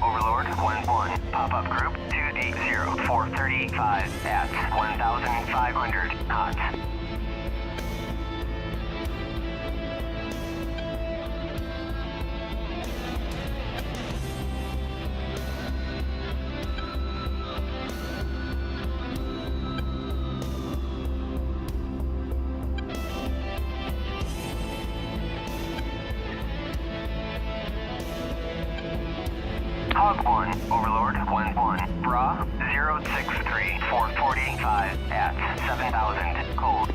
Overlord 1-1. Pop-up group 280-435 at 1,500 knots. Hog 1, Overlord 1-1, Bra 063-445 at 7,000, cold.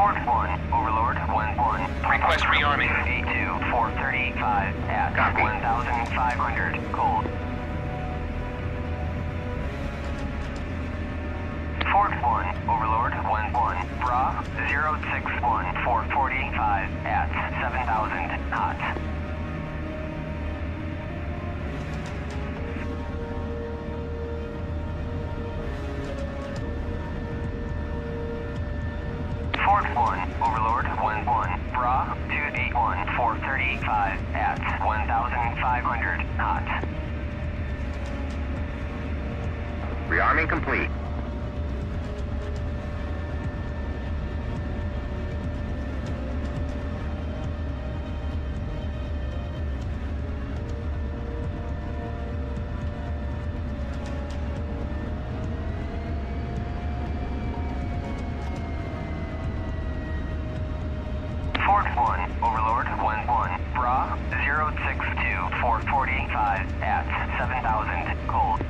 Fort 1, Overlord 1-1. Request rearming. A2-435 at Copy. 1,500, cold. Fort 1, Overlord 1-1. Bra 061-445 at 7,000 knots. Fort 1, Overlord 1-1, Bra 281-435 at 1,500 knots. Rearming complete. Fort 1, Overlord 1-1, Bra 062-445 at 7,000, cold.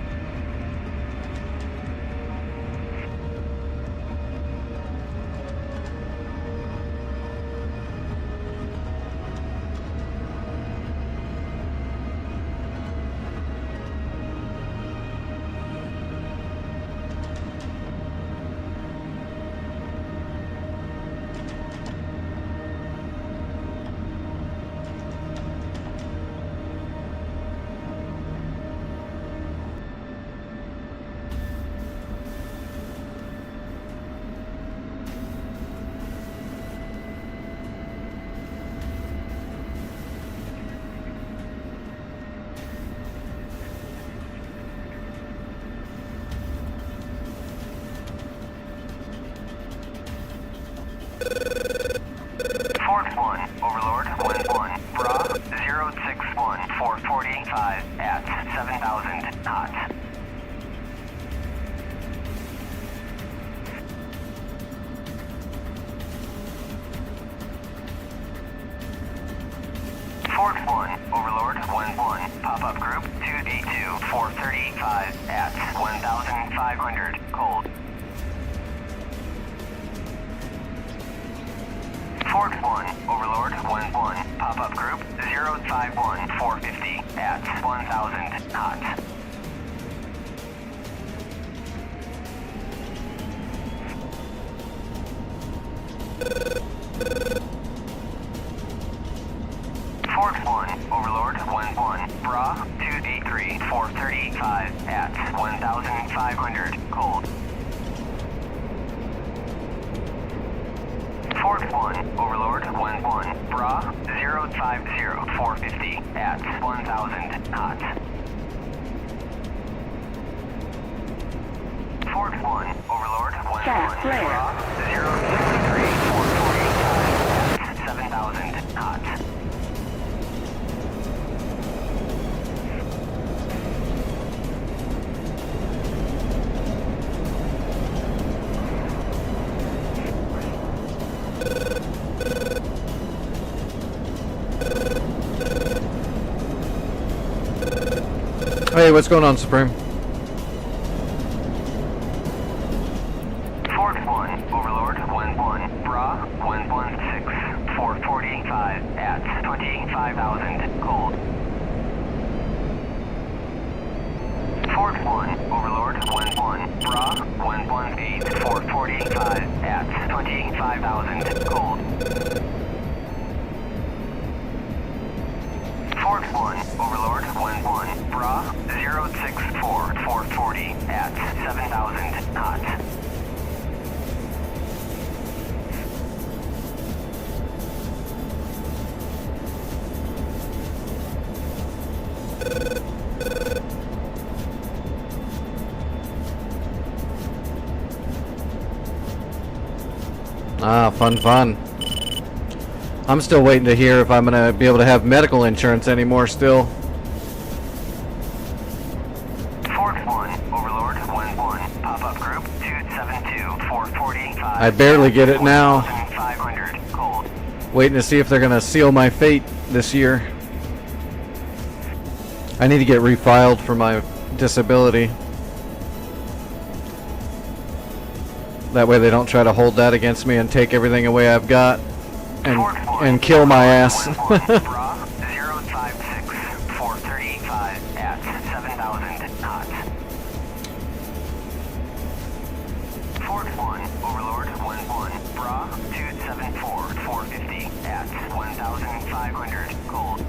1,500, cold. Fort 1, Overlord 1-1, pop-up group 051 450 at 1,000 knots. Fort 1, Overlord 1-1, Bra 283 435 at 1,500, cold. Fort 1, Overlord 1-1, Bra 050 450 at 1,000 knots. Fort 1, Overlord 1-1, Bra 063 445 at 7,000 knots. Hey, what's going on, Supreme? Fort 1, Overlord 1-1, Bra 116 445 at 25,000, cold. Fort 1, Overlord 1-1, Bra 118 445 at 25,000, cold. Fort 1, Overlord 1-1, Bra 064 440 at 7,000 knots. Ah, fun. I'm still waiting to hear if I'm gonna be able to have medical insurance anymore still. Fort 1, Overlord 1-1, pop-up group 272 445. I barely get it now. 1,500, cold. Waiting to see if they're gonna seal my fate this year. I need to get refiled for my disability. That way they don't try to hold that against me and take everything away I've got and kill my ass. Bra 056 435 at 7,000 knots. Fort 1, Overlord 1-1, Bra 274 450 at 1,500, cold.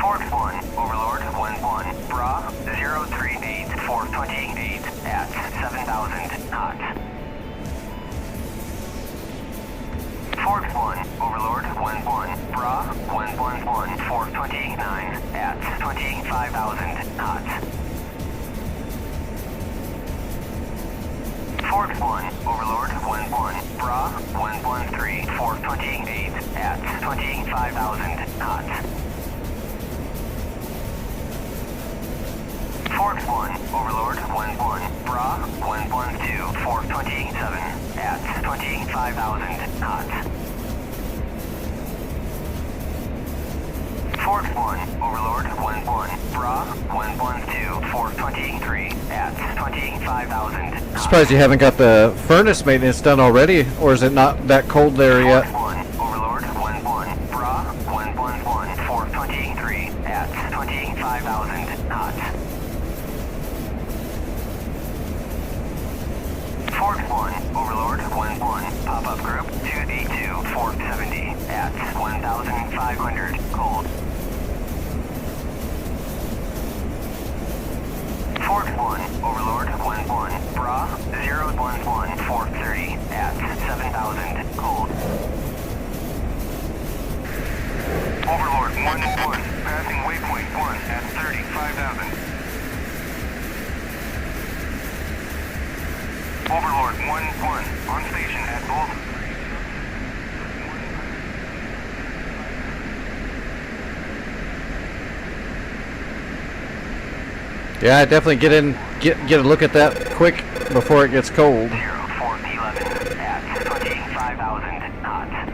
Fort 1, Overlord 1-1, Bra 038 428 at 7,000 knots. Fort 1, Overlord 1-1, Bra 111 429 at 25,000 knots. Fort 1, Overlord 1-1, Bra 113 428 at 25,000 knots. Fort 1, Overlord 1-1, Bra 112 427 at 25,000 knots. Fort 1, Overlord 1-1, Bra 112 423 at 25,000 knots. Surprised you haven't got the furnace maintenance done already, or is it not that cold there yet? Fort 1, Overlord 1-1, Bra 111 423 at 25,000 knots. Fort 1, Overlord 1-1, pop-up group 282 470 at 1,500, cold. Fort 1, Overlord 1-1, Bra 011 430 at 7,000. Yeah, definitely get in, get a look at that quick before it gets cold. 0411 at 25,000 knots.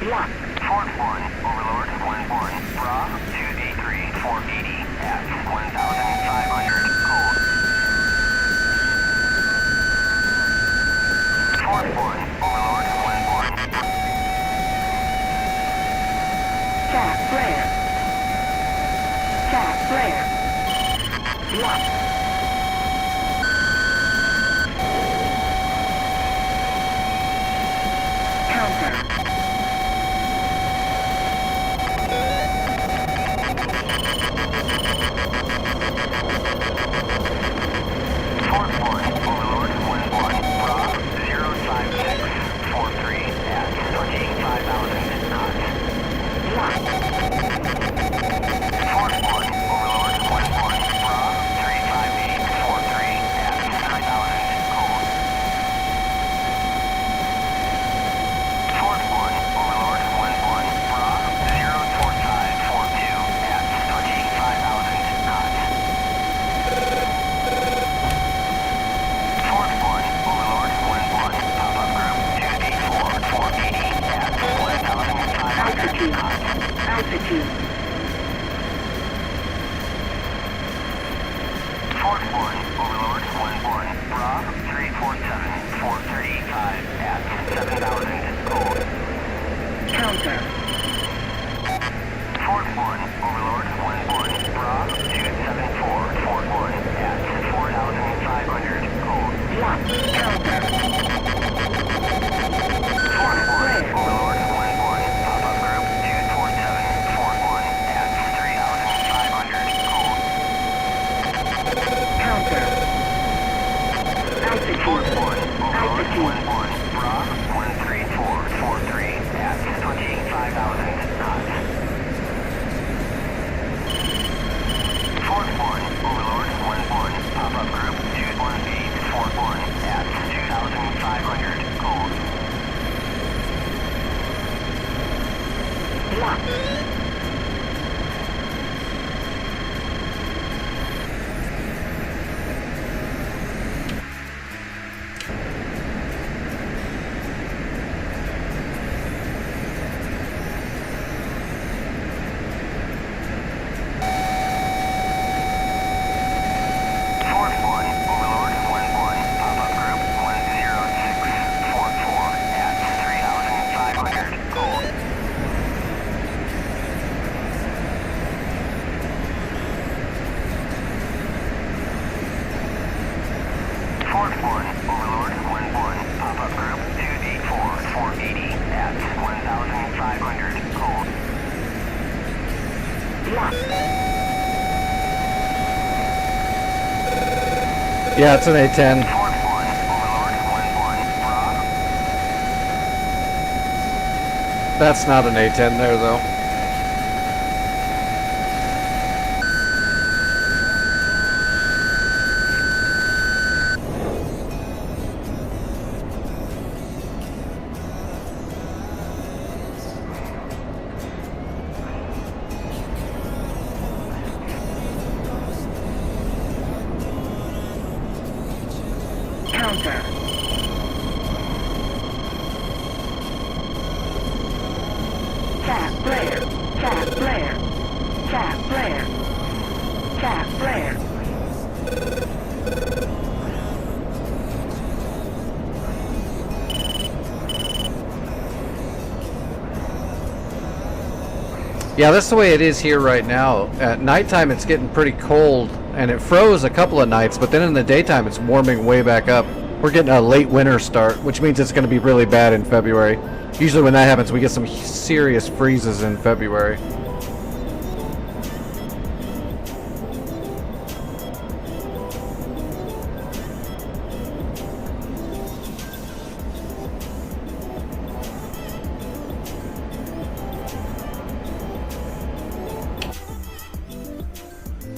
Lock. Fort 1, Overlord 1-1, Bra 283, 480 at 1,500 cold. Fort 1, Overlord 1-1. Tap flare. Tap flare. Lock. Counter. Fort 1, Overlord 1-1, Bra 05643 at 25,000 knots. Lock. Fort 1, Overlord 1-1, Bra 35843 at 9,000 cold. Fort 1, Overlord 1-1, Bra 04542 at 25,000 knots. Fort 1, Overlord 1-1, pop-up group 284 480 at 1,500 knots. Altitude. Fort 1, Overlord 1-1, Bra 347 435 at 7,000 cold. Counter. Fort 1, Overlord 1-1, Bra 27441 at 4,500 cold. Lock. Counter. Fort 1, Overlord 1-1, pop-up group 24741 at 3,500 cold. Counter. Fort 1, Altitude. Overlord 1-1, Bra 13443 at 25,000 knots. Fort 1, Overlord 1-1, pop-up group 21841 at 2,500 cold. Lock. Fort 1, Overlord 1-1, pop-up group 10644 at 3,500 cold. Fort 1, Overlord 1-1, pop-up group 284 480 at 1,500 cold. Lock. Yeah, it's an A10. Fort 1, Overlord 1-1, Bra. That's not an A10 there though. Counter. Tap flare. Tap flare. Tap flare. Tap flare. Yeah, that's the way it is here right now. At nighttime it's getting pretty cold, and it froze a couple of nights, but then in the daytime it's warming way back up. We're getting a late winter start, which means it's going to be really bad in February. Usually when that happens, we get some serious freezes in February.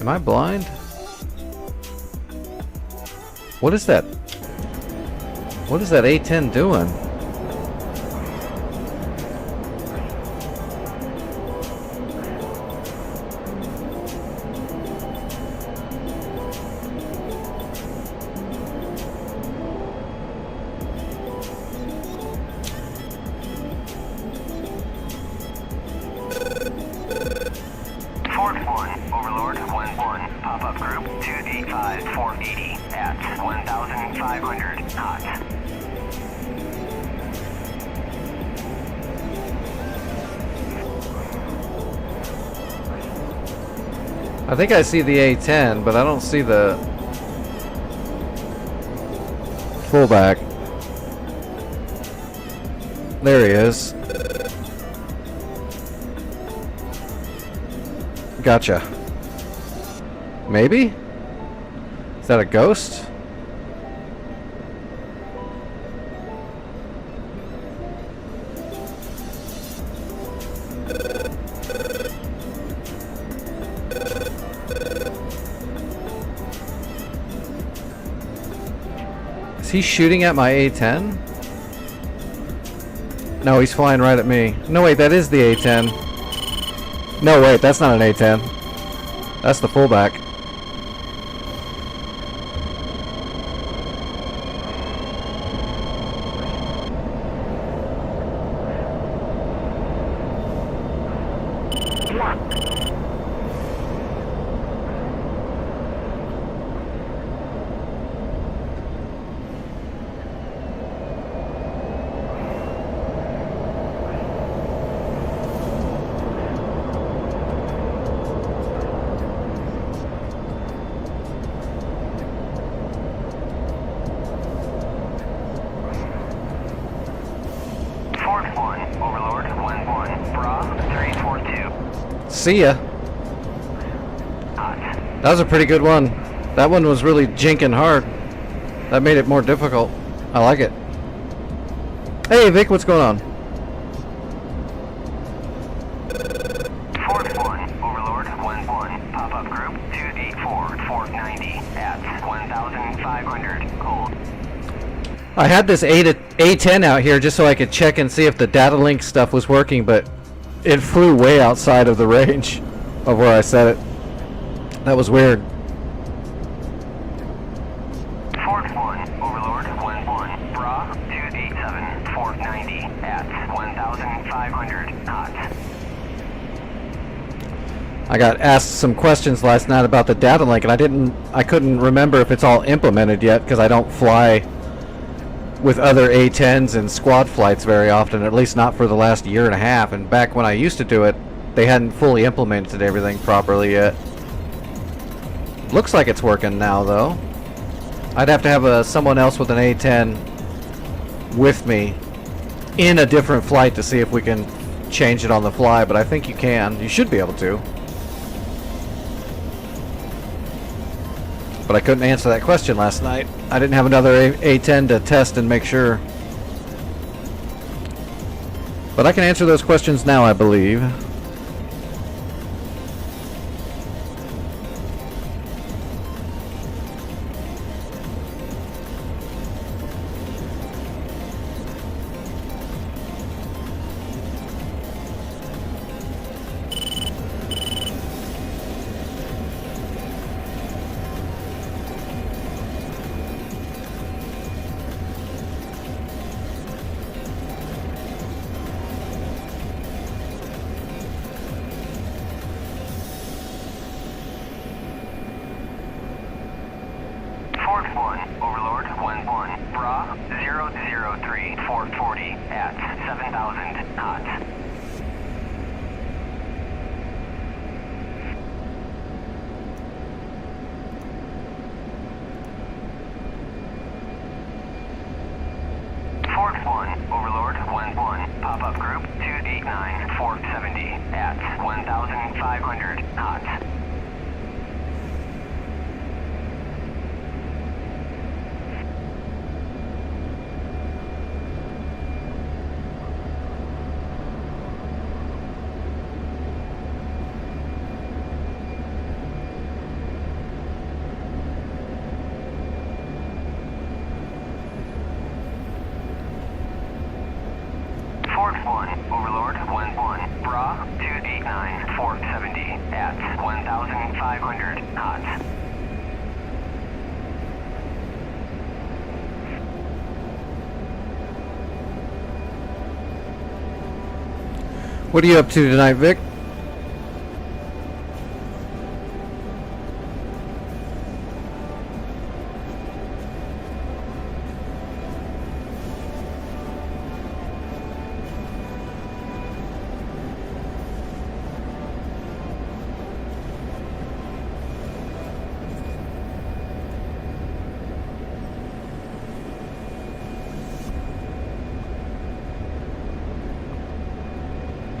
Am I blind? What is that? What is that A-10 doing? Fort 1, Overlord 1-1, pop-up group 2D5-480 at 1,500 knots. I think I see the A-10, but I don't see the fullback. There he is. Gotcha. Maybe? Is that a ghost? Is he shooting at my A-10? No, he's flying right at me. No, wait, that is the A-10. No, wait, that's not an A-10. That's the fullback. Locked. Fort 1, Overlord 1-1, Bra 342. See ya. Hot. That was a pretty good one. That one was really jinking hard. That made it more difficult. I like it. Hey Vic, what's going on? Fort 1, Overlord 1-1, pop-up group 2D4-490 at 1,500 cold. I had this A10 out here just so I could check and see if the data link stuff was working, but it flew way outside of the range of where I set it. That was weird. Fort 1, Overlord 1-1, Bra 2D7-490 at 1,500 knots. I got asked some questions last night about the data link, and I couldn't remember if it's all implemented yet because I don't fly with other A10s and squad flights very often, at least not for the last year and a half. And back when I used to do it, they hadn't fully implemented everything properly yet. Looks like it's working now, though. I'd have to have someone else with an A10 with me in a different flight to see if we can change it on the fly, but I think you can. You should be able to. But I couldn't answer that question last night. I didn't have another A10 to test and make sure. But I can answer those questions now, I believe. Fort 1, Overlord 1-1, Bra 003-440 at 7,000 knots. Fort 1, Overlord 1-1, pop-up group 289-470 at 1,500 knots. 1, Overlord 1-1, Bra 289, 470 at 1,500 knots. What are you up to tonight, Vic?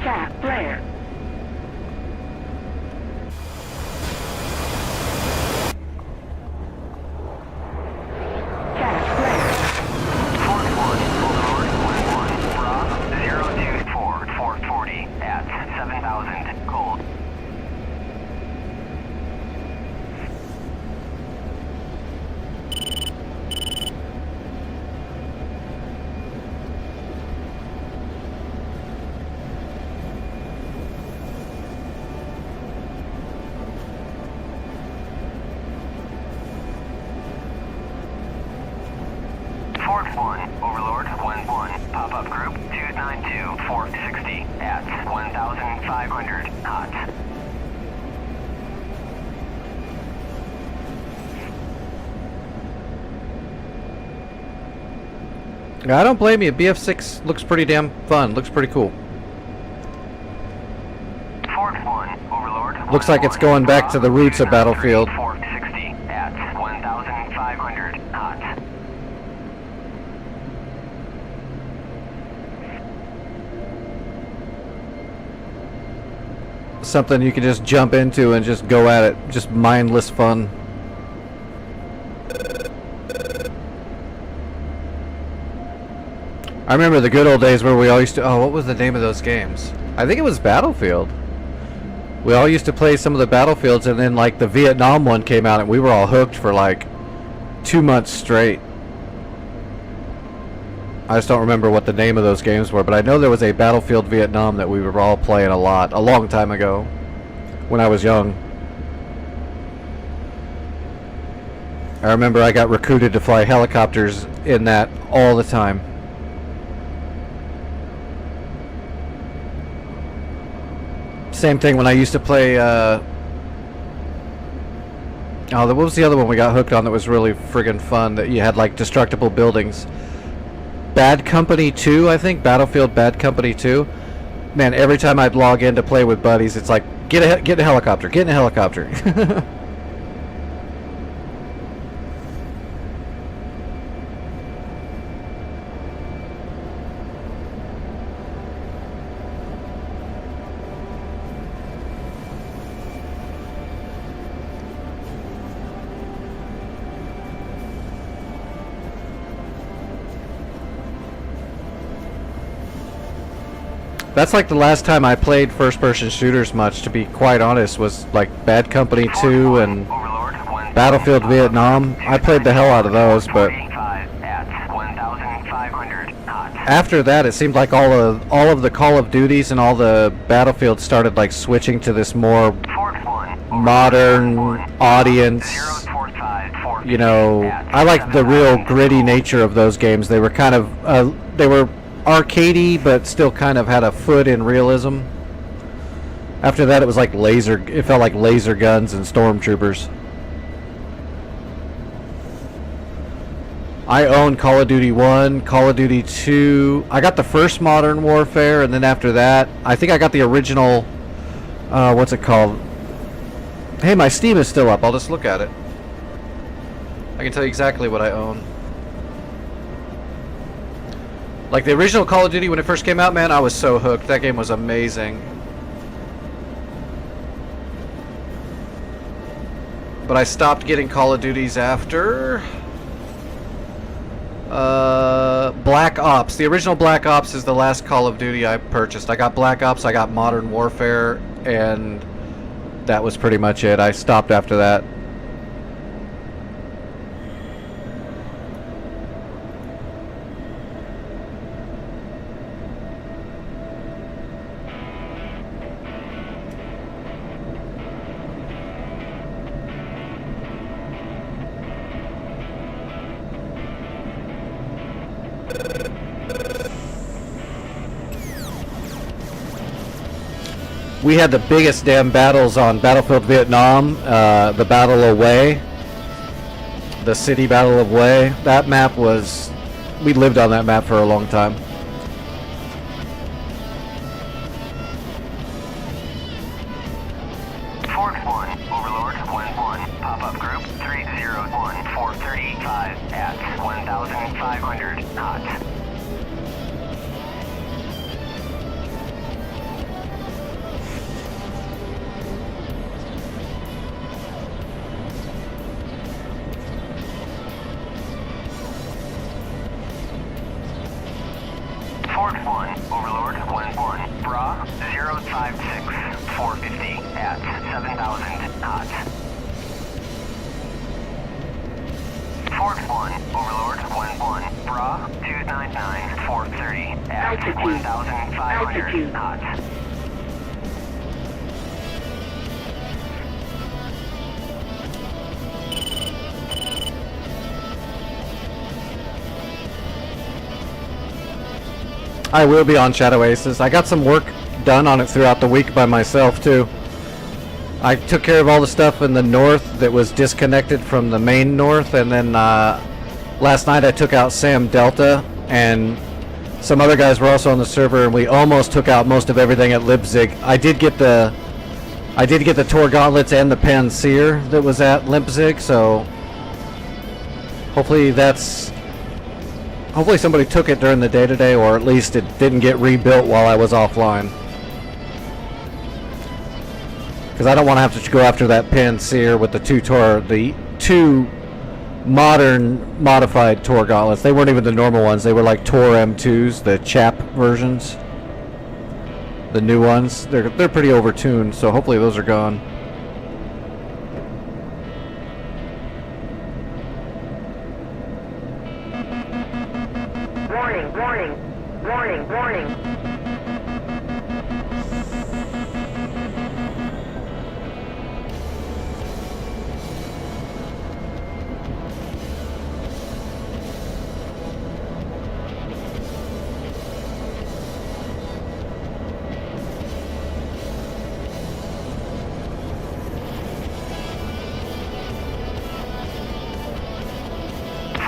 Chat player. Chat player. Fort 1, Overlord 1-1, Bra 024, 440 at 7,000 cold. Fort 1, Overlord 1-1, pop-up group 292, 460 at 1,500 knots. I don't blame you. BF6 looks pretty damn fun. Looks pretty cool. Fort 1, Overlord Looks like it's going back to the roots of Battlefield. 460 at 1,500 knots. Something you can just jump into and just go at it. Just mindless fun. I remember the good old days where we all used to... Oh, what was the name of those games? I think it was Battlefield. We all used to play some of the Battlefields, and then like the Vietnam one came out and we were all hooked for like 2 months straight. I just don't remember what the name of those games were, but I know there was a Battlefield Vietnam that we were all playing a lot, a long time ago, when I was young. I remember I got recruited to fly helicopters in that all the time. Same thing when I used to play, what was the other one we got hooked on that was really friggin' fun, that you had like destructible buildings? Bad Company 2, I think. Battlefield Bad Company 2. Man, every time I'd log in to play with buddies, it's like, get in a helicopter, get in a helicopter. That's like the last time I played first-person shooters much, to be quite honest, was like Bad Company 2 and Battlefield Vietnam. I played the hell out of those, but after that it seemed like all of the Call of Duties and all the Battlefields started like switching to this more modern audience. You know, I like the real gritty nature of those games. They were kind of they were arcadey, but still kind of had a foot in realism. After that, it was like it felt like laser guns and stormtroopers. I own Call of Duty 1, Call of Duty 2. I got the first Modern Warfare, and then after that, I think I got the original, what's it called? Hey, my Steam is still up. I'll just look at it. I can tell you exactly what I own. Like the original Call of Duty when it first came out, man, I was so hooked. That game was amazing. But I stopped getting Call of Duties after Black Ops. The original Black Ops is the last Call of Duty I purchased. I got Black Ops, I got Modern Warfare, and that was pretty much it. I stopped after that. We had the biggest damn battles on Battlefield Vietnam, the Battle of Hue, the city Battle of Hue. That map was, we lived on that map for a long time. Fort 1, Overlord 1-1, pop-up group 301-435 at 1,500 knots. Fort 1, Overlord 1-1, Bra 056-450 at 7,000 knots. Fort 1, Overlord 1-1, Bra 299-430 at Altitude. 1,500 knots. I will be on ShadowAces. I got some work done on it throughout the week by myself too. I took care of all the stuff in the north that was disconnected from the main north, and then last night I took out Sam Delta, and some other guys were also on the server, and we almost took out most of everything at Leipzig. I did get the Tor Gauntlets and the Panseer that was at Leipzig, so hopefully somebody took it during the day today, or at least it didn't get rebuilt while I was offline. Because I don't want to have to go after that Panseer with the two modern modified Tor Gauntlets. They weren't even the normal ones. They were like Tor M2s, the chap versions. The new ones. They're pretty overtuned, so hopefully those are gone. Warning, warning, warning, warning.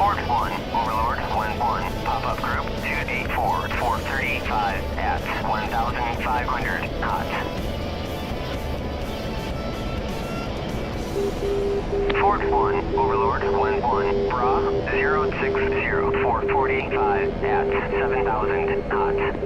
Fort 1, Overlord 1-1, pop-up group 284-435 at 1,500 knots. Fort 1, Overlord 1-1, Bra 060-445 at 7,000 knots.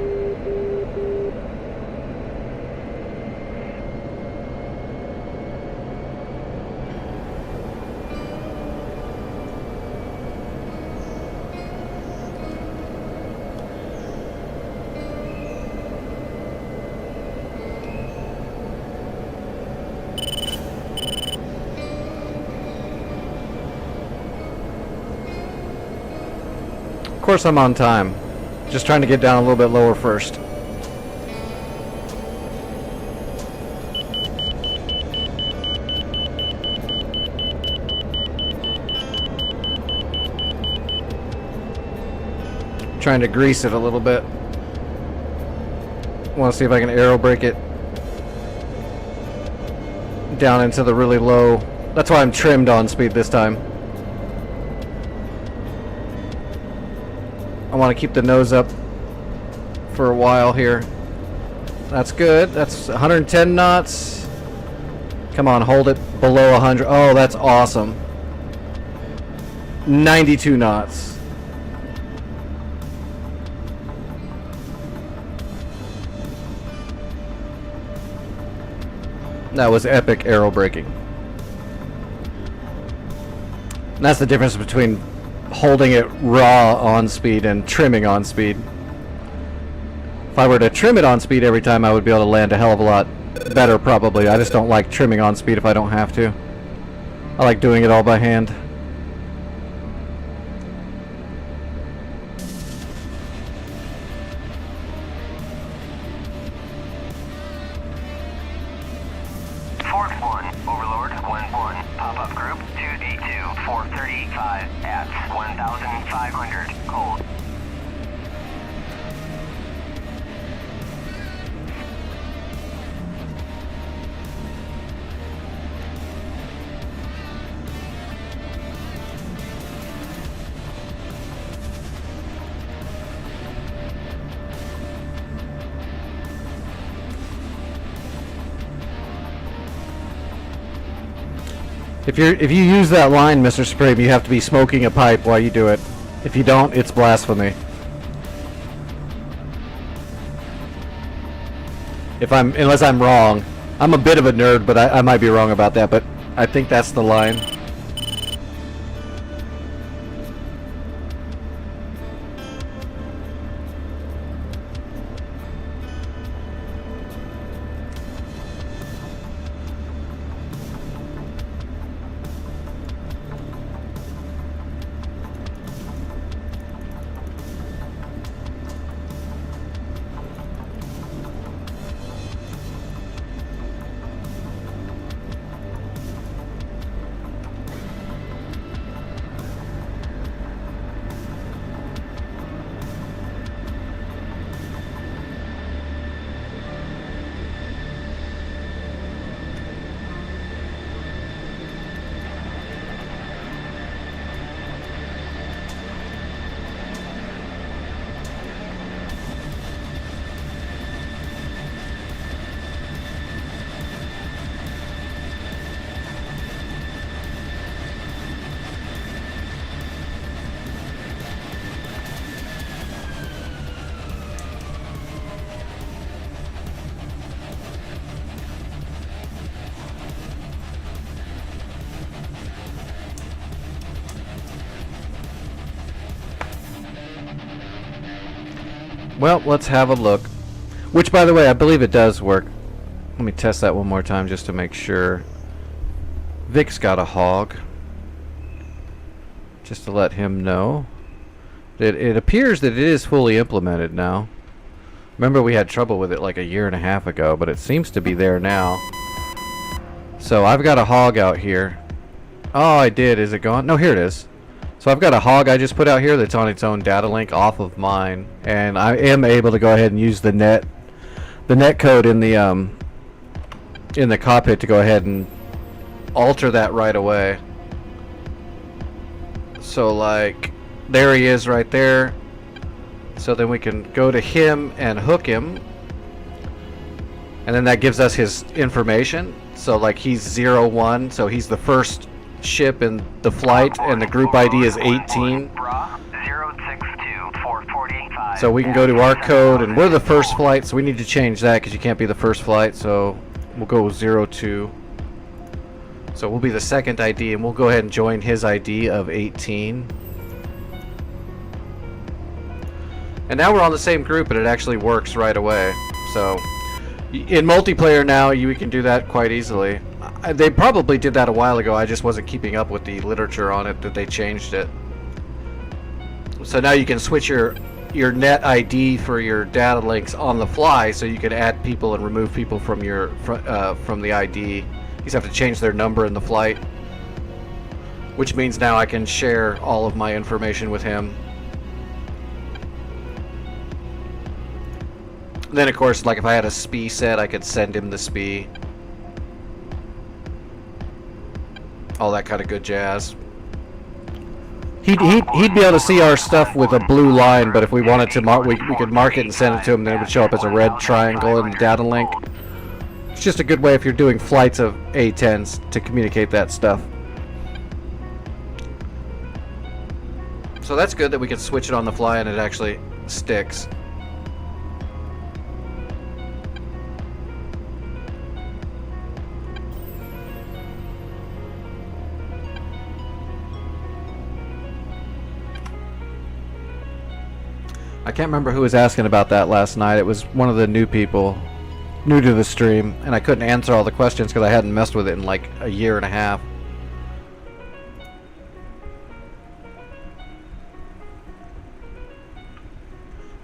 Of course I'm on time. Just trying to get down a little bit lower first. Trying to grease it a little bit. Want to see if I can aero brake it down into the really low. That's why I'm trimmed on speed this time. I want to keep the nose up for a while here. That's good. That's 110 knots. Come on, hold it below 100. Oh, that's awesome. 92 knots. That was epic aero braking. And that's the difference between holding it raw on speed and trimming on speed. If I were to trim it on speed every time, I would be able to land a hell of a lot better probably. I just don't like trimming on speed if I don't have to. I like doing it all by hand. Fort 1, Overlord 1-1, pop-up group 282-435 at 1,500 cold. If you use that line, Mr. Supreme, you have to be smoking a pipe while you do it. If you don't, it's blasphemy. Unless I'm wrong. I'm a bit of a nerd, but I might be wrong about that, but I think that's the line. Well, let's have a look. Which, by the way, I believe it does work. Let me test that one more time just to make sure. Vic's got a hog. Just to let him know. It appears that it is fully implemented now. Remember we had trouble with it like a year and a half ago, but it seems to be there now. So I've got a hog out here. Oh, I did. Is it gone? No, here it is. So I've got a hog I just put out here that's on its own data link off of mine, and I am able to go ahead and use the net code in the cockpit to go ahead and alter that right away. So like there he is right there. So then we can go to him and hook him, and then that gives us his information. So like he's 01, so he's the first ship in the flight, and the group ID is 18. So we can go to our code, and we're the first flight, so we need to change that because you can't be the first flight. So we'll go with 02. So we'll be the second ID, and we'll go ahead and join his ID of 18. And now we're on the same group, and it actually works right away. So in multiplayer now, we can do that quite easily. They probably did that a while ago. I just wasn't keeping up with the literature on it that they changed it. So now you can switch your net ID for your data links on the fly, so you can add people and remove people from your from the ID. You just have to change their number in the flight, which means now I can share all of my information with him. Then of course, like if I had a SPI set, I could send him the SPI. All that kind of good jazz. He'd be able to see our stuff with a blue line, but if we wanted to, we could mark it and send it to him, then it would show up as a red triangle in the data link. It's just a good way if you're doing flights of A10s to communicate that stuff. So that's good that we can switch it on the fly and it actually sticks. I can't remember who was asking about that last night. It was one of the new people, new to the stream, and I couldn't answer all the questions because I hadn't messed with it in like a year and a half.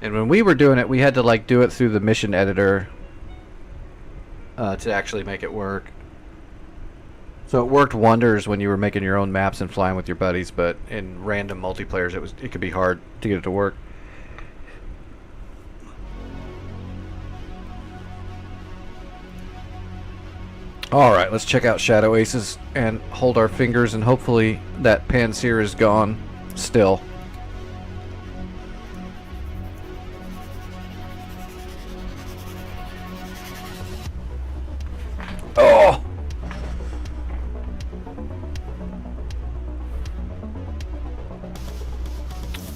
And when we were doing it, we had to like do it through the mission editor to actually make it work. So it worked wonders when you were making your own maps and flying with your buddies, but in random multiplayers, it could be hard to get it to work. Alright, let's check out ShadowAces and hold our fingers, and hopefully that Panseer is gone still. Oh!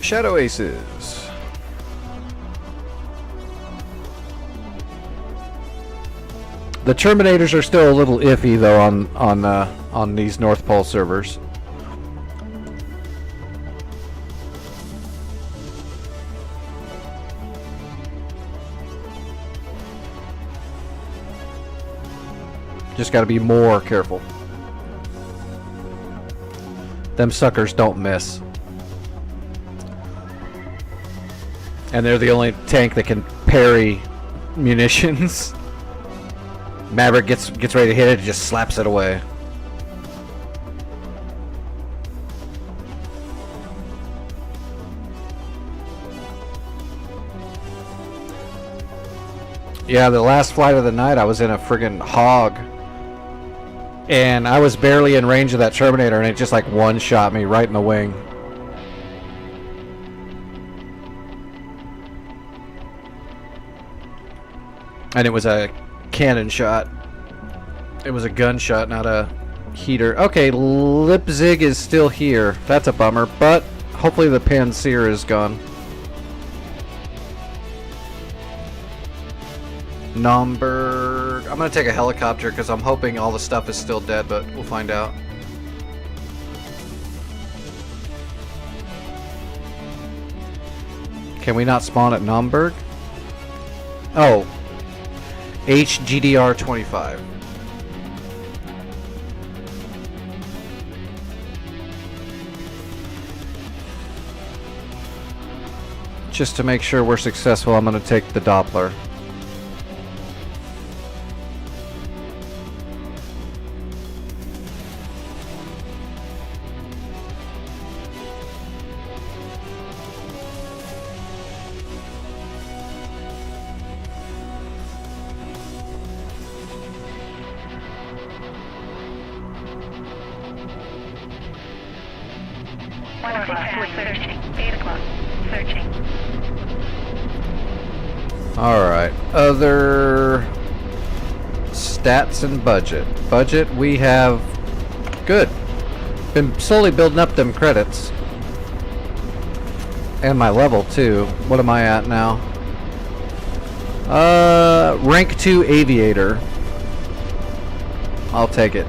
Shadow Aces. The Terminators are still a little iffy though on these North Pole servers. Just got to be more careful. Them suckers don't miss. And they're the only tank that can parry munitions. Maverick gets ready to hit it, just slaps it away. Yeah, the last flight of the night I was in a friggin' hog. And I was barely in range of that Terminator and it just like one-shot me right in the wing. And it was a cannon shot. It was a gunshot, not a heater. Okay, Leipzig is still here. That's a bummer, but hopefully the Panzer is gone. Nomberg. I'm gonna take a helicopter because I'm hoping all the stuff is still dead, but we'll find out. Can we not spawn at Nomberg? Oh. HGDR 25. Just to make sure we're successful, I'm gonna take the Doppler. Alright, other stats and budget. Budget, we have good. Been slowly building up them credits. And my level too. What am I at now? Rank 2 Aviator. I'll take it.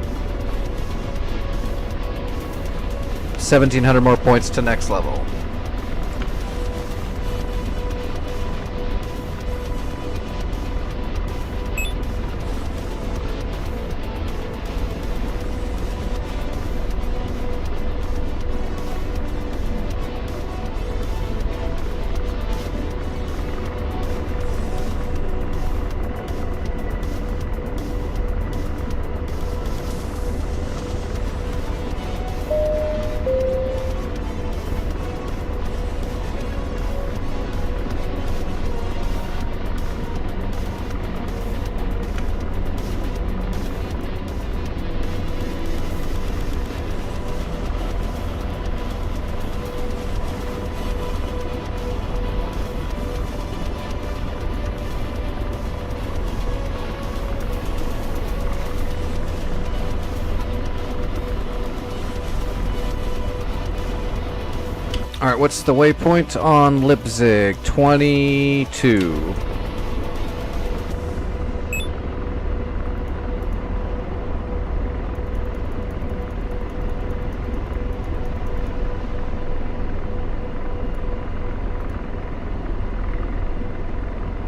1,700 more points to next level. Alright, what's the waypoint on Leipzig? 22.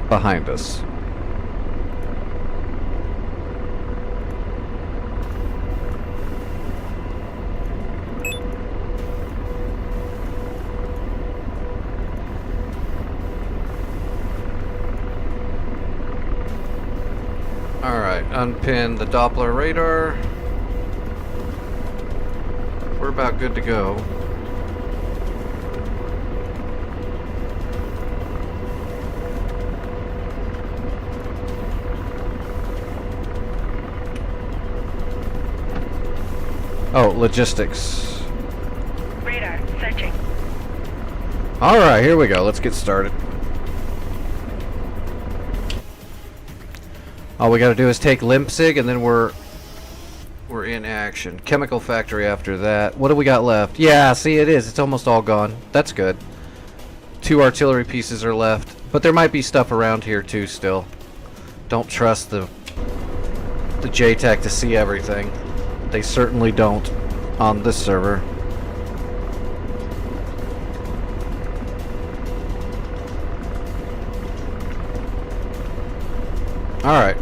Behind us. Alright, unpin the Doppler radar. We're about good to go. Oh, logistics. Radar, searching. Alright, here we go. Let's get started. All we gotta do is take Leipzig and then we're in action. Chemical factory after that. What do we got left? Yeah, see it is. It's almost all gone. That's good. 2 artillery pieces are left. But there might be stuff around here too still. Don't trust the JTAC to see everything. They certainly don't on this server. Alright.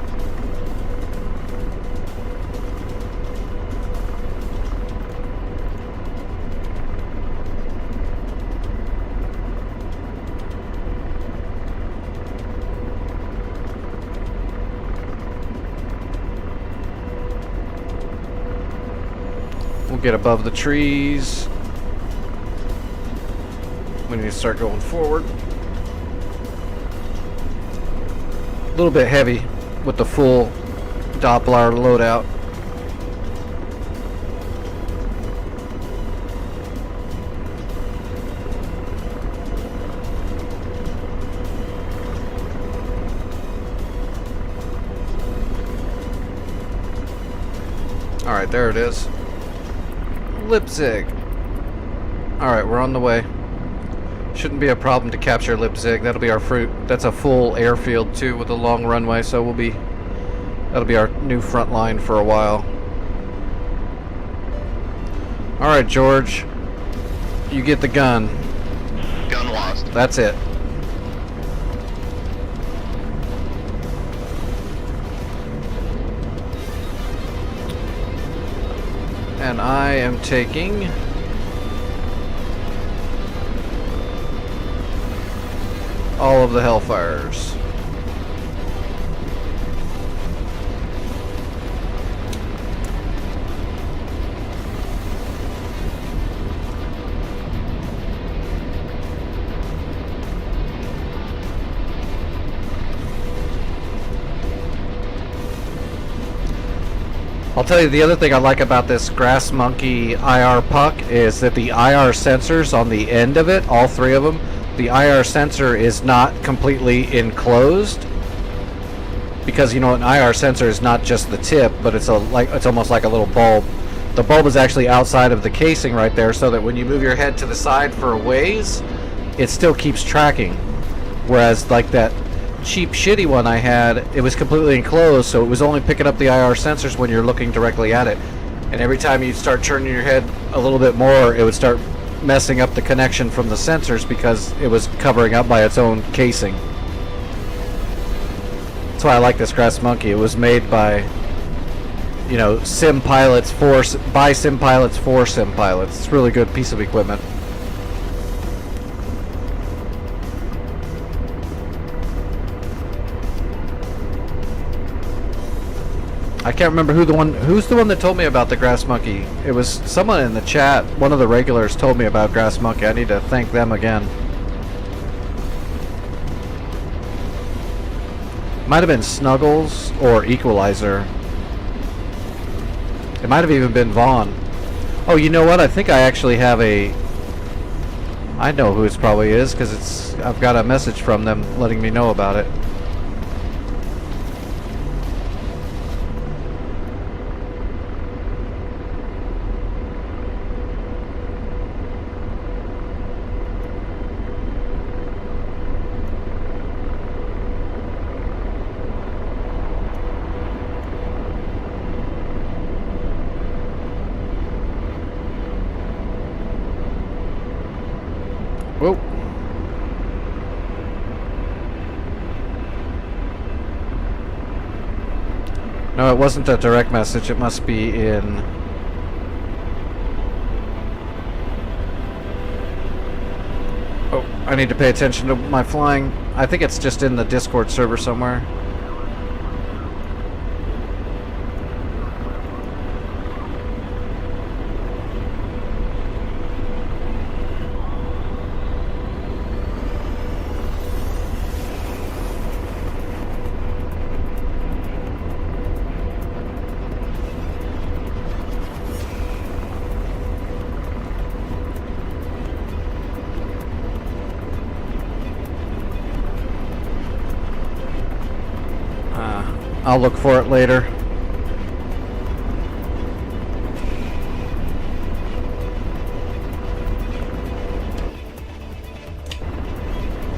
We'll get above the trees. We need to start going forward. A little bit heavy with the full Doppler loadout. Alright, there it is. Leipzig. Alright, we're on the way. Shouldn't be a problem to capture Leipzig. That'll be our fruit. That's a full airfield too with a long runway, so that'll be our new front line for a while. Alright, George. You get the gun. Gun lost. That's it. And I am taking all of the Hellfires. I'll tell you the other thing I like about this Grass Monkey IR puck is that the IR sensors on the end of it, all 3 of them, the IR sensor is not completely enclosed, because you know an IR sensor is not just the tip, but it's almost like a little bulb. The bulb is actually outside of the casing right there, so that when you move your head to the side for a ways, it still keeps tracking. Whereas like that cheap shitty one I had, it was completely enclosed, so it was only picking up the IR sensors when you're looking directly at it. And every time you start turning your head a little bit more, it would start messing up the connection from the sensors because it was covering up by its own casing. That's why I like this Grass Monkey. It was made by, you know, sim pilots for sim pilots for sim pilots. It's a really good piece of equipment. I can't remember who's the one that told me about the Grass Monkey. It was someone in the chat. One of the regulars told me about Grass Monkey. I need to thank them again. Might have been Snuggles or Equalizer. It might have even been Vaughn. Oh, you know what? I think I actually have I know who it probably is because I've got a message from them letting me know about it. Whoa. No, it wasn't a direct message. It must be in... Oh, I need to pay attention to my flying. I think it's just in the Discord server somewhere. I'll look for it later.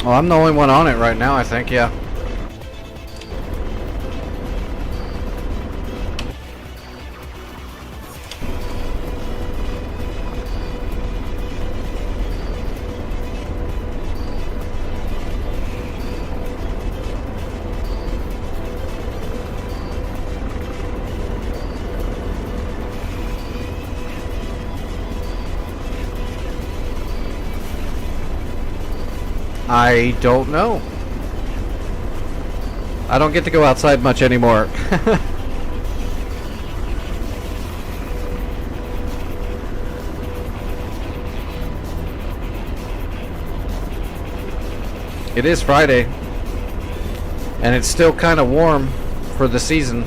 Oh, I'm the only one on it right now, I think, yeah. I don't know. I don't get to go outside much anymore. It is Friday, and it's still kind of warm for the season.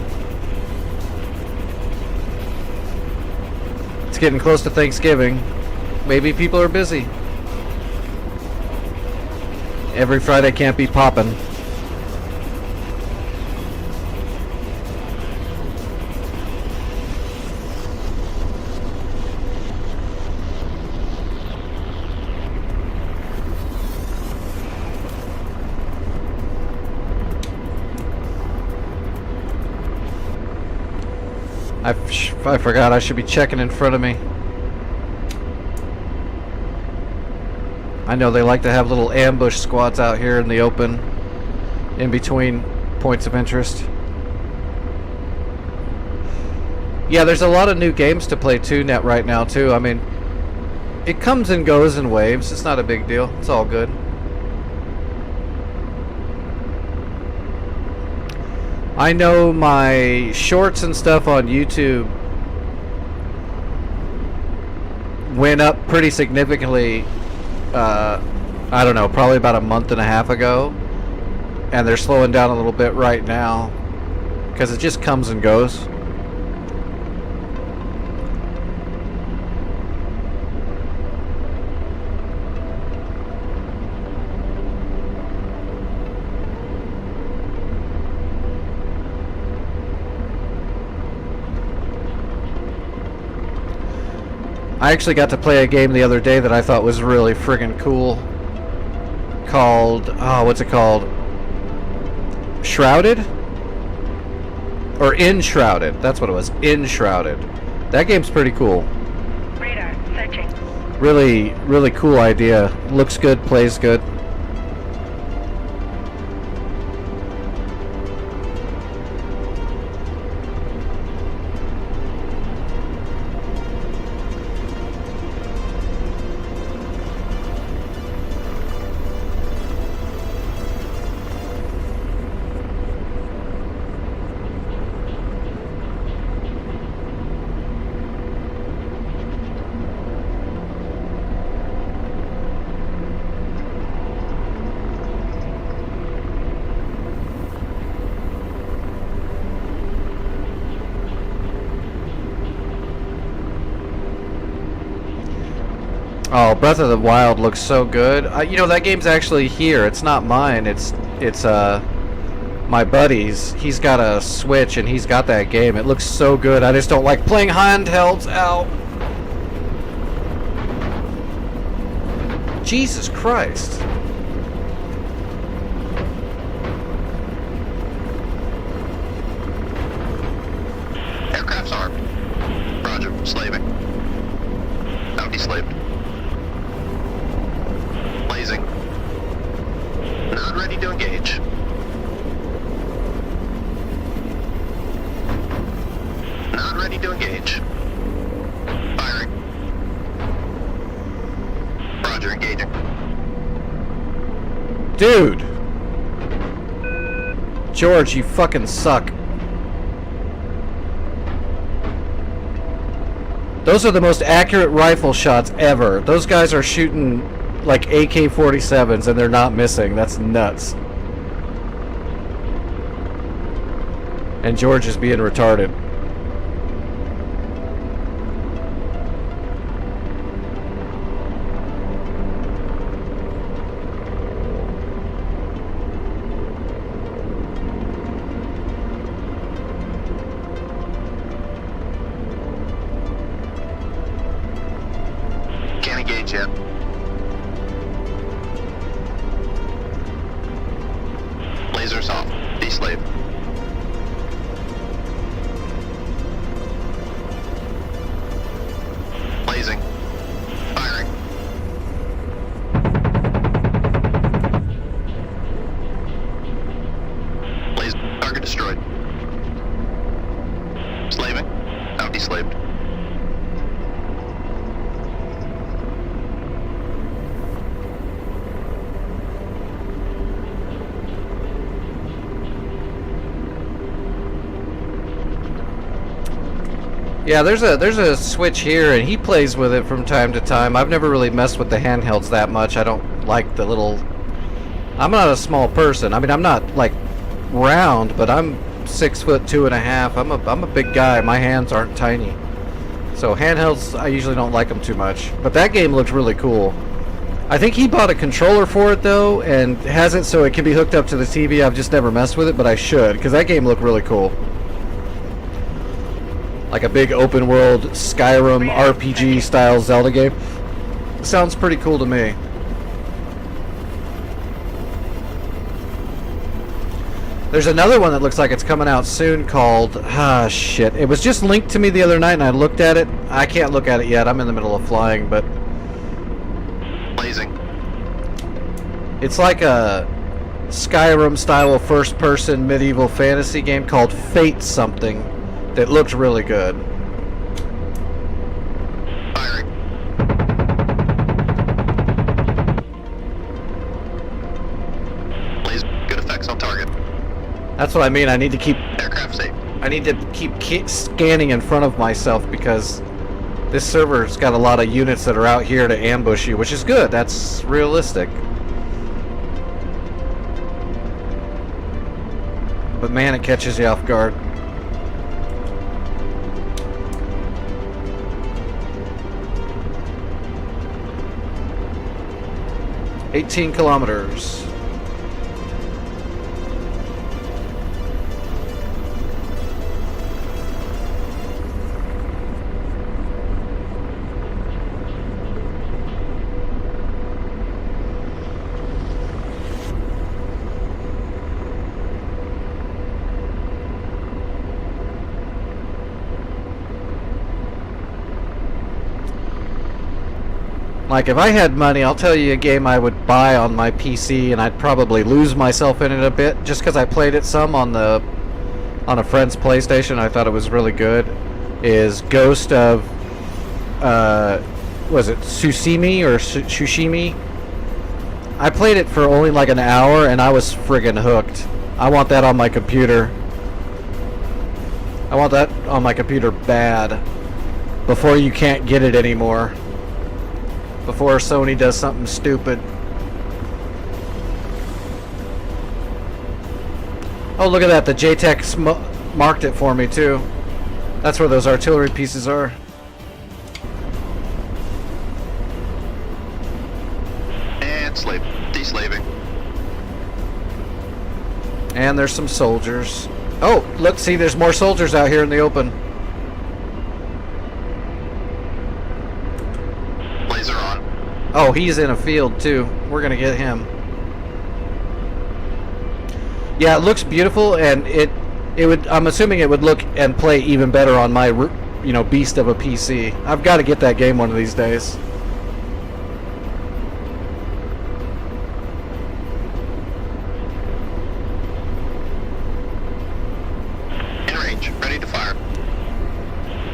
It's getting close to Thanksgiving. Maybe people are busy. Every Friday can't be poppin'. I forgot I should be checking in front of me. I know they like to have little ambush squads out here in the open, in between points of interest. Yeah, there's a lot of new games to play ToNet right now too. I mean, it comes and goes in waves. It's not a big deal. It's all good. I know my shorts and stuff on YouTube went up pretty significantly. I don't know, probably about a month and a half ago, and they're slowing down a little bit right now because it just comes and goes. I actually got to play a game the other day that I thought was really friggin' cool. Called, oh, what's it called? Shrouded? Or Enshrouded. That's what it was. Enshrouded. That game's pretty cool. Radar searching. Really, really cool idea. Looks good, plays good. Oh, Breath of the Wild looks so good. You know, that game's actually here. It's not mine. It's my buddy's. He's got a Switch and he's got that game. It looks so good. I just don't like playing handhelds. Ow. Jesus Christ. Aircraft's armed. Roger. Slaving. Out deslaved. Blazing. Not ready to engage. Not ready to engage. Firing. Roger, engaging. Dude. George, you fucking suck. Those are the most accurate rifle shots ever. Those guys are shooting like AK-47s and they're not missing. That's nuts. And George is being retarded. Can't engage yet. Lasers off. Deslave. Blazing. Firing. Blaze. Target destroyed. Slaving. Now deslaved. Yeah, there's a switch here, and he plays with it from time to time. I've never really messed with the handhelds that much. I don't like the little... I'm not a small person. I mean, I'm not, like, round, but I'm 6'2.5". I'm a big guy. My hands aren't tiny. So handhelds, I usually don't like them too much. But that game looks really cool. I think he bought a controller for it, though, and has it so it can be hooked up to the TV. I've just never messed with it, but I should, because that game looked really cool. Like a big open world Skyrim RPG style Zelda game. Sounds pretty cool to me. There's another one that looks like it's coming out soon called... shit. It was just linked to me the other night and I looked at it. I can't look at it yet. I'm in the middle of flying, but... Blazing. It's like a Skyrim style first person medieval fantasy game called Fate something. That looks really good. Firing. Blaze. Good effects on target. That's what I mean. I need to keep... Aircraft safe. I need to keep scanning in front of myself because this server's got a lot of units that are out here to ambush you, which is good. That's realistic. But man, it catches you off guard. $18 kilometers. Like, if I had money, I'll tell you a game I would buy on my PC, and I'd probably lose myself in it a bit, just because I played it some on a friend's PlayStation. I thought it was really good. Is Ghost of, was it Tsushima or Tsushima? I played it for only like an hour, and I was friggin' hooked. I want that on my computer. I want that on my computer bad. Before you can't get it anymore. Before Sony does something stupid. Oh, look at that. The JTEC marked it for me, too. That's where those artillery pieces are. And slave. Deslaving. And there's some soldiers. Oh, look, see, there's more soldiers out here in the open. Laser on. Oh, he's in a field too. We're gonna get him. Yeah, it looks beautiful, and it would. I'm assuming it would look and play even better on my, beast of a PC. I've got to get that game one of these days. In range. Ready to fire.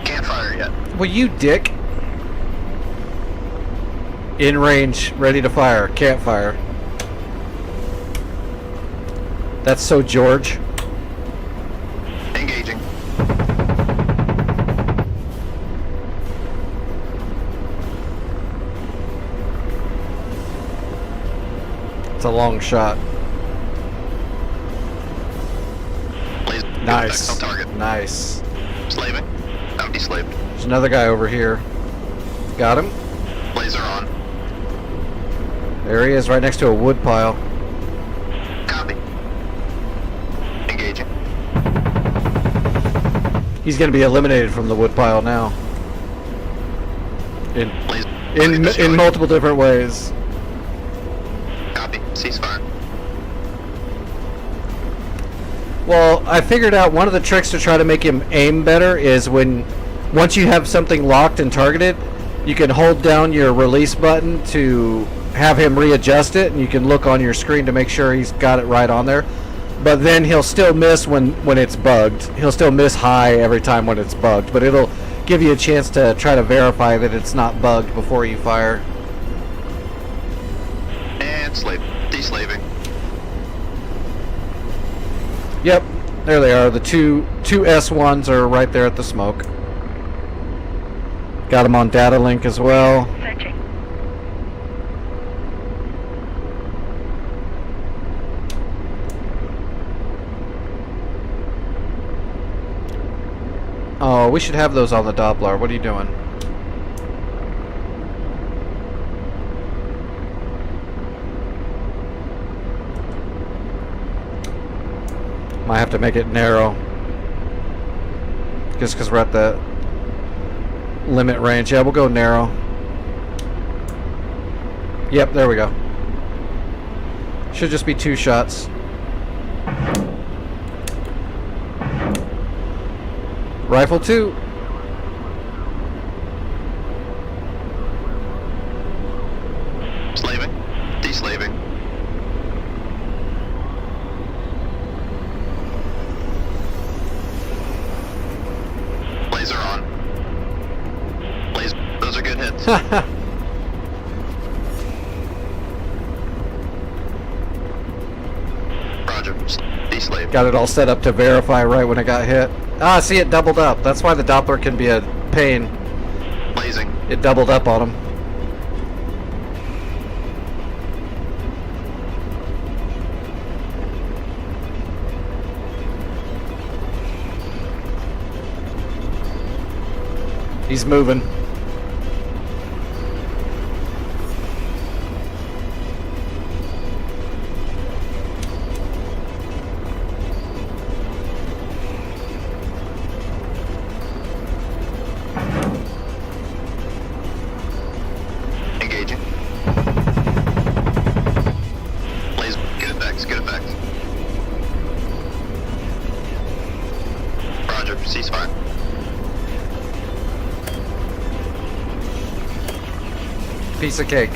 Can't fire yet. Well, you dick. In range, ready to fire. Can't fire. That's so George. Engaging. It's a long shot. Blaze. Good effects Nice. on target. Nice. Slaving. Now deslaved. There's another guy over here. Got him. Laser on. There he is, right next to a wood pile. Copy. Engaging. He's going to be eliminated from the wood pile now. Blaze. In multiple different ways. Copy. Ceasefire. Well, I figured out one of the tricks to try to make him aim better is once you have something locked and targeted, you can hold down your release button to have him readjust it, and you can look on your screen to make sure he's got it right on there. But then he'll still miss when it's bugged. He'll still miss high every time when it's bugged, but it'll give you a chance to try to verify that it's not bugged before you fire. And deslaving. Yep, there they are. The two S1s are right there at the smoke. Got them on data link as well. Searching. Oh, we should have those on the Doppler. What are you doing? Might have to make it narrow. Just because we're at the limit range. Yeah, we'll go narrow. Yep, there we go. Should just be 2 shots. Rifle 2. Slaving. Deslaving. Laser on. Those are good hits. Roger. Deslave. Got it all set up to verify right when it got hit. Ah, see, it doubled up. That's why the Doppler can be a pain. Blazing. It doubled up on him. He's moving. Engaging. Blaze, good effects, good effects. Roger, ceasefire. Piece of cake.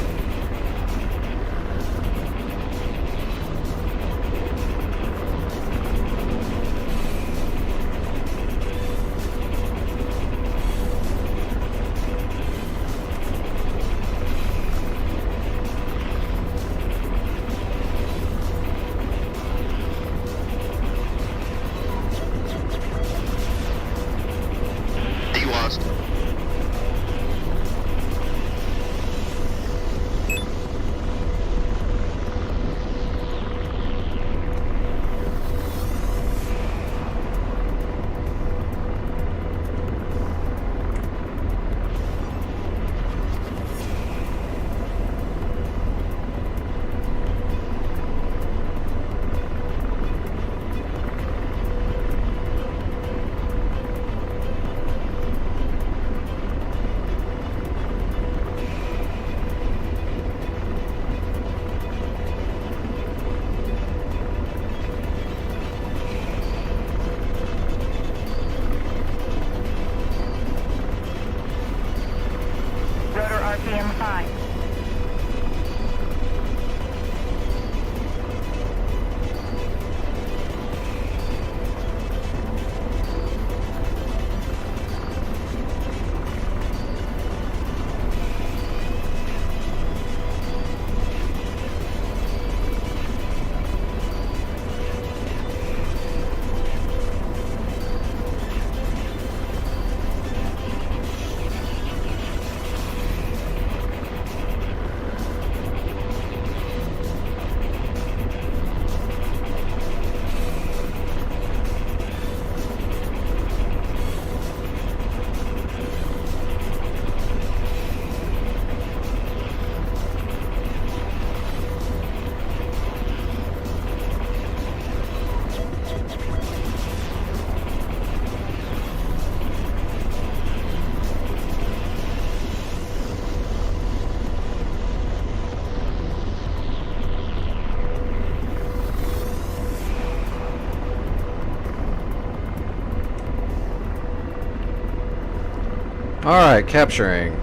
Alright, capturing.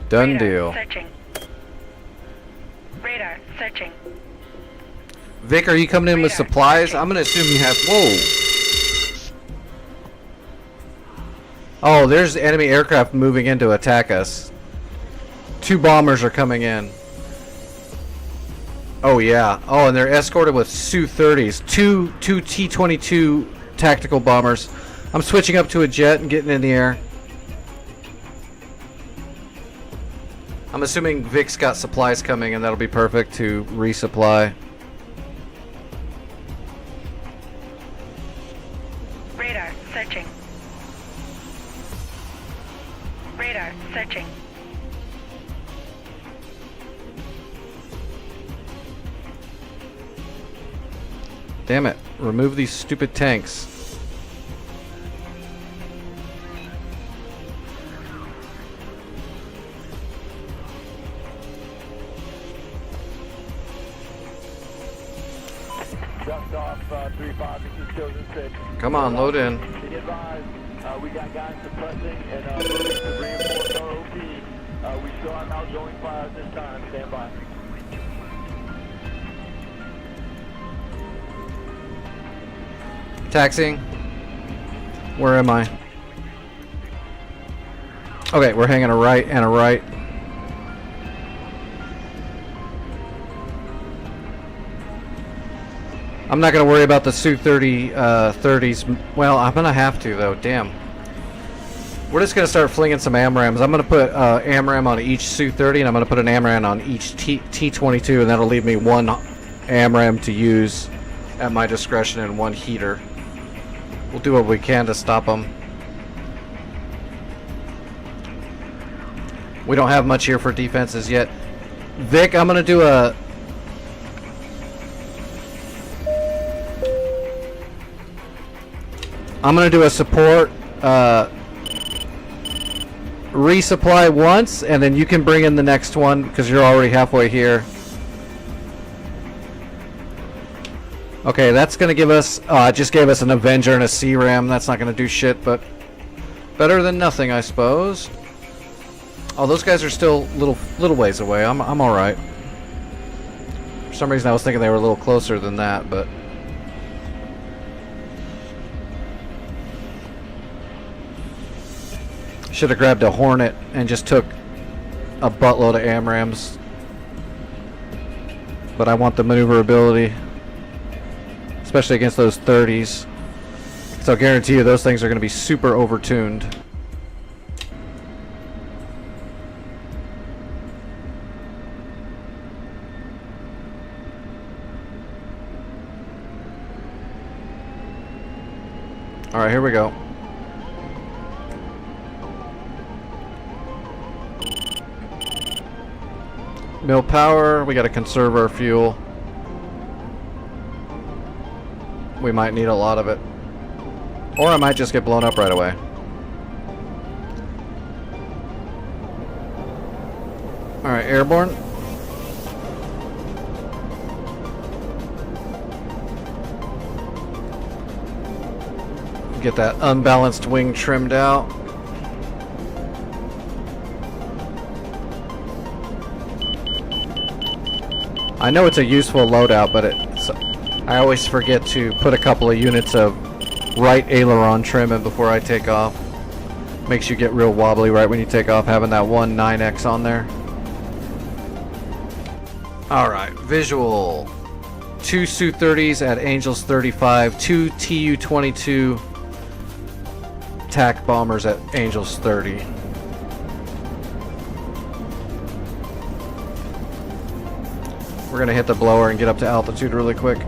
Done Radar deal. Searching. Radar searching. Vic, are you coming in with Radar supplies? searching. I'm gonna assume you have. Whoa! Oh, there's enemy aircraft moving in to attack us. 2 bombers are coming in. Oh yeah. Oh, and they're escorted with Su-30s. Two T-22 tactical bombers. I'm switching up to a jet and getting in the air. I'm assuming Vic's got supplies coming, and that'll be perfect to resupply. Radar searching. Radar searching. Damn it. Remove these stupid tanks. Just off 3-5, this is Chosen 6. Come on, load in. Be advised, we got guys suppressing and moving to reinforce our OP. We still have outgoing fire at this time. Stand by. Taxiing. Where am I? Okay, we're hanging a right and a right. I'm not going to worry about the Su-30s. Well, I'm going to have to, though. Damn. We're just going to start flinging some AMRAMs. I'm going to put AMRAM on each Su-30, and I'm going to put an AMRAM on each T-22, and that'll leave me 1 AMRAM to use at my discretion and 1 heater. We'll do what we can to stop them. We don't have much here for defenses yet. Vic, I'm going to do a... I'm going to do a support resupply once, and then you can bring in the next one because you're already halfway here. Okay, that's going to give us... it just gave us an Avenger and a C-Ram. That's not going to do shit, but better than nothing, I suppose. Oh, those guys are still little ways away. I'm all right. For some reason, I was thinking they were a little closer than that, but... Should have grabbed a Hornet and just took a buttload of AMRAMs. But I want the maneuverability. Especially against those 30s. So I'll guarantee you those things are going to be super overtuned. Alright, here we go. Mill power, we gotta conserve our fuel. We might need a lot of it. Or I might just get blown up right away. Alright, airborne. Get that unbalanced wing trimmed out. I know it's a useful loadout, but I always forget to put a couple of units of right aileron trim in before I take off. Makes you get real wobbly right when you take off, having that 9X on there. Alright, visual. 2 Su-30s at Angels 35, 2 Tu-22 TAC bombers at Angels 30. We're gonna hit the blower and get up to altitude really quick.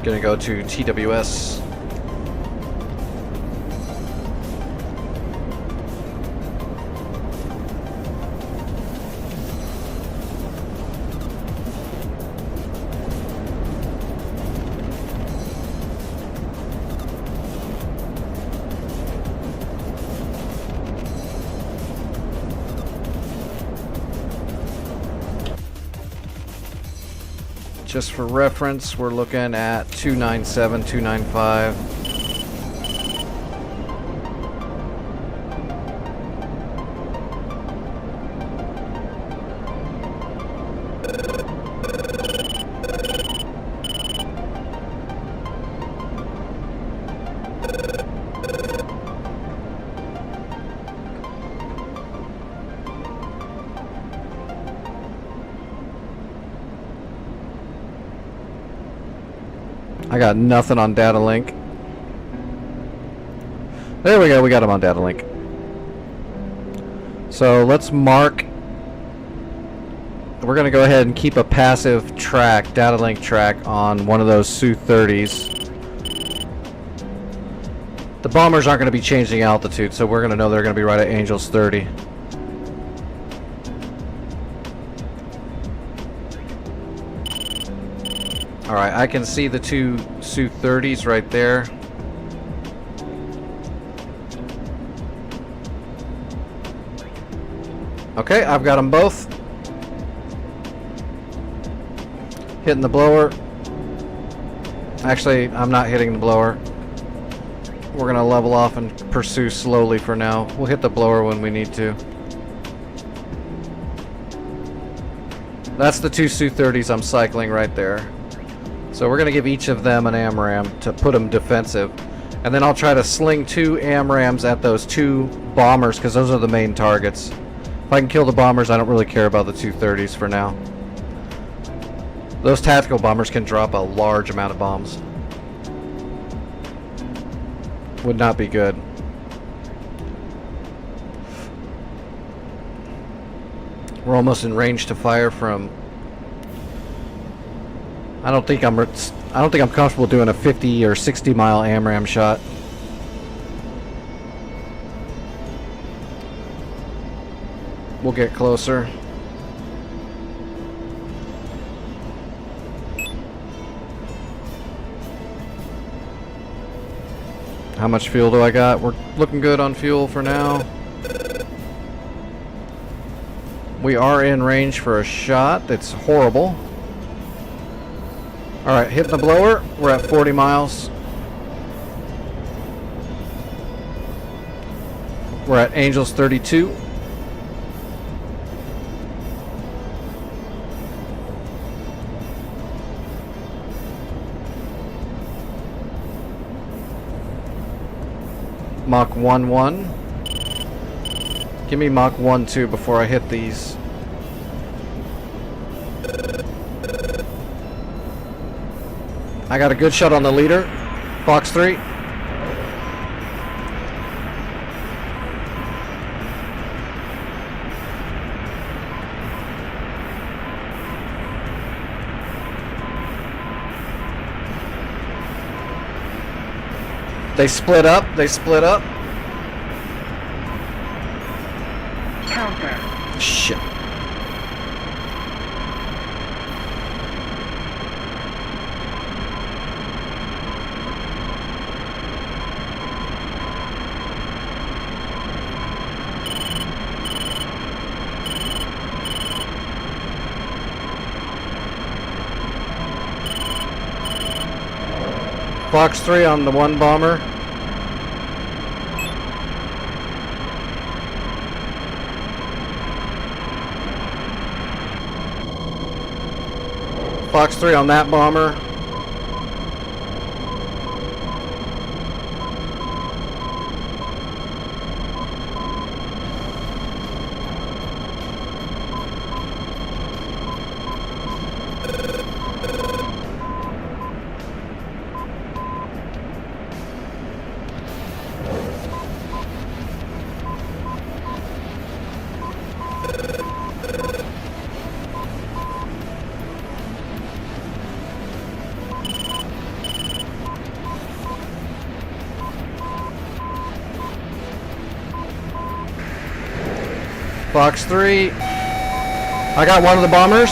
Gonna go to TWS. Just for reference, we're looking at 297, 295. I got nothing on data link. There we go, we got him on data link. So let's mark. We're going to go ahead and keep a passive track, data link track, on one of those Su-30s. The bombers aren't going to be changing altitude, so we're going to know they're going to be right at Angels 30. Alright, I can see the two Su-30s right there. Okay, I've got them both. Hitting the blower. Actually, I'm not hitting the blower. We're going to level off and pursue slowly for now. We'll hit the blower when we need to. That's the two Su-30s I'm cycling right there. So we're going to give each of them an AMRAAM to put them defensive. And then I'll try to sling 2 AMRAAMs at those 2 bombers, because those are the main targets. If I can kill the bombers, I don't really care about the 230s for now. Those tactical bombers can drop a large amount of bombs. Would not be good. We're almost in range to fire from... I don't think I'm comfortable doing a 50 or 60 mile AMRAAM shot. We'll get closer. How much fuel do I got? We're looking good on fuel for now. We are in range for a shot. That's horrible. Alright, hitting the blower. We're at 40 miles. We're at Angels 32. Mach 1-1. Give me Mach 1-2 before I hit these. I got a good shot on the leader. Fox 3. They split up. They split up. Counter. Shit. Fox 3 on the 1 bomber. Fox 3 on that bomber. Fox 3. I got one of the bombers.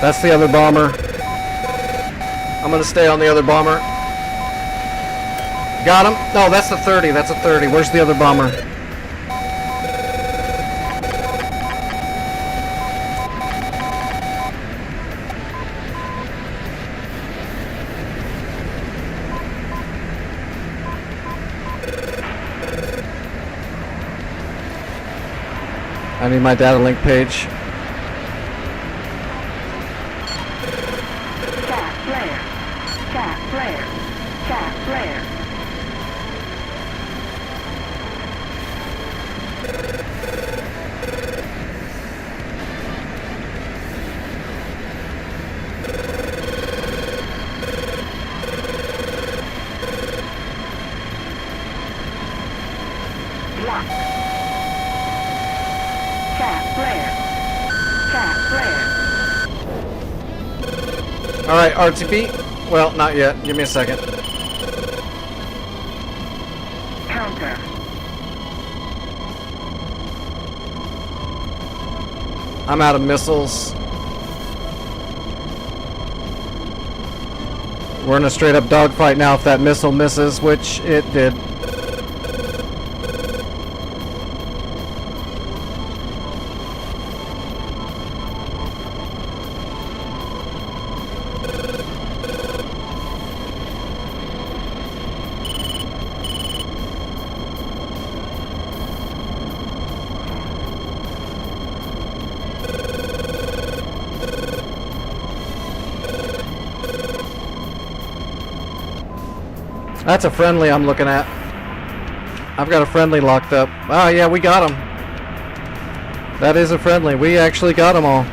That's the other bomber. I'm gonna stay on the other bomber. Got him. No, that's the 30. That's a 30. Where's the other bomber? I need my data link page. Cat flare. Cat flare. Cat flare. Block. Cat flare. Cat flare. Alright, RTB. Well, not yet. Give me a second. Counter. I'm out of missiles. We're in a straight up dogfight now if that missile misses, which it did. That's a friendly I'm looking at. I've got a friendly locked up. Oh yeah, we got him. That is a friendly. We actually got them all.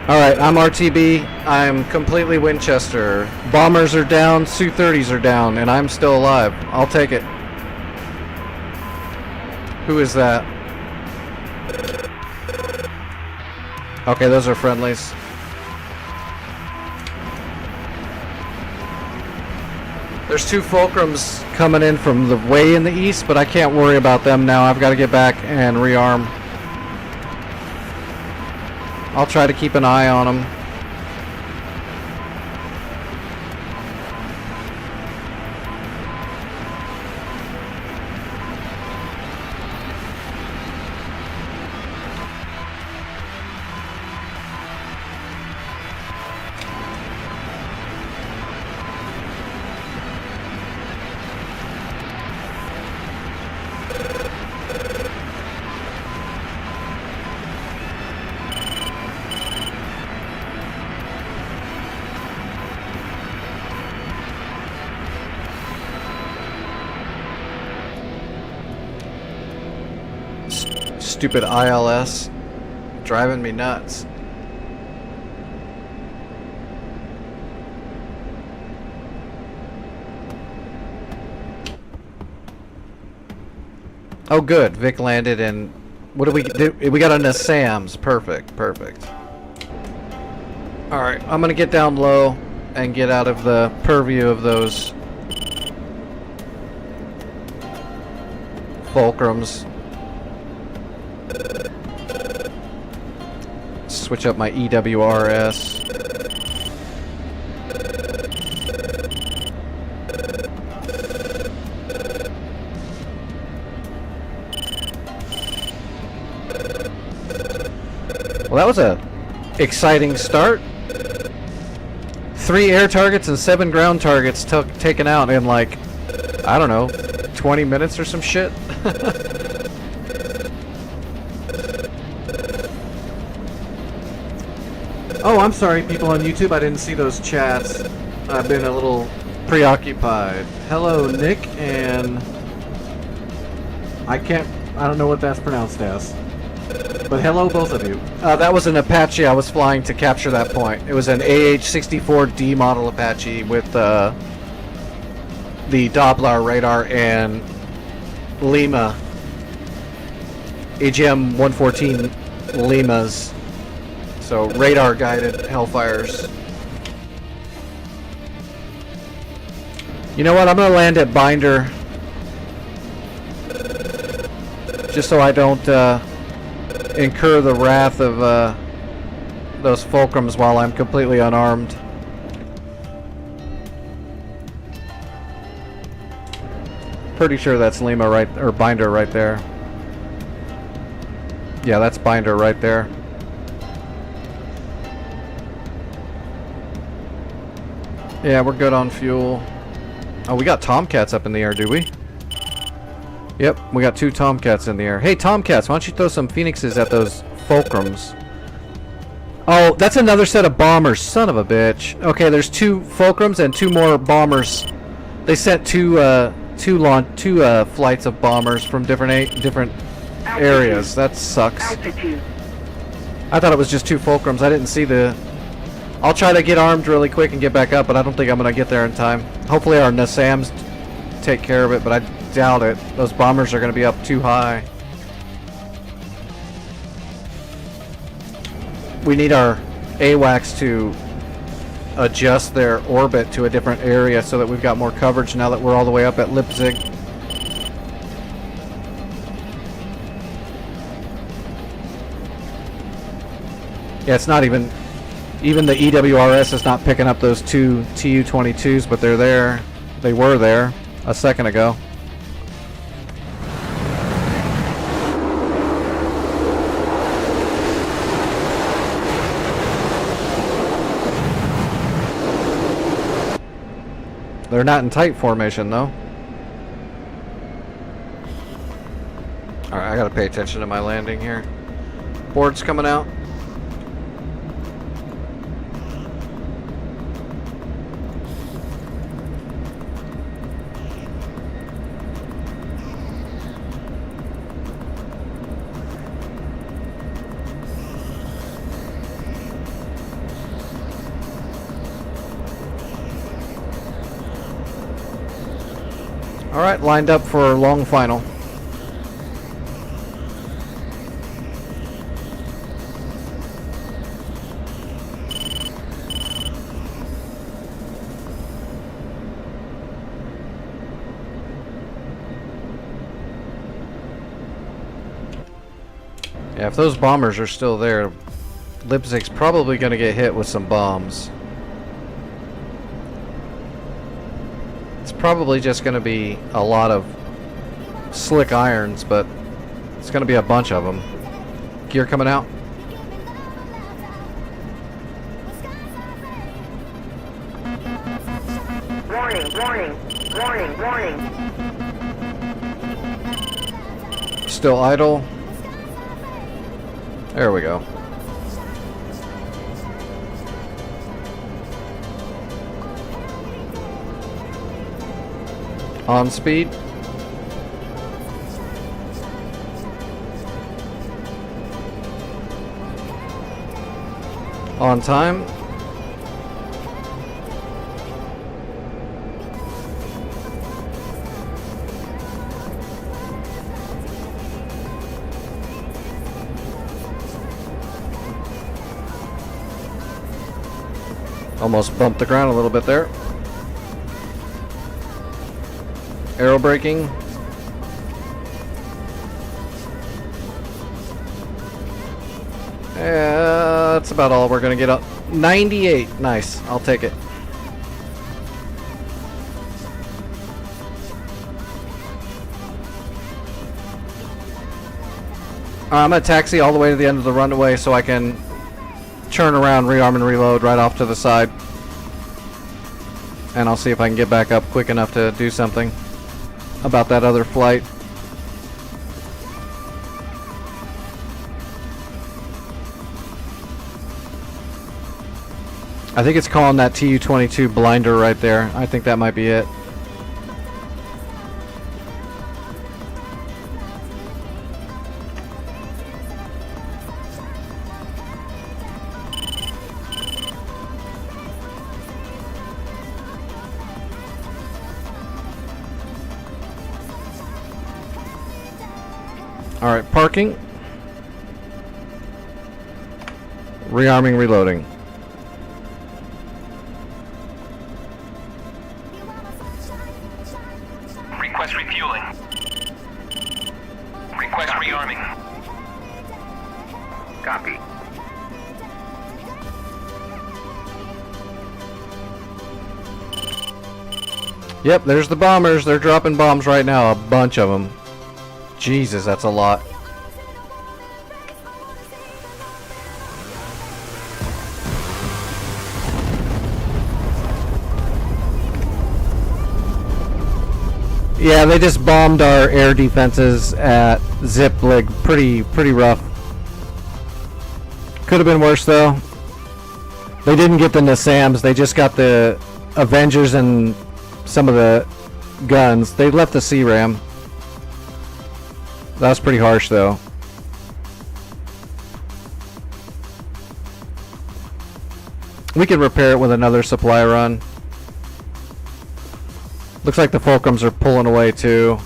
Alright, I'm RTB. I'm completely Winchester. Bombers are down, Su-30s are down, and I'm still alive. I'll take it. Who is that? Okay, those are friendlies. There's two Fulcrums coming in from the way in the east, but I can't worry about them now. I've got to get back and rearm. I'll try to keep an eye on them. Stupid ILS driving me nuts. Oh good, Vic landed and what do we do? We got into Sam's. Perfect, perfect. Alright, I'm gonna get down low and get out of the purview of those Fulcrums. Switch up my EWRS. Well, that was a exciting start. 3 air targets and 7 ground targets taken out in like, I don't know, 20 minutes or some shit. Oh, I'm sorry, people on YouTube. I didn't see those chats. I've been a little preoccupied. Hello, Nick, and I don't know what that's pronounced as. But hello, both of you. That was an Apache I was flying to capture that point. It was an AH-64D model Apache with the Doppler radar and Lima. AGM-114 Limas. So radar-guided Hellfires. You know what? I'm gonna land at Binder, just so I don't incur the wrath of those fulcrums while I'm completely unarmed. Pretty sure that's Lima right, or Binder right there. Yeah, that's Binder right there. Yeah, we're good on fuel. Oh, we got Tomcats up in the air, do we? Yep, we got 2 Tomcats in the air. Hey, Tomcats, why don't you throw some Phoenixes at those fulcrums? Oh, that's another set of bombers, son of a bitch. Okay, there's 2 fulcrums and 2 more bombers. They sent two flights of bombers from different areas. That sucks. Altitude. I thought it was just 2 fulcrums. I didn't see the... I'll try to get armed really quick and get back up, but I don't think I'm going to get there in time. Hopefully our Nassams take care of it, but I doubt it. Those bombers are going to be up too high. We need our AWACS to adjust their orbit to a different area so that we've got more coverage now that we're all the way up at Leipzig. Yeah, it's not even the EWRS is not picking up those 2 Tu-22s, but they're there. They were there a second ago. They're not in tight formation, though. Alright, I gotta pay attention to my landing here. Board's coming out. Alright, lined up for long final. Yeah, if those bombers are still there, Leipzig's probably going to get hit with some bombs. It's probably just going to be a lot of slick irons, but it's going to be a bunch of them. Gear coming out. Warning, warning, warning, warning. Still idle. There we go. On speed. On time. Almost bumped the ground a little bit there. Aero braking. That's about all we're gonna get up. 98. Nice. I'll take it. I'm gonna taxi all the way to the end of the runway so I can turn around, rearm and reload right off to the side. And I'll see if I can get back up quick enough to do something about that other flight. I think it's calling that Tu-22 blinder right there. I think that might be it. Alright, parking. Rearming, reloading. Request refueling. Request rearming. Yep, there's the bombers. They're dropping bombs right now. A bunch of them. Jesus, that's a lot. Yeah, they just bombed our air defenses at Ziplig. Pretty rough. Could have been worse though. They didn't get the Nassams. They just got the Avengers and some of the guns. They left the C-Ram. That was pretty harsh though. We could repair it with another supply run. Looks like the Fulcrums are pulling away too.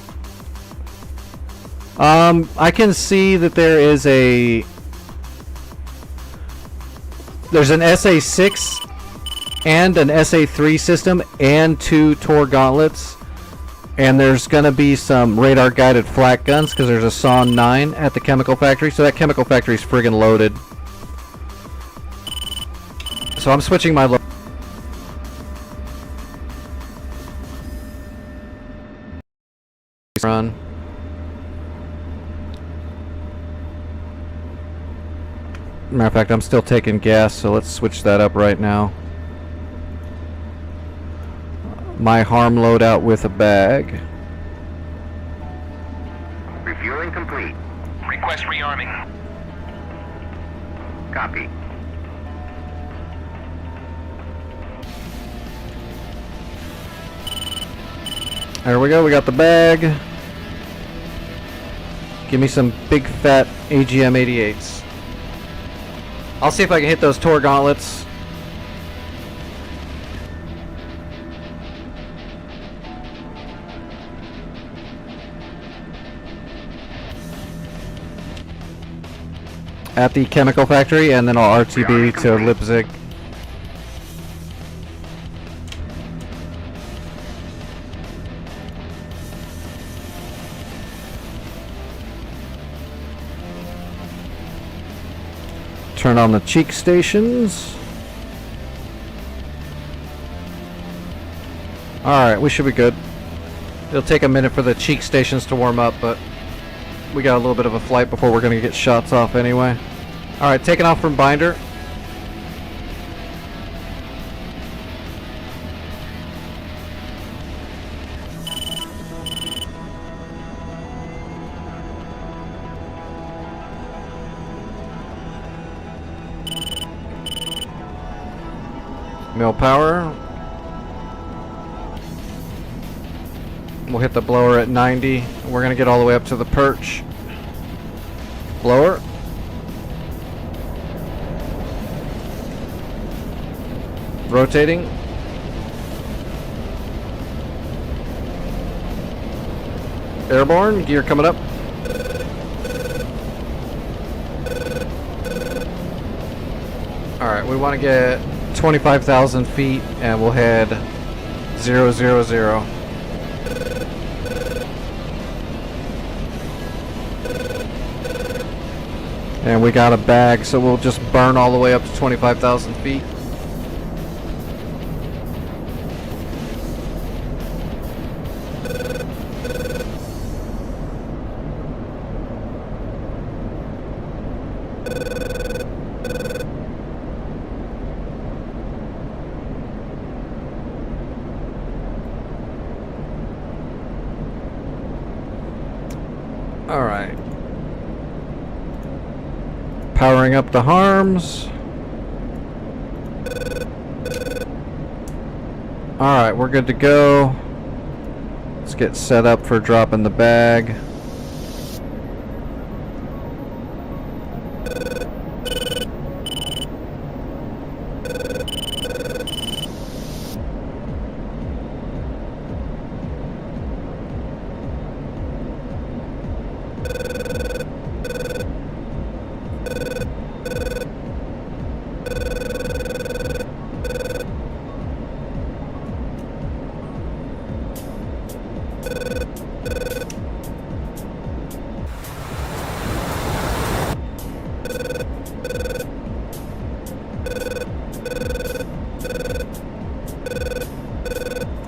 I can see that there's an SA-6 and an SA-3 system and 2 Tor gauntlets, and there's gonna be some radar guided flak guns because there's a SON 9 at the chemical factory, so that chemical factory is friggin' loaded. So I'm switching my run. Matter of fact, I'm still taking gas, so let's switch that up right now. My harm loadout with a bag. Refueling complete. Request rearming. Copy. There we go, we got the bag. Give me some big fat AGM 88s. I'll see if I can hit those Tor gauntlets. At the chemical factory, and then I'll RTB to Leipzig. Turn on the cheek stations. Alright, we should be good. It'll take a minute for the cheek stations to warm up, but we got a little bit of a flight before we're going to get shots off anyway. Alright, taking off from binder. Mill power. We'll hit the blower at 90. We're going to get all the way up to the perch. Blower. Rotating. Airborne. Gear coming up. Alright, we want to get 25,000 feet and we'll head 000. And we got a bag, so we'll just burn all the way up to 25,000 feet. Alright. Powering up the harms. Alright, we're good to go. Let's get set up for dropping the bag.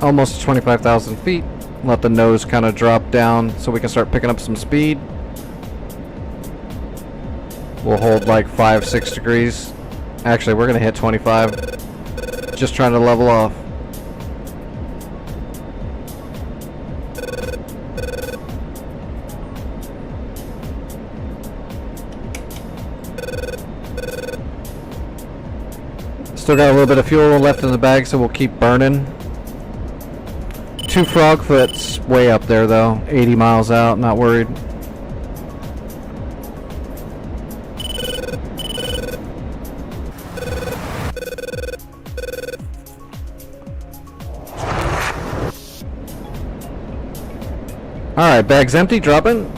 almost 25,000 feet. Let the nose kind of drop down so we can start picking up some speed. We'll hold like 5-6 degrees. Actually, we're gonna hit 25. Just trying to level off. Still got a little bit of fuel left in the bag, so we'll keep burning. 2 frogfoots way up there though, 80 miles out, not worried. Alright, bag's empty, dropping.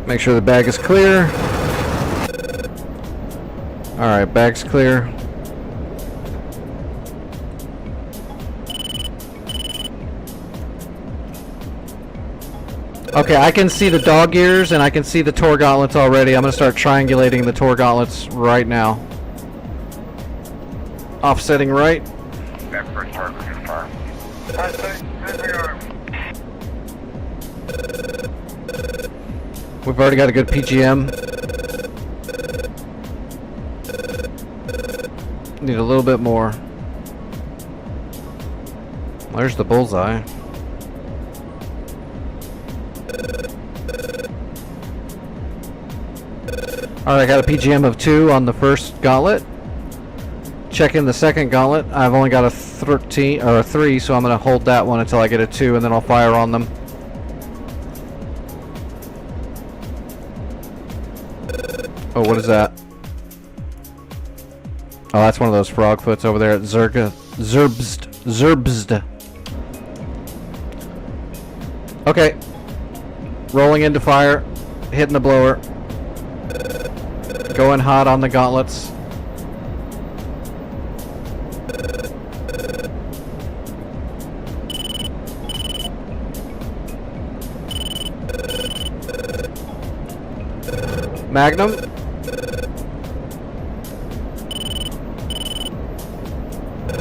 Make sure the bag is clear. Alright, bag's clear. Okay, I can see the dog ears and I can see the Tor gauntlets already. I'm going to start triangulating the Tor gauntlets right now. Offsetting right. We've already got a good PGM. Need a little bit more. There's the bullseye. Alright, I got a PGM of 2 on the first gauntlet. Checking the second gauntlet. I've only got a 13 or a 3, so I'm going to hold that one until I get a 2 and then I'll fire on them. Oh, what is that? Oh, that's one of those frogfoots over there at Zerbst. Okay. Rolling into fire. Hitting the blower. Going hot on the gauntlets. Magnum.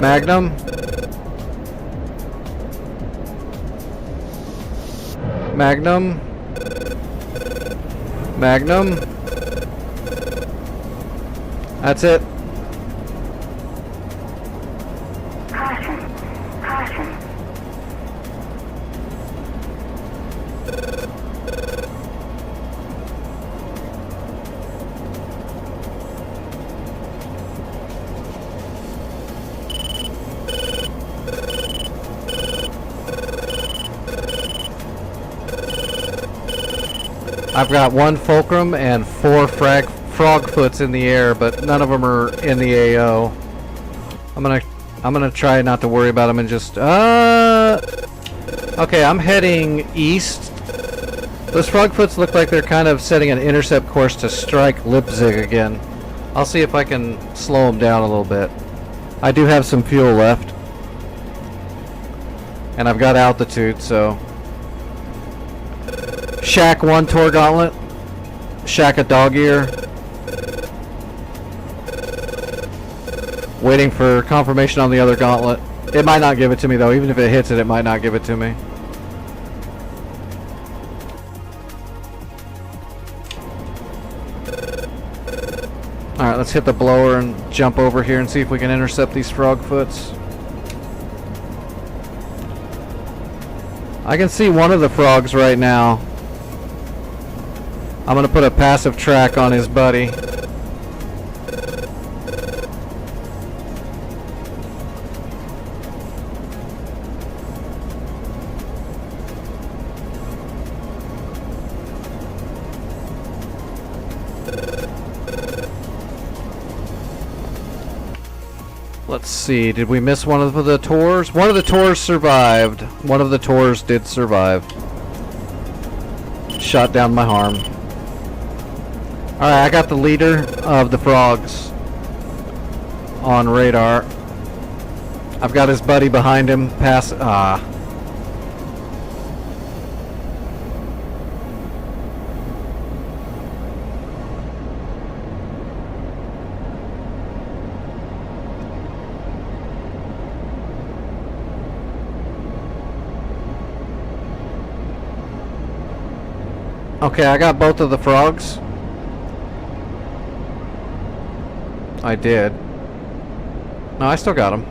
Magnum. Magnum. Magnum. That's it. Caution. Caution. I've got 1 fulcrum and 4 frogfoots in the air, but none of them are in the AO. I'm gonna try not to worry about them and just okay, I'm heading east. Those frogfoots look like they're kind of setting an intercept course to strike Leipzig again. I'll see if I can slow them down a little bit. I do have some fuel left, and I've got altitude, so. Shack 1 Tor gauntlet. Shack a dog ear. Waiting for confirmation on the other gauntlet. It might not give it to me though. Even if it hits it, it might not give it to me. Alright, let's hit the blower and jump over here and see if we can intercept these frogfoots. I can see one of the frogs right now. I'm gonna put a passive track on his buddy. Let's see, did we miss one of the Tors? One of the Tors survived. One of the Tors did survive. Shot down my harm. Alright, I got the leader of the frogs on radar. I've got his buddy behind him. Okay, I got both of the frogs. I did. No, I still got them.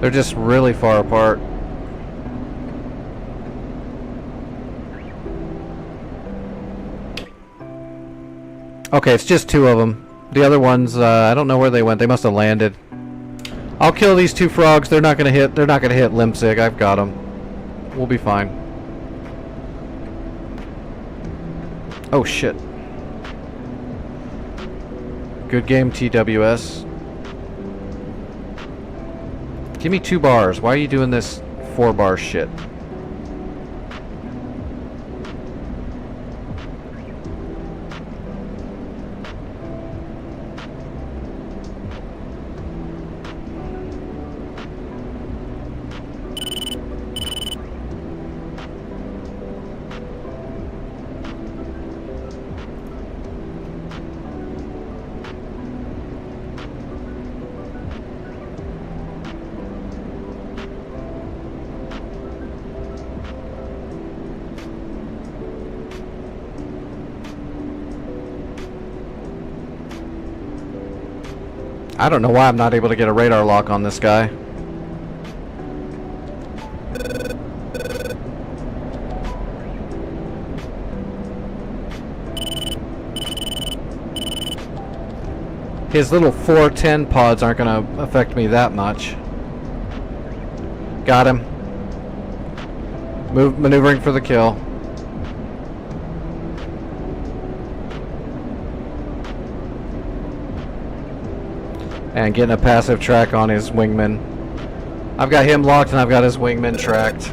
They're just really far apart. Okay, it's just two of them. The other ones, I don't know where they went. They must have landed. I'll kill these two frogs. They're not gonna hit. They're not gonna hit Limpzig. I've got them. We'll be fine. Oh shit. Good game, TWS. Give me 2 bars. Why are you doing this 4-bar shit? I don't know why I'm not able to get a radar lock on this guy. His little 410 pods aren't going to affect me that much. Got him. Maneuvering for the kill. And getting a passive track on his wingman. I've got him locked and I've got his wingman tracked.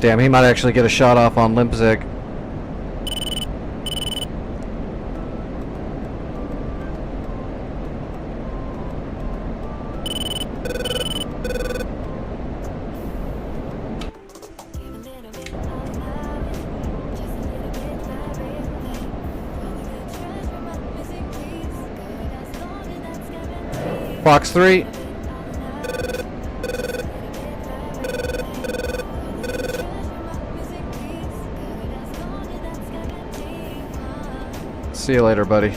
Damn, he might actually get a shot off on Limpzig. Fox 3. See you later, buddy.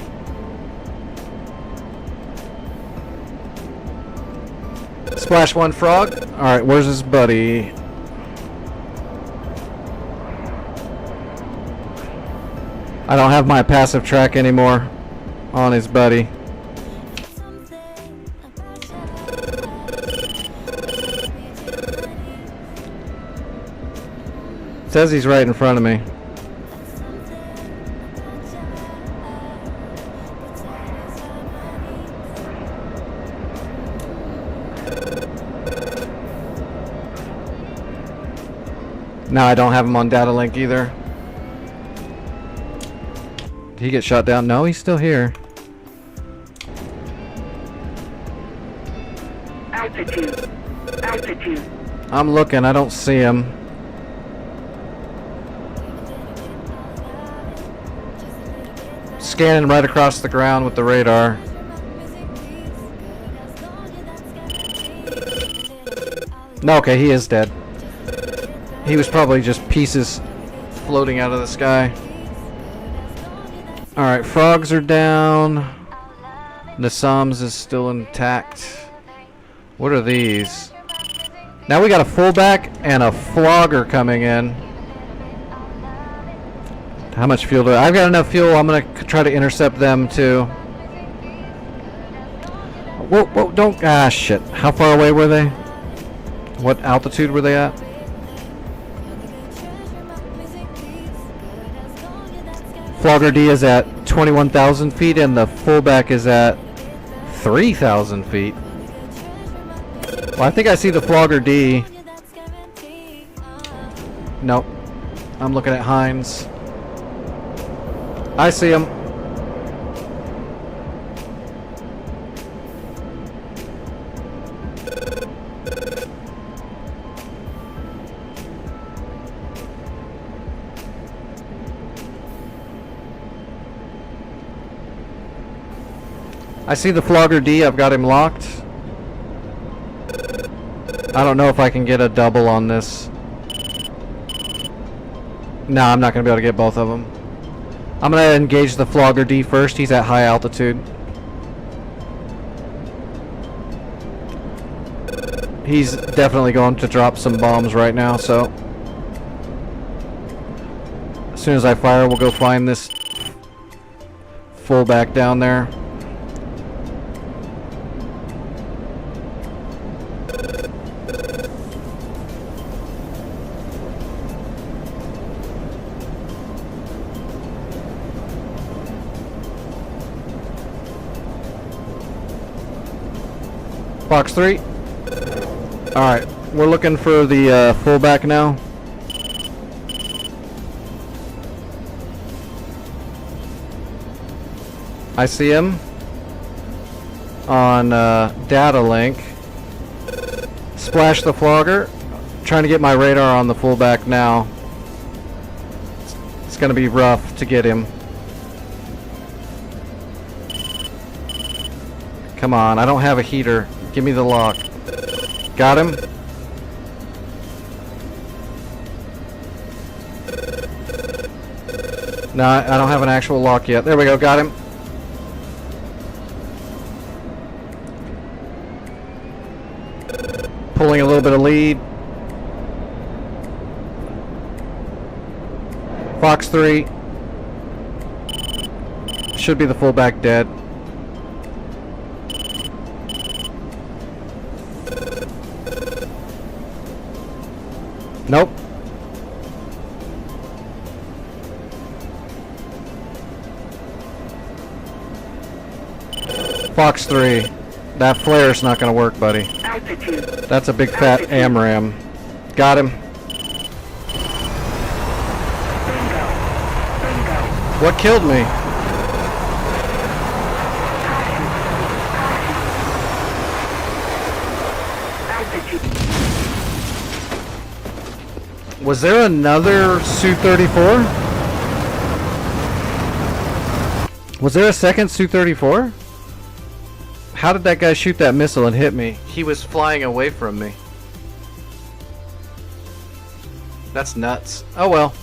Splash 1 frog. Alright, where's his buddy? I don't have my passive track anymore on his buddy. Says he's right in front of me. Now I don't have him on data link either. Did he get shot down? No, he's still here. Altitude. Altitude. I'm looking, I don't see him. Scanning right across the ground with the radar. No, okay, he is dead. He was probably just pieces floating out of the sky. Alright, frogs are down. Nassams is still intact. What are these? Now we got a fullback and a flogger coming in. How much fuel do I've got enough fuel. I'm gonna try to intercept them too. Whoa, whoa, don't, ah shit. How far away were they? What altitude were they at? Flogger D is at 21,000 feet and the fullback is at 3,000 feet. Well, I think I see the Flogger D. Nope. I'm looking at Hines. I see him. I see the Flogger D. I've got him locked. I don't know if I can get a double on this. No, I'm not going to be able to get both of them. I'm going to engage the Flogger D first. He's at high altitude. He's definitely going to drop some bombs right now, so as soon as I fire, we'll go find this fullback down there. Fox 3. Alright, we're looking for the fullback now. I see him on data link. Splash the Flogger. Trying to get my radar on the fullback now. It's gonna be rough to get him. Come on, I don't have a heater. Give me the lock. Got him. No, I don't have an actual lock yet. There we go, got him. Pulling a little bit of lead. Fox 3. Should be the fullback dead. Nope. Fox 3. That flare's not gonna work, buddy. Altitude. That's a big fat AMRAM. Got him. Bingo. Bingo. What killed me? Altitude. Was there another Su-34? Was there a second Su-34? How did that guy shoot that missile and hit me? He was flying away from me. That's nuts. Oh well.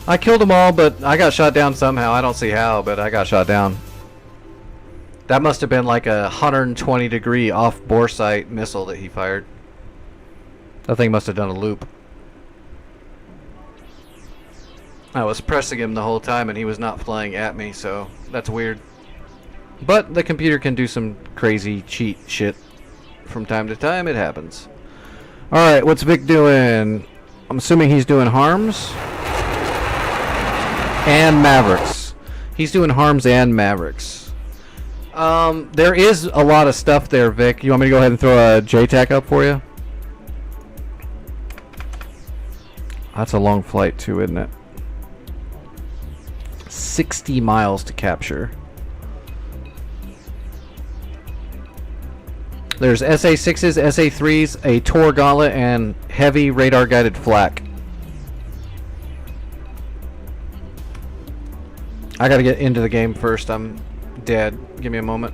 I killed them all, but I got shot down somehow. I don't see how, but I got shot down. That must have been like a 120 degree off bore sight missile that he fired. That thing must have done a loop. I was pressing him the whole time and he was not flying at me, so that's weird. But the computer can do some crazy cheat shit from time to time. It happens. Alright, what's Vic doing? I'm assuming he's doing harms and Mavericks. He's doing harms and Mavericks. There is a lot of stuff there, Vic. You want me to go ahead and throw a JTAC up for you? That's a long flight too, isn't it? 60 miles to capture. There's SA-6s, SA-3s, a Tor Gauntlet, and heavy radar-guided flak. I gotta get into the game first. I'm dead. Give me a moment.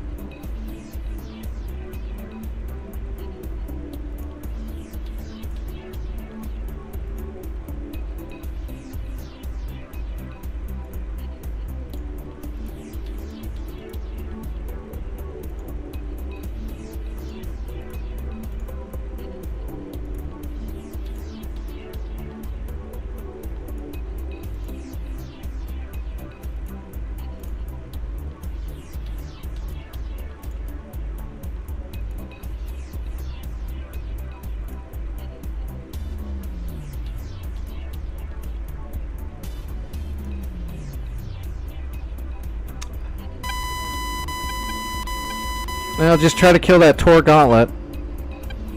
Well, just try to kill that Tor Gauntlet,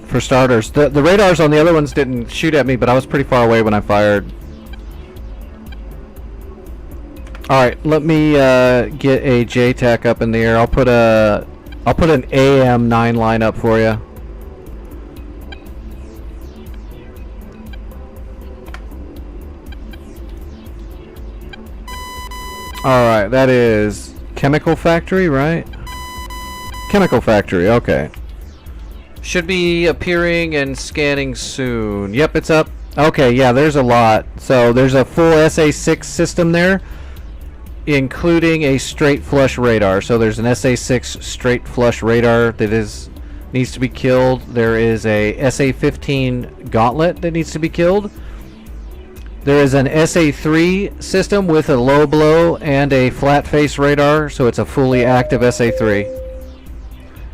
for starters. The radars on the other ones didn't shoot at me, but I was pretty far away when I fired. Alright, let me get a JTAC up in the air. I'll put an AM9 line up for you. Alright, that is Chemical Factory, right? Chemical Factory, okay. Should be appearing and scanning soon. Yep, it's up. Okay, yeah, there's a lot. So there's a full SA6 system there, including a straight flush radar. So there's an SA6 straight flush radar that needs to be killed. There is a SA15 gauntlet that needs to be killed. There is an SA3 system with a low blow and a flat face radar, so it's a fully active SA3.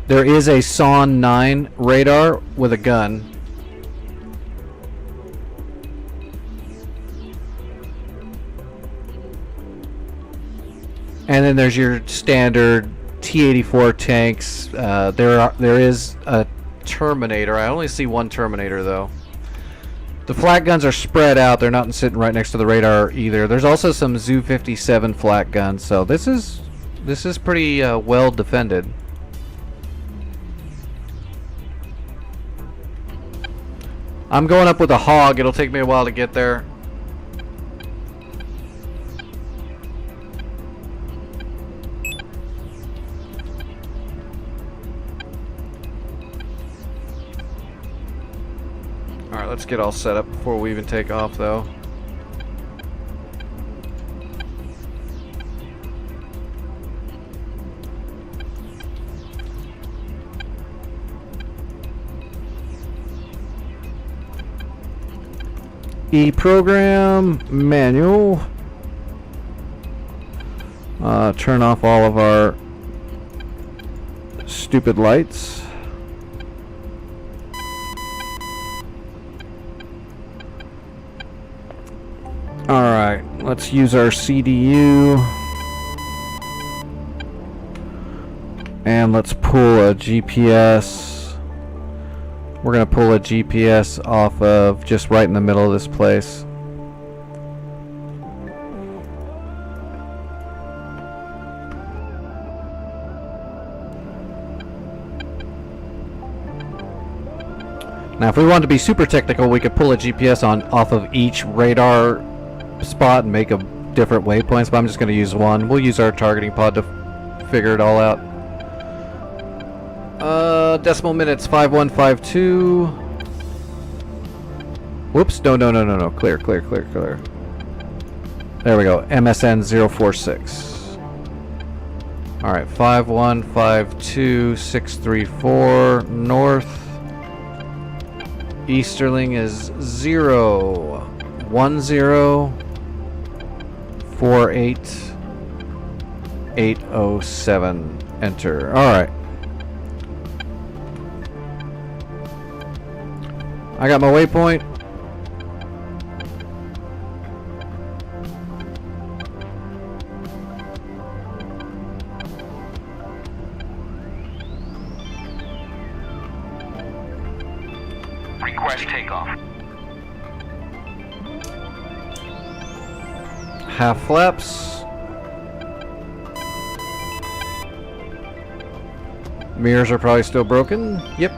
There is a SON 9 radar with a gun. And then there's your standard T-84 tanks. There is a Terminator. I only see one Terminator though. The flat guns are spread out. They're not sitting right next to the radar either. There's also some Zu-57 flat guns. So this is pretty well defended. I'm going up with a hog. It'll take me a while to get there. Alright, let's get all set up before we even take off though. E-program manual. Turn off all of our stupid lights. Alright, let's use our CDU. And let's pull a GPS. We're going to pull a GPS off of just right in the middle of this place. Now if we wanted to be super technical, we could pull a GPS off of each radar spot and make a different waypoints, but I'm just going to use one. We'll use our targeting pod to figure it all out. Decimal minutes 5152. Whoops, no. Clear. There we go. MSN 046. Alright, 5152634 north. Easterling is 010480807. Enter. Alright. I got my waypoint. Request takeoff. Half flaps. Mirrors are probably still broken. Yep.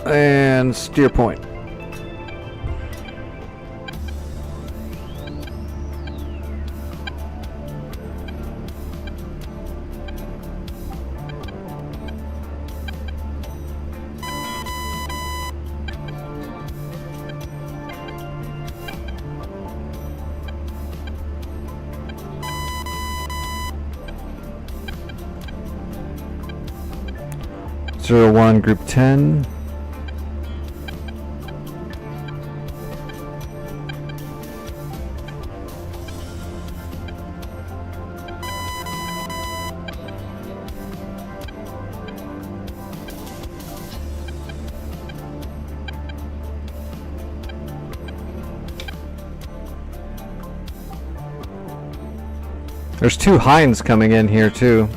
And steer point. Zero 01 group 10. There's two Hinds coming in here too.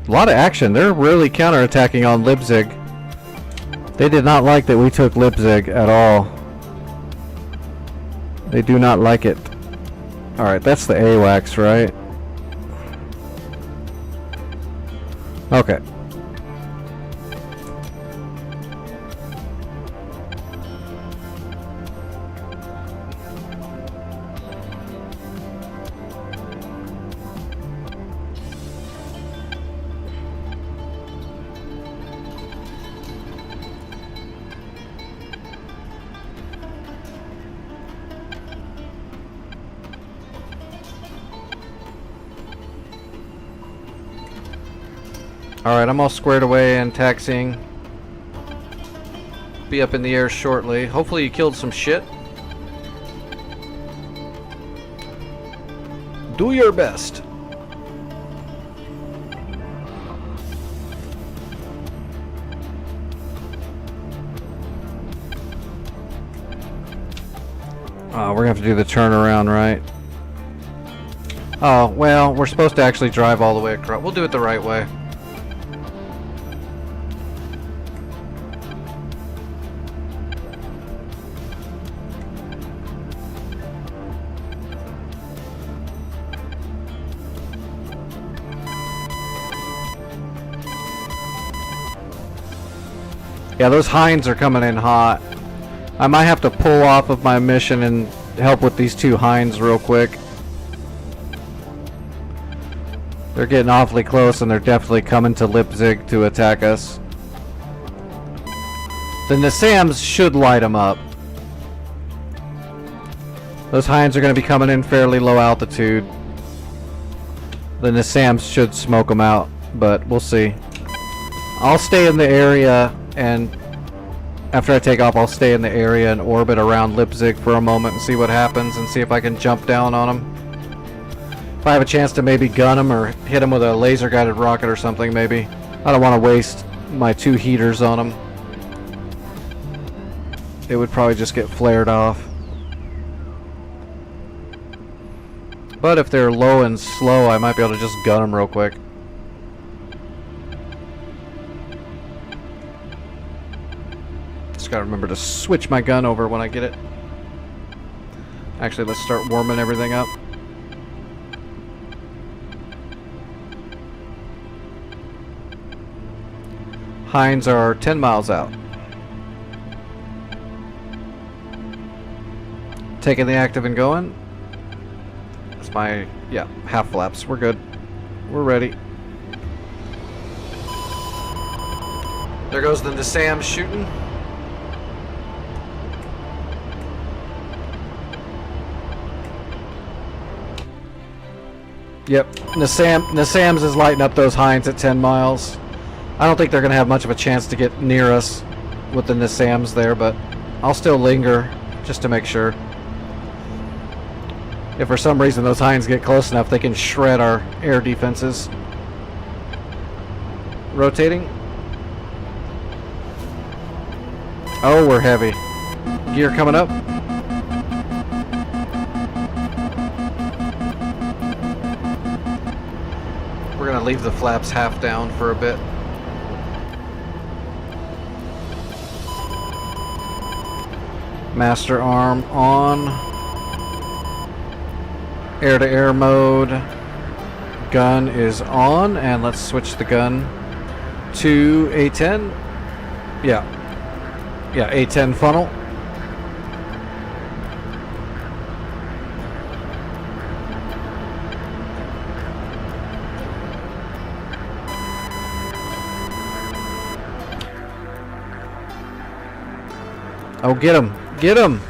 A lot of action. They're really counterattacking on Leipzig. They did not like that we took Leipzig at all. They do not like it. Alright, that's the AWACS, right? Okay. Alright, I'm all squared away and taxiing. Be up in the air shortly. Hopefully you killed some shit. Do your best. Oh, we're gonna have to do the turnaround, right? Oh, well, we're supposed to actually drive all the way across. We'll do it the right way. Yeah, those hinds are coming in hot. I might have to pull off of my mission and help with these two hinds real quick. They're getting awfully close and they're definitely coming to Leipzig to attack us. The Nassams should light them up. Those hinds are going to be coming in fairly low altitude. The Nassams should smoke them out, but we'll see. I'll stay in the area, and after I take off, I'll stay in the area and orbit around Leipzig for a moment and see what happens and see if I can jump down on them. If I have a chance to maybe gun them or hit them with a laser-guided rocket or something, maybe. I don't want to waste my 2 heaters on them. It would probably just get flared off. But if they're low and slow, I might be able to just gun them real quick. Gotta remember to switch my gun over when I get it. Actually, let's start warming everything up. Hinds are 10 miles out. Taking the active and going. That's my, yeah, half flaps. We're good. We're ready. There goes the Nassam shooting. Yep, Nassams is lighting up those hinds at 10 miles. I don't think they're going to have much of a chance to get near us with the Nassams there, but I'll still linger just to make sure. If for some reason those hinds get close enough, they can shred our air defenses. Rotating. Oh, we're heavy. Gear coming up. We're gonna leave the flaps half down for a bit. Master arm on. Air-to-air mode. Gun is on, and let's switch the gun to A10. Yeah, A10 funnel. Oh, get him! Get him!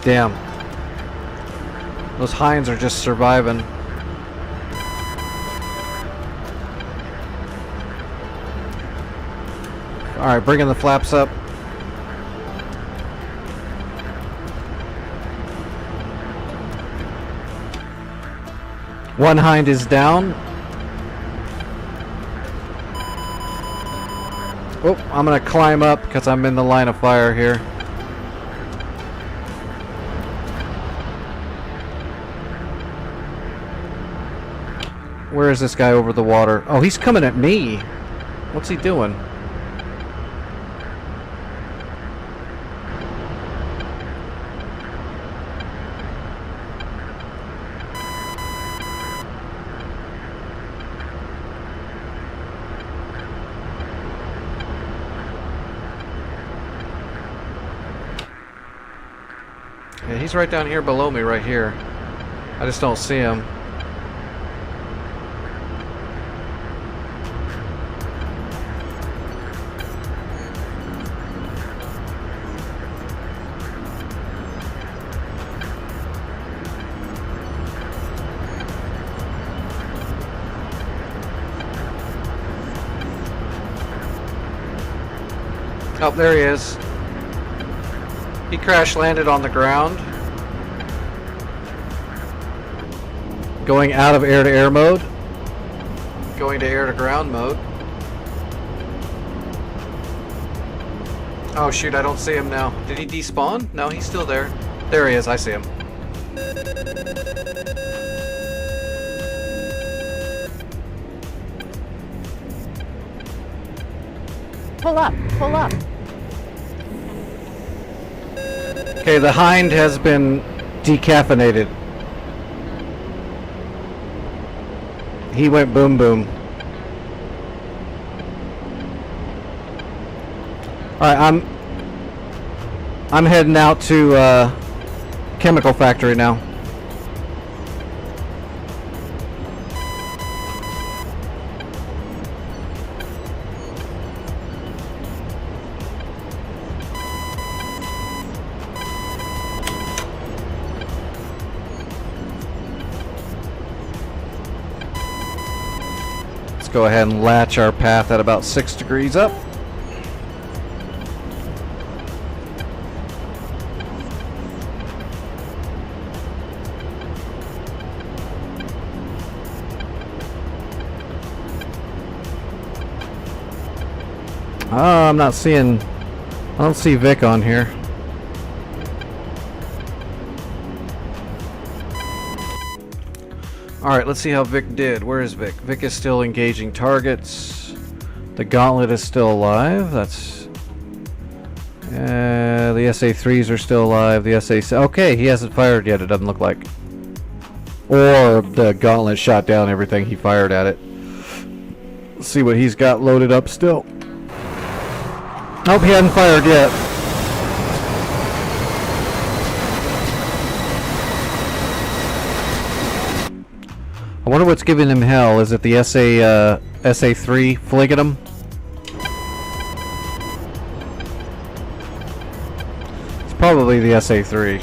Damn. Those hinds are just surviving. Alright, bringing the flaps up. One hind is down. Oh, I'm gonna climb up because I'm in the line of fire here. Where is this guy over the water? Oh, he's coming at me. What's he doing? Yeah, he's right down here below me, right here. I just don't see him. Oh, there he is. He crash landed on the ground. Going out of air-to-air mode. Going to air-to-ground mode. Oh shoot, I don't see him now. Did he despawn? No, he's still there. There he is, I see him. Pull up, pull up. Okay, the hind has been decaffeinated. He went boom boom. Alright, I'm heading out to chemical factory now. Let's go ahead and latch our path at about 6 degrees up. Oh, I'm not seeing... I don't see Vic on here. Alright, let's see how Vic did. Where is Vic? Vic is still engaging targets. The gauntlet is still alive. That's... the SA-3s are still alive. The SA... Okay, he hasn't fired yet, it doesn't look like. Or the gauntlet shot down everything he fired at it. Let's see what he's got loaded up still. Nope, he hadn't fired yet. I wonder what's giving him hell. Is it the SA-3 fligging him? It's probably the SA-3.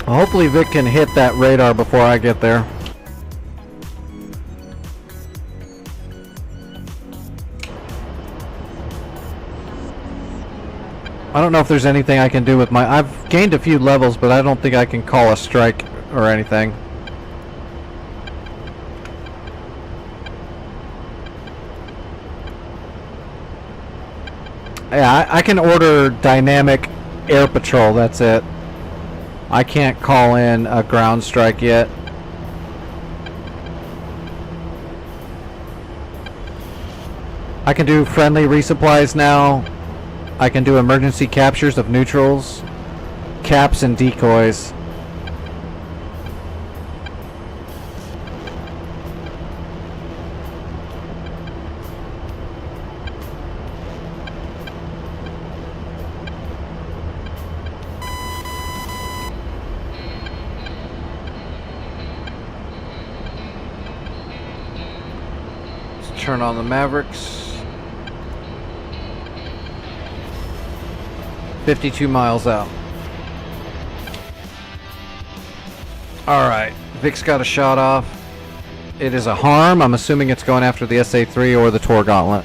Hopefully Vic can hit that radar before I get there. I don't know if there's anything I can do with my... I've gained a few levels, but I don't think I can call a strike or anything. Yeah, I can order dynamic air patrol, that's it. I can't call in a ground strike yet. I can do friendly resupplies now. I can do emergency captures of neutrals, caps, and decoys. Let's turn on the Mavericks. 52 miles out. Alright, Vic's got a shot off. It is a harm. I'm assuming it's going after the SA-3 or the Tor Gauntlet.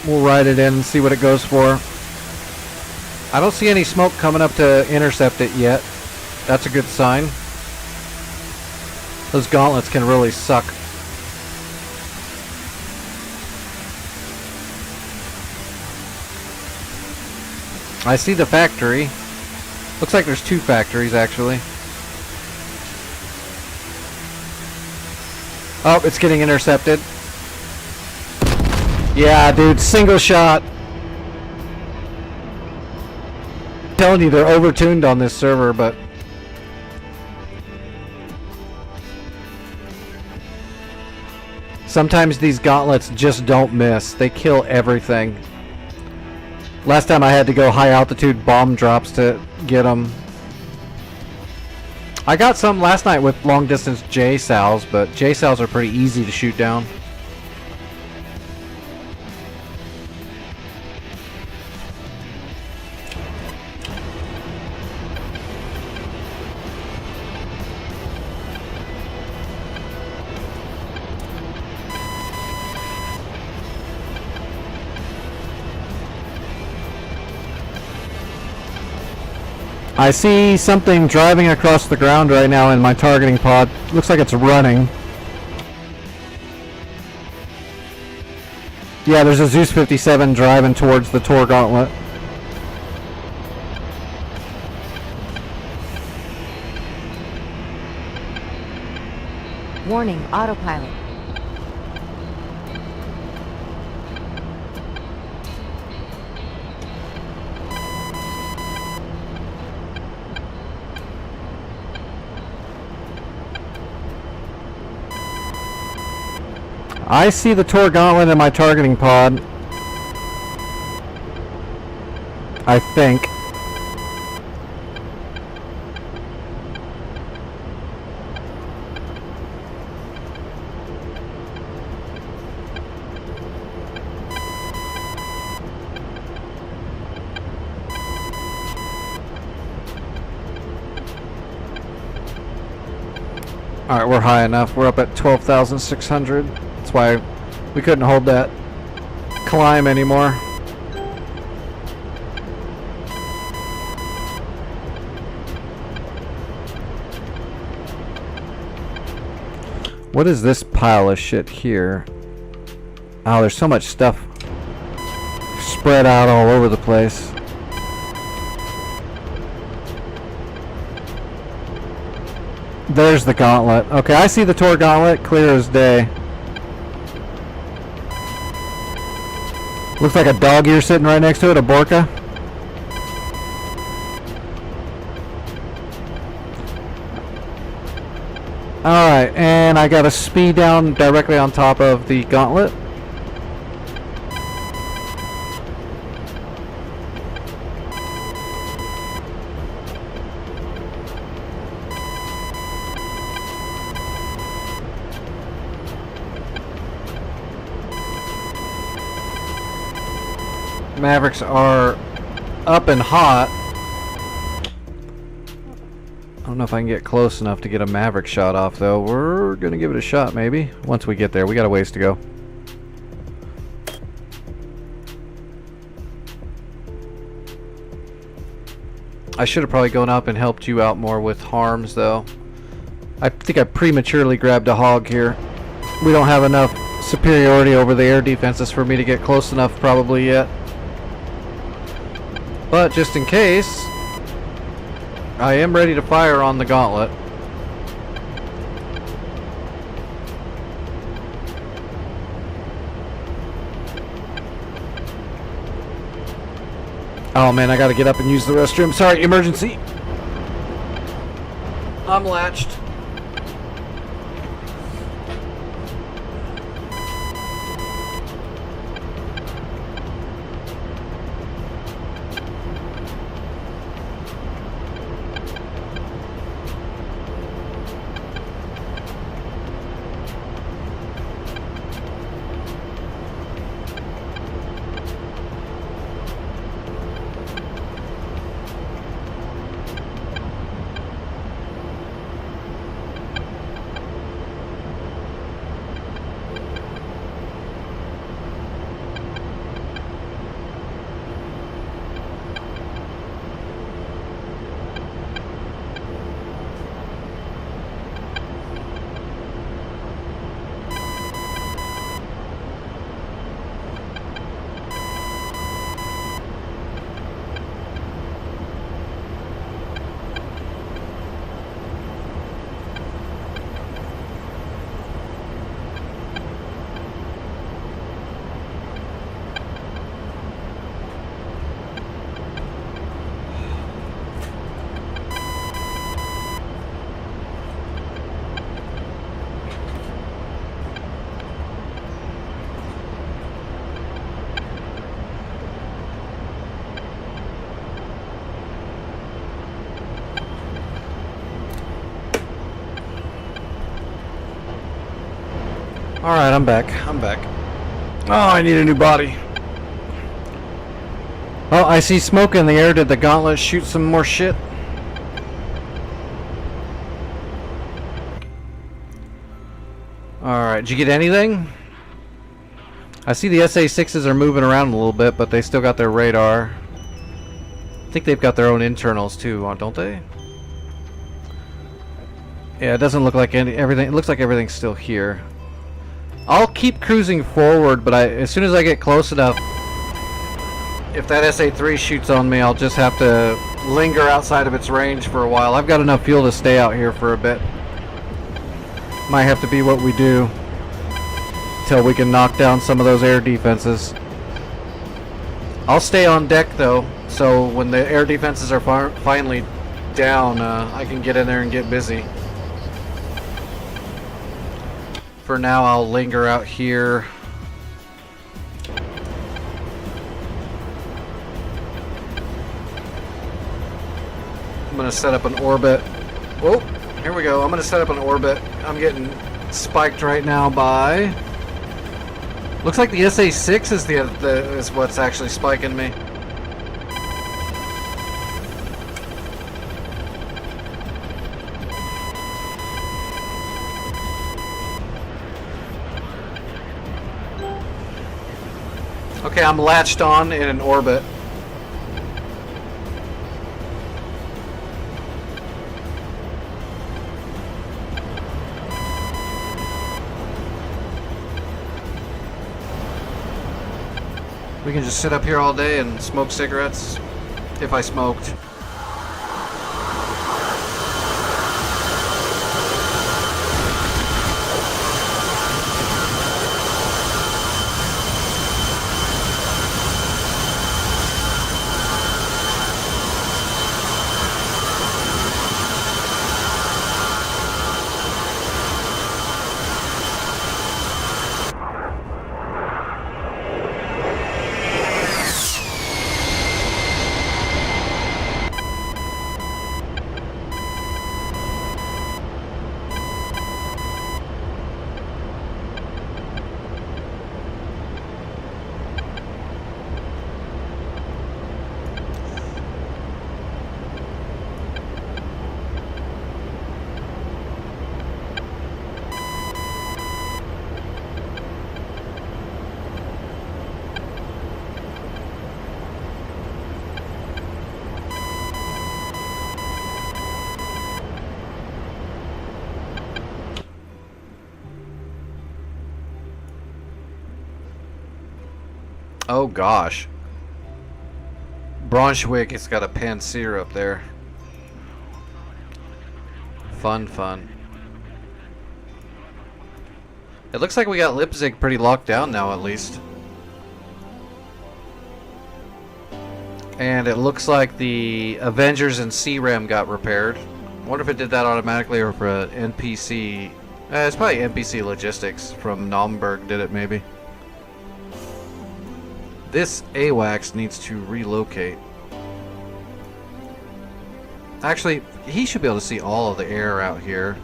We'll ride it in and see what it goes for. I don't see any smoke coming up to intercept it yet. That's a good sign. Those gauntlets can really suck. I see the factory. Looks like there's two factories, actually. Oh, it's getting intercepted. Yeah, dude, single shot. I'm telling you, they're overtuned on this server, but... sometimes these gauntlets just don't miss. They kill everything. Last time I had to go high altitude bomb drops to get them. I got some last night with long distance J-SALs, but J-SALs are pretty easy to shoot down. I see something driving across the ground right now in my targeting pod. Looks like it's running. Yeah, there's a Zeus 57 driving towards the Tor Gauntlet. Warning, autopilot. I see the Tor Gauntlet in my targeting pod. I think. Alright, we're high enough. We're up at 12,600. That's why we couldn't hold that climb anymore. What is this pile of shit here? Oh, there's so much stuff spread out all over the place. There's the gauntlet. Okay, I see the Tor Gauntlet clear as day. Looks like a dog ear sitting right next to it, a Borka. Alright, and I got a speed down directly on top of the gauntlet. Mavericks are up and hot. I don't know if I can get close enough to get a Maverick shot off, though. We're gonna give it a shot, maybe. Once we get there, we got a ways to go. I should have probably gone up and helped you out more with harms, though. I think I prematurely grabbed a hog here. We don't have enough superiority over the air defenses for me to get close enough probably yet. But just in case, I am ready to fire on the gauntlet. Oh man, I gotta get up and use the restroom. Sorry, emergency. I'm latched. Alright, I'm back. Oh, I need a new body. Oh, I see smoke in the air. Did the gauntlet shoot some more shit? Alright, did you get anything? I see the SA-6s are moving around a little bit, but they still got their radar. think they've got their own internals too, don't they? Yeah, it doesn't look like everything. It looks like everything's still here. I'll keep cruising forward, but as soon as I get close enough, if that SA-3 shoots on me, I'll just have to linger outside of its range for a while. I've got enough fuel to stay out here for a bit. Might have to be what we do until we can knock down some of those air defenses. I'll stay on deck though, so when the air defenses are finally down, I can get in there and get busy. For now, I'll linger out here. I'm gonna set up an orbit. Oh, here we go. I'm gonna set up an orbit. I'm getting spiked right now by. Looks like the SA-6 is what's actually spiking me. Okay, I'm latched on in an orbit. We can just sit up here all day and smoke cigarettes, if I smoked. Oh gosh. Braunschweig has got a Panzer up there. Fun, fun. It looks like we got Leipzig pretty locked down now, at least. And it looks like the Avengers and CREM got repaired. Wonder if it did that automatically or if an NPC... it's probably NPC Logistics from Naumburg did it, maybe. This AWACS needs to relocate. Actually, he should be able to see all of the air out here.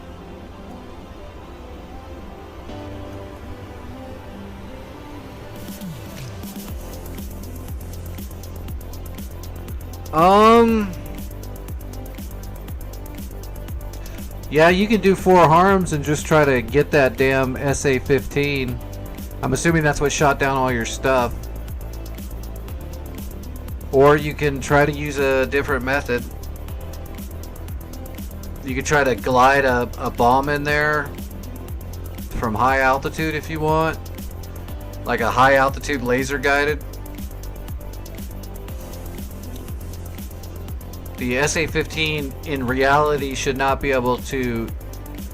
Yeah, you can do 4 harms and just try to get that damn SA-15. I'm assuming that's what shot down all your stuff. Or you can try to use a different method. You could try to glide a bomb in there from high altitude if you want. Like a high altitude laser guided. The SA-15 in reality should not be able to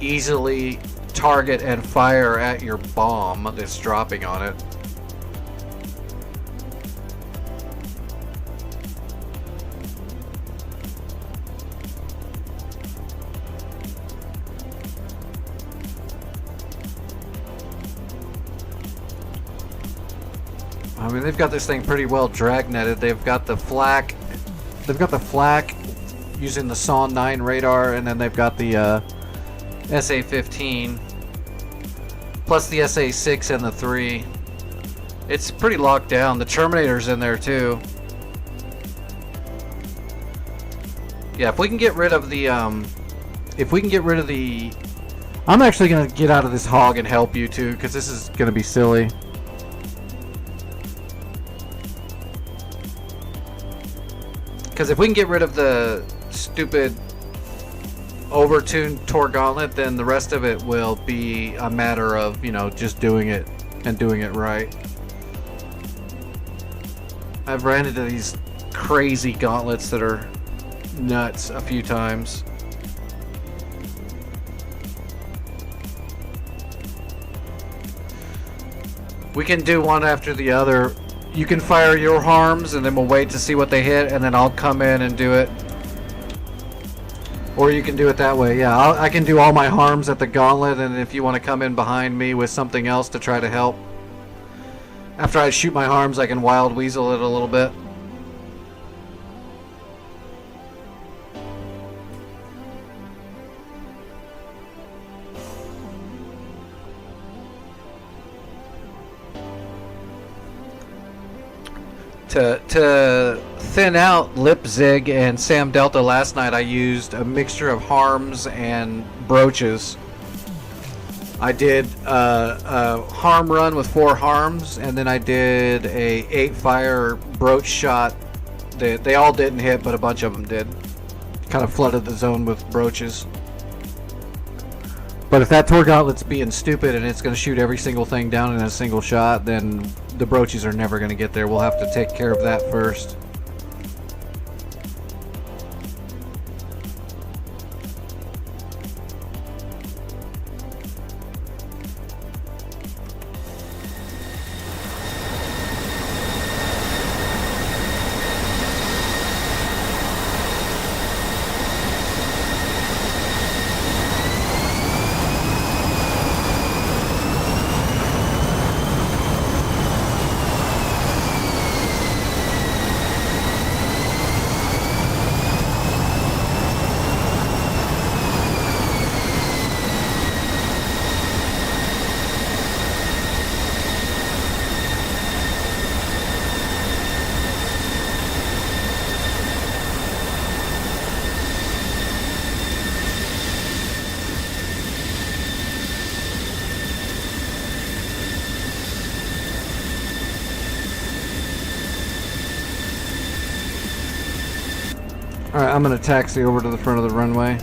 easily target and fire at your bomb that's dropping on it. I mean, they've got this thing pretty well dragnetted. They've got the flak. They've got the flak using the SON 9 radar, and then they've got the SA-15 plus the SA-6 and the 3. It's pretty locked down. The Terminator's in there too. Yeah, if we can get rid of the I'm actually gonna get out of this hog and help you too, because this is gonna be silly. Because if we can get rid of the stupid overtuned Tor Gauntlet, then the rest of it will be a matter of, you know, just doing it and doing it right. I've ran into these crazy gauntlets that are nuts a few times. We can do one after the other. You can fire your harms and then we'll wait to see what they hit and then I'll come in and do it. Or you can do it that way. Yeah, I can do all my harms at the gauntlet, and if you want to come in behind me with something else to try to help. After I shoot my harms, I can wild weasel it a little bit. To thin out Lipzig and Sam Delta last night, I used a mixture of harms and brooches. I did a harm run with 4 harms, and then I did a 8 fire broach shot. They all didn't hit, but a bunch of them did. Kind of flooded the zone with brooches. But if that Tor Gauntlet's being stupid and it's going to shoot every single thing down in a single shot, then the brooches are never going to get there. We'll have to take care of that first. Alright, I'm going to taxi over to the front of the runway.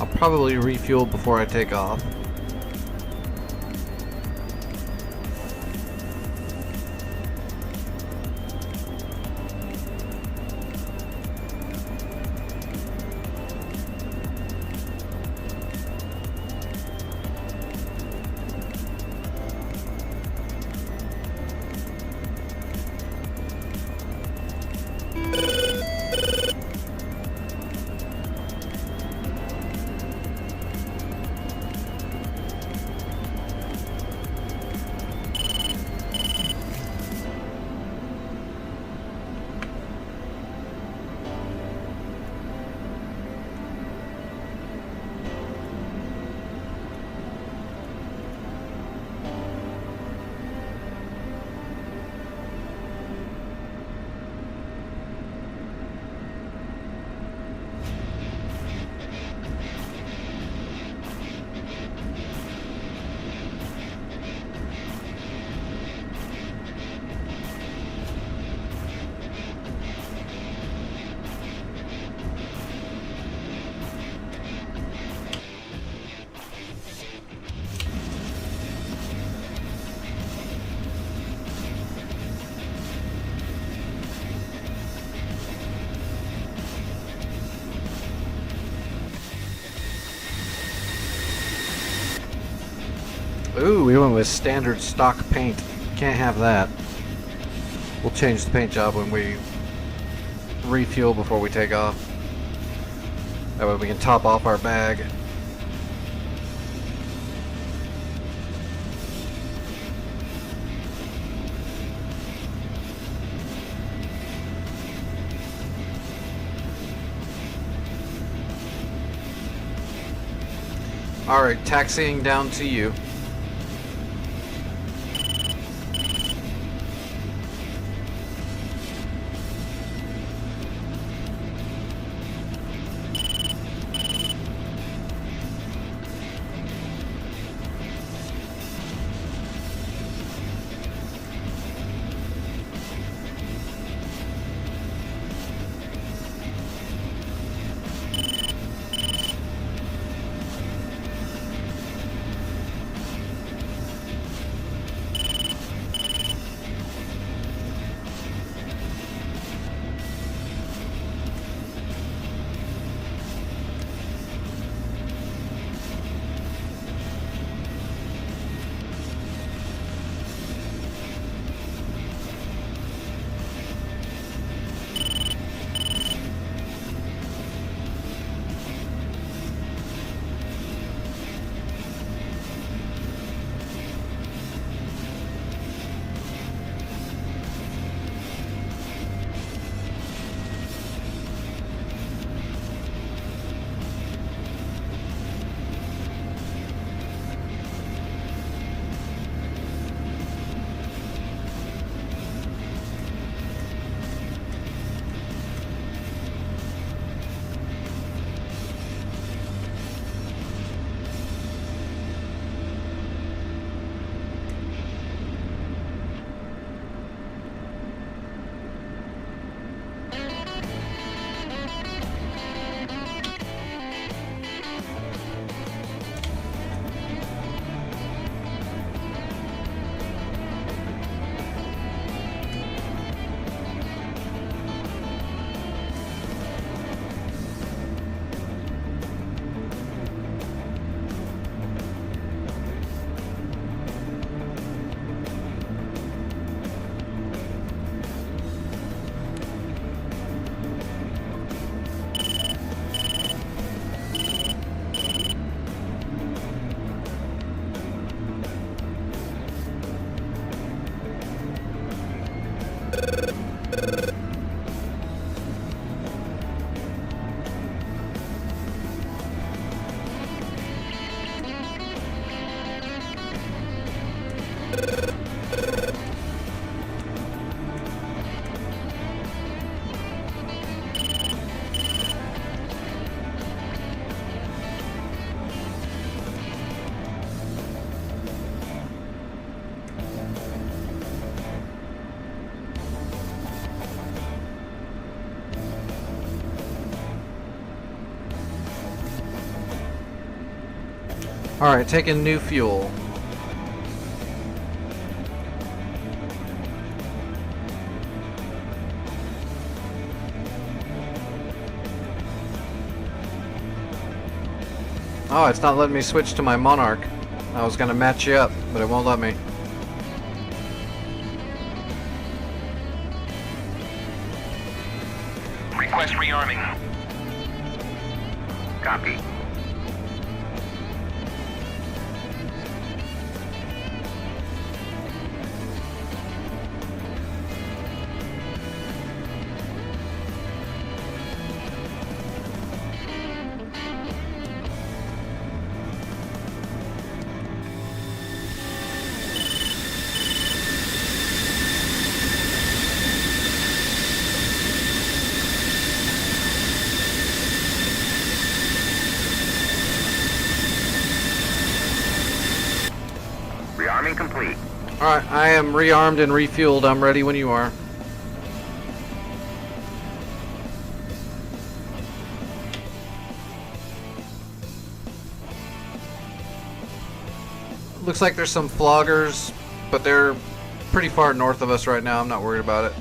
I'll probably refuel before I take off. Ooh, we went with standard stock paint. Can't have that. We'll change the paint job when we refuel before we take off. That way we can top off our bag. Alright, taxiing down to you. Alright, taking new fuel. Oh, it's not letting me switch to my Monarch. I was gonna match you up, but it won't let me. Request rearming. Copy. Rearming complete. Alright, I am rearmed and refueled. I'm ready when you are. Looks like there's some floggers, but they're pretty far north of us right now. I'm not worried about it.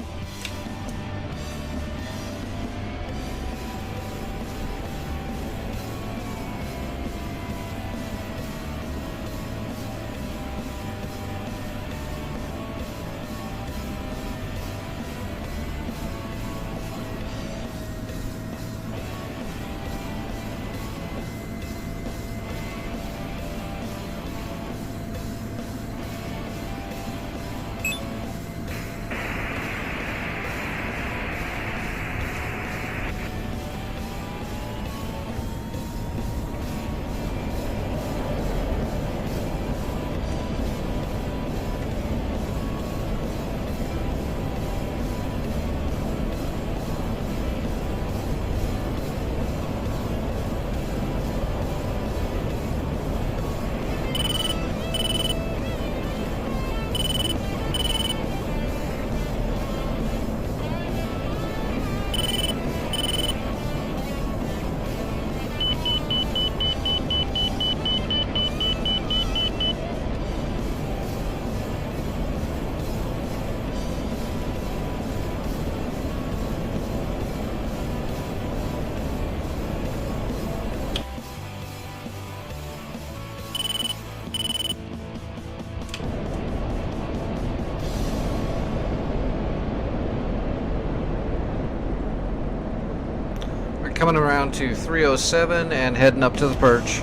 Coming around to 307 and heading up to the perch.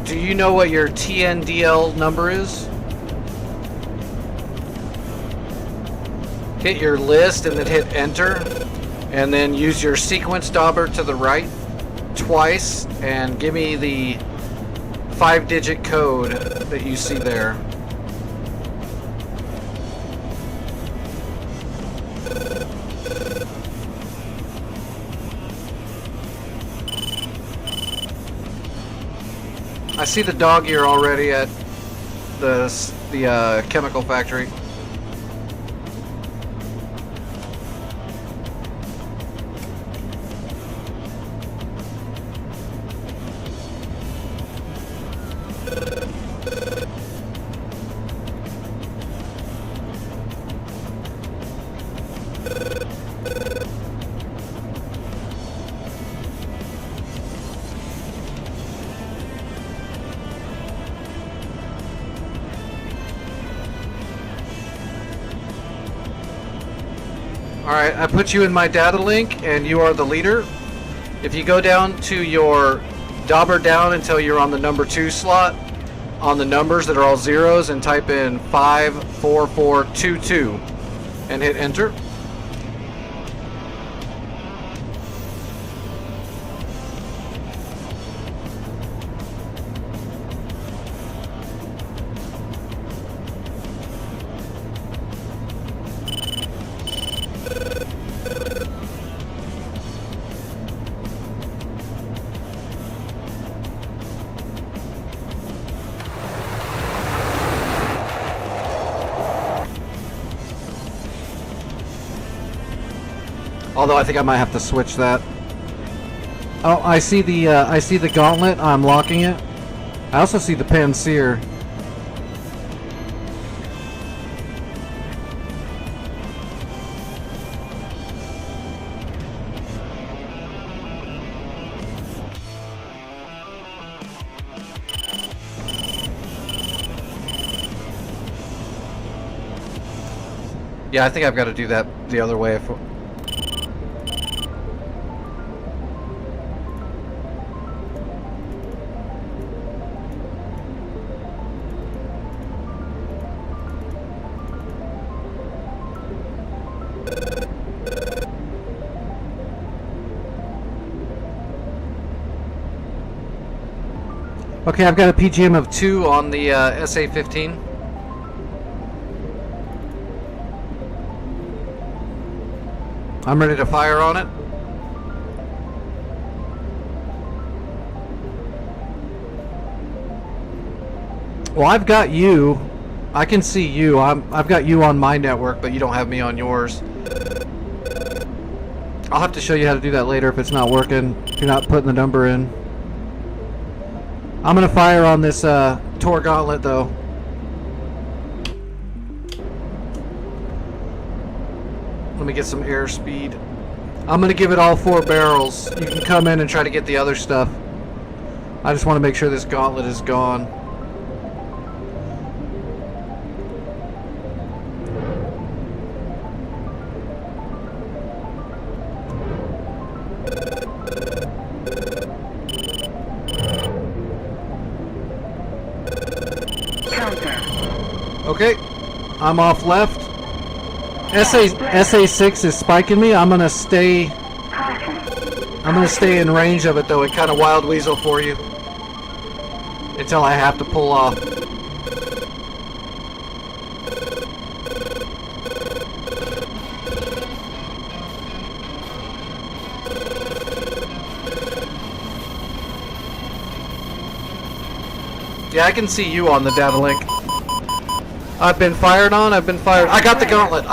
Do you know what your TNDL number is? Hit your list and then hit enter, and then use your sequence dauber to the right twice and give me the 5-digit code that you see there. I see the dog ear already at the chemical factory. Alright, I put you in my data link and you are the leader. If you go down to your dauber down until you're on the number 2 slot, on the numbers that are all zeros, and type in 54422 and hit enter. Although I think I might have to switch that. Oh, I see the gauntlet. I'm locking it. I also see the Panseer. Yeah, I think I've got to do that the other way. Okay, I've got a PGM of 2 on the SA-15. I'm ready to fire on it. Well, I've got you. I can see you. I've got you on my network, but you don't have me on yours. I'll have to show you how to do that later if it's not working, if you're not putting the number in. I'm gonna fire on this Tor Gauntlet though. Let me get some airspeed. I'm gonna give it all 4 barrels. You can come in and try to get the other stuff. I just want to make sure this gauntlet is gone. Okay, I'm off left. SA6 is spiking me. I'm gonna stay in range of it though and kind of wild weasel for you until I have to pull off. Yeah, I can see you on the data link. I've been fired on. I got the gauntlet.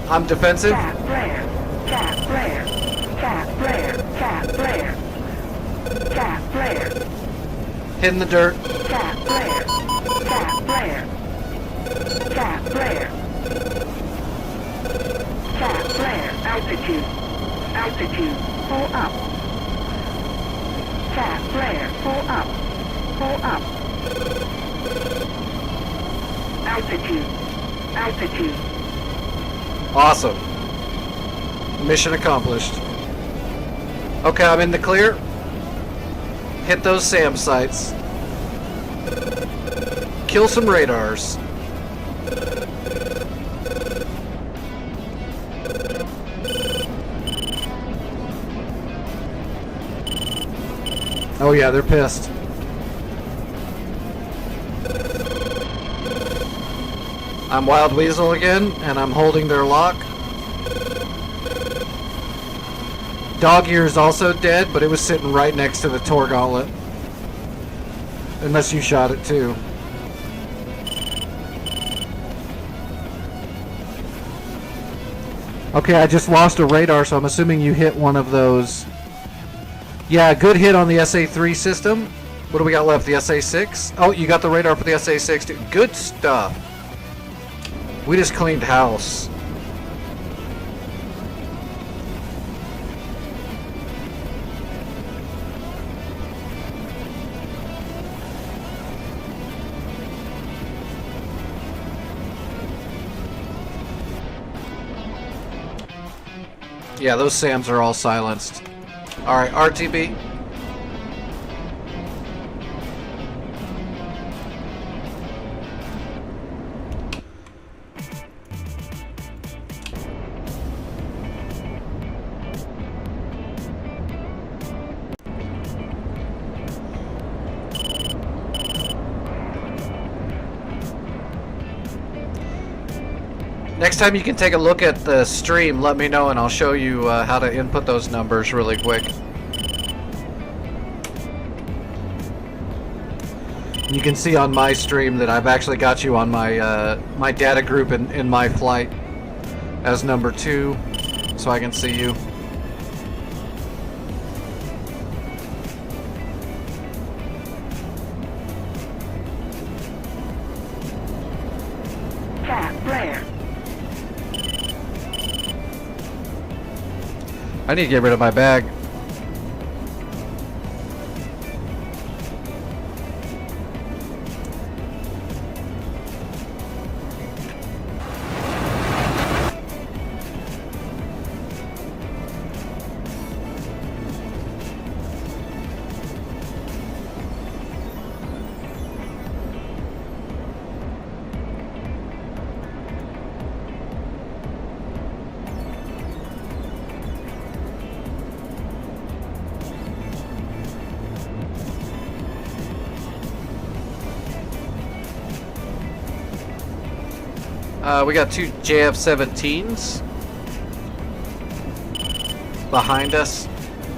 I'm defensive. Hitting the dirt. Altitude. Pull up. Pull up. Pull up. Altitude. Awesome. Mission accomplished. Okay, I'm in the clear. Hit those SAM sites. Kill some radars. Oh yeah, they're pissed. I'm Wild Weasel again, and I'm holding their lock. Dog Ear is also dead, but it was sitting right next to the Tor Gauntlet. Unless you shot it too. Okay, I just lost a radar, so I'm assuming you hit one of those. Yeah, good hit on the SA-3 system. What do we got left? The SA-6? Oh, you got the radar for the SA-6 too. Good stuff. We just cleaned house. Yeah, those SAMs are all silenced. Alright, RTB. Next time you can take a look at the stream, let me know and I'll show you how to input those numbers really quick. You can see on my stream that I've actually got you on my my data group in my flight as number 2. so I can see you. Cat flare. I need to get rid of my bag. We got two JF-17s behind us,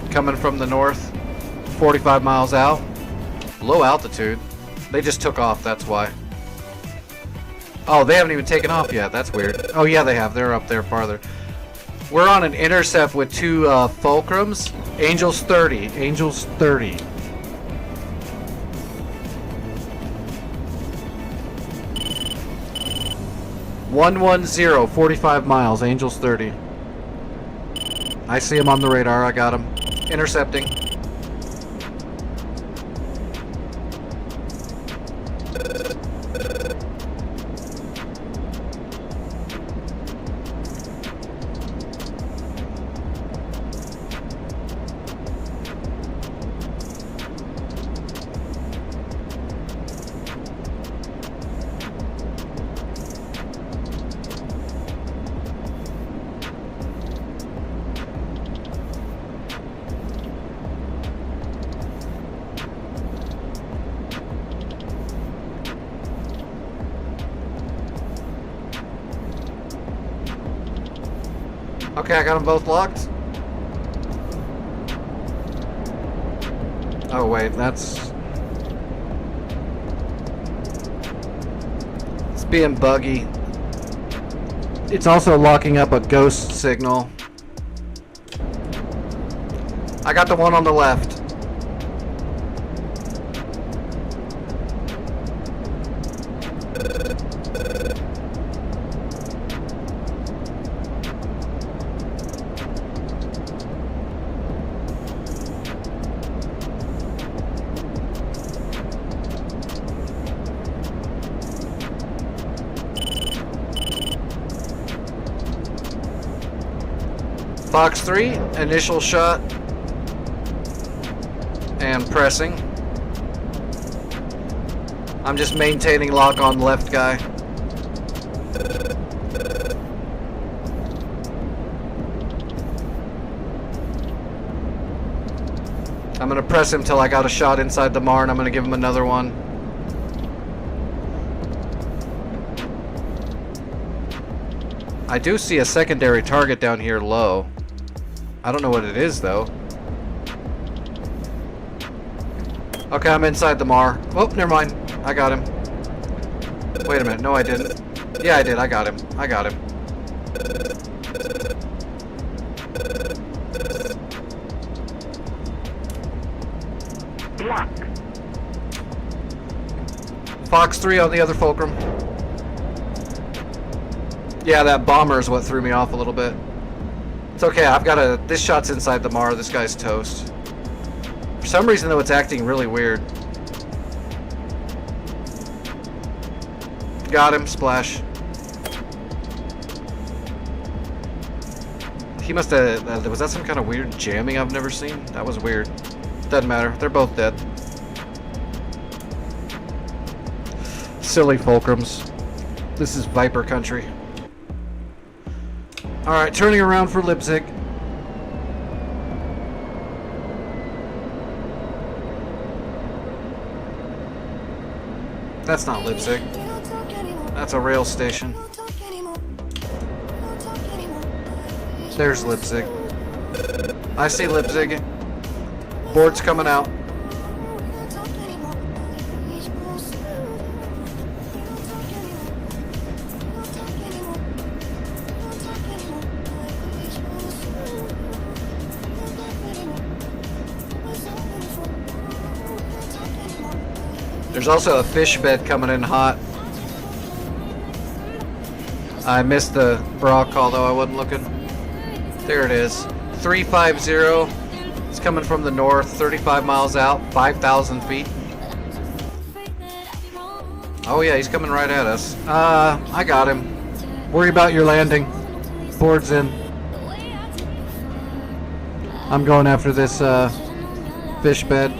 coming from the north, 45 miles out. Low altitude. They just took off, that's why. Oh, they haven't even taken off yet. That's weird. Oh, yeah, they have. They're up there farther. We're on an intercept with two Fulcrums. Angels 30. Angels 30. (110) 45 miles. Angels 30. I see him on the radar. I got him. Intercepting. Okay, I got them both locked. Oh wait, that's... It's being buggy. It's also locking up a ghost signal. I got the one on the left. Fox 3, initial shot, and pressing. I'm just maintaining lock on left guy. I'm gonna press him till I got a shot inside the MAR, and I'm gonna give him another one. I do see a secondary target down here low. I don't know what it is though. Okay, I'm inside the MAR. Oh, never mind. I got him. Wait a minute. No, I didn't. Yeah, I did. I got him. I got him. Block. Fox 3 on the other Fulcrum. Yeah, that bomber is what threw me off a little bit. It's okay, I've got a... This shot's inside the MAR, this guy's toast. For some reason, though, it's acting really weird. Got him, splash. He must have... was that some kind of weird jamming I've never seen? That was weird. Doesn't matter, they're both dead. Silly Fulcrums. This is Viper country. Alright, turning around for Leipzig. That's not Leipzig. That's a rail station. There's Leipzig. I see Leipzig. Board's coming out. There's also a fish bed coming in hot. I missed the bra call though, I wasn't looking. There it is. 350. It's coming from the north, 35 miles out, 5,000 feet. Oh yeah, he's coming right at us. I got him. Worry about your landing. Board's in. I'm going after this fish bed.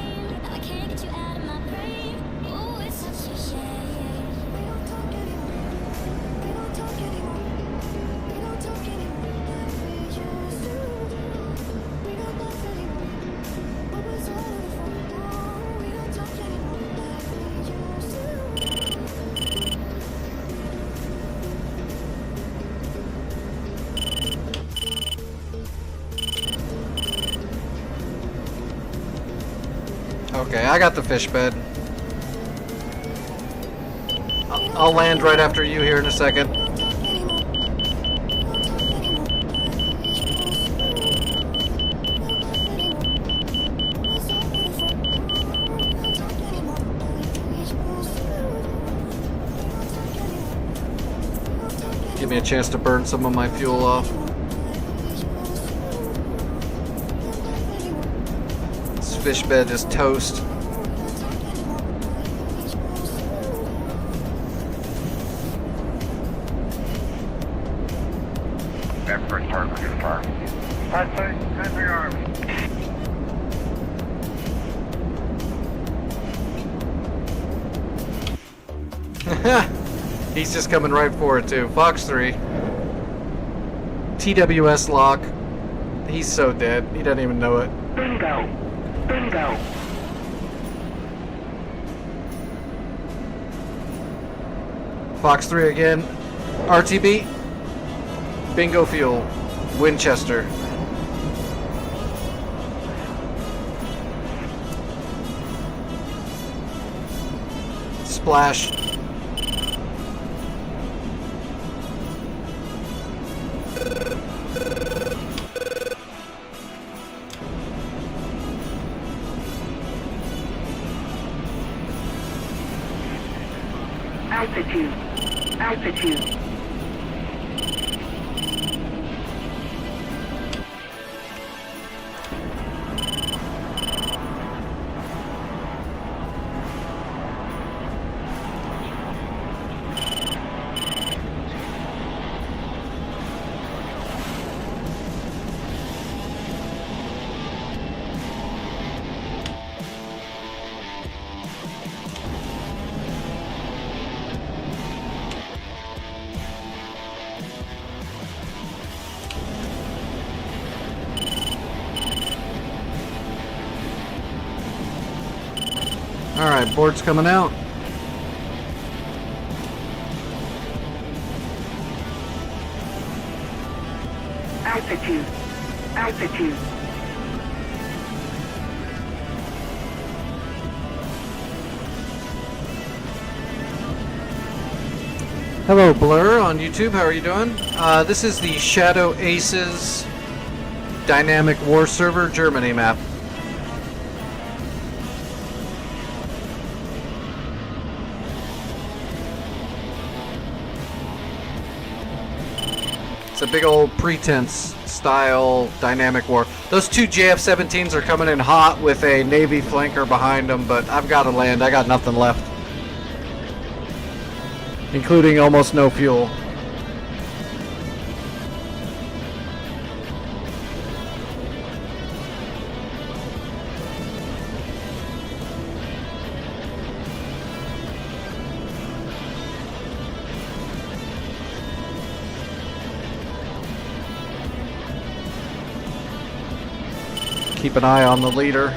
Okay, I got the fish bed. I'll land right after you here in a second. Give me a chance to burn some of my fuel off. Fish bed is toast. First part, good far. He's just coming right for it too. Fox 3. TWS lock. He's so dead. He doesn't even know it. Bingo. Bingo. Fox 3 again. RTB. Bingo fuel. Winchester. Splash. Altitude. Altitude. Alright, board's coming out. Altitude. Altitude. Hello, Blur on YouTube. How are you doing? This is the ShadowAces Dynamic War Server Germany map. It's a big old pretense style dynamic war. Those two JF-17s are coming in hot with a Navy flanker behind them, but I've got to land. I got nothing left, including almost no fuel. Keep an eye on the leader.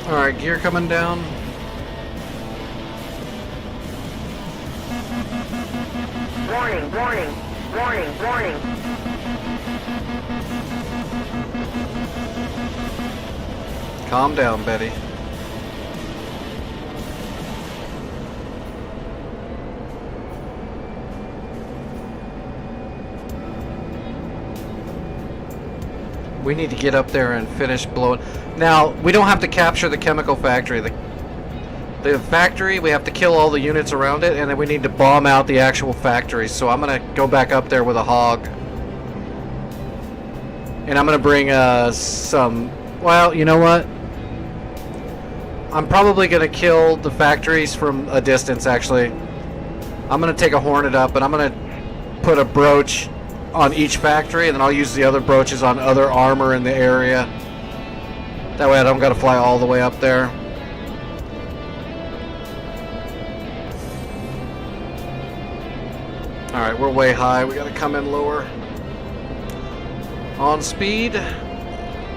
Alright, gear coming down. Warning, warning, warning, warning. Calm down, Betty. We need to get up there and finish blowing. Now, we don't have to capture the chemical factory. The factory, we have to kill all the units around it, and then we need to bomb out the actual factory. So I'm going to go back up there with a hog. And I'm going to bring some... Well, you know what? I'm probably going to kill the factories from a distance, actually. I'm going to take a Hornet up, and I'm going to put a brooch on each factory, and then I'll use the other brooches on other armor in the area. That way I don't got to fly all the way up there. Alright, we're way high. We got to come in lower on speed,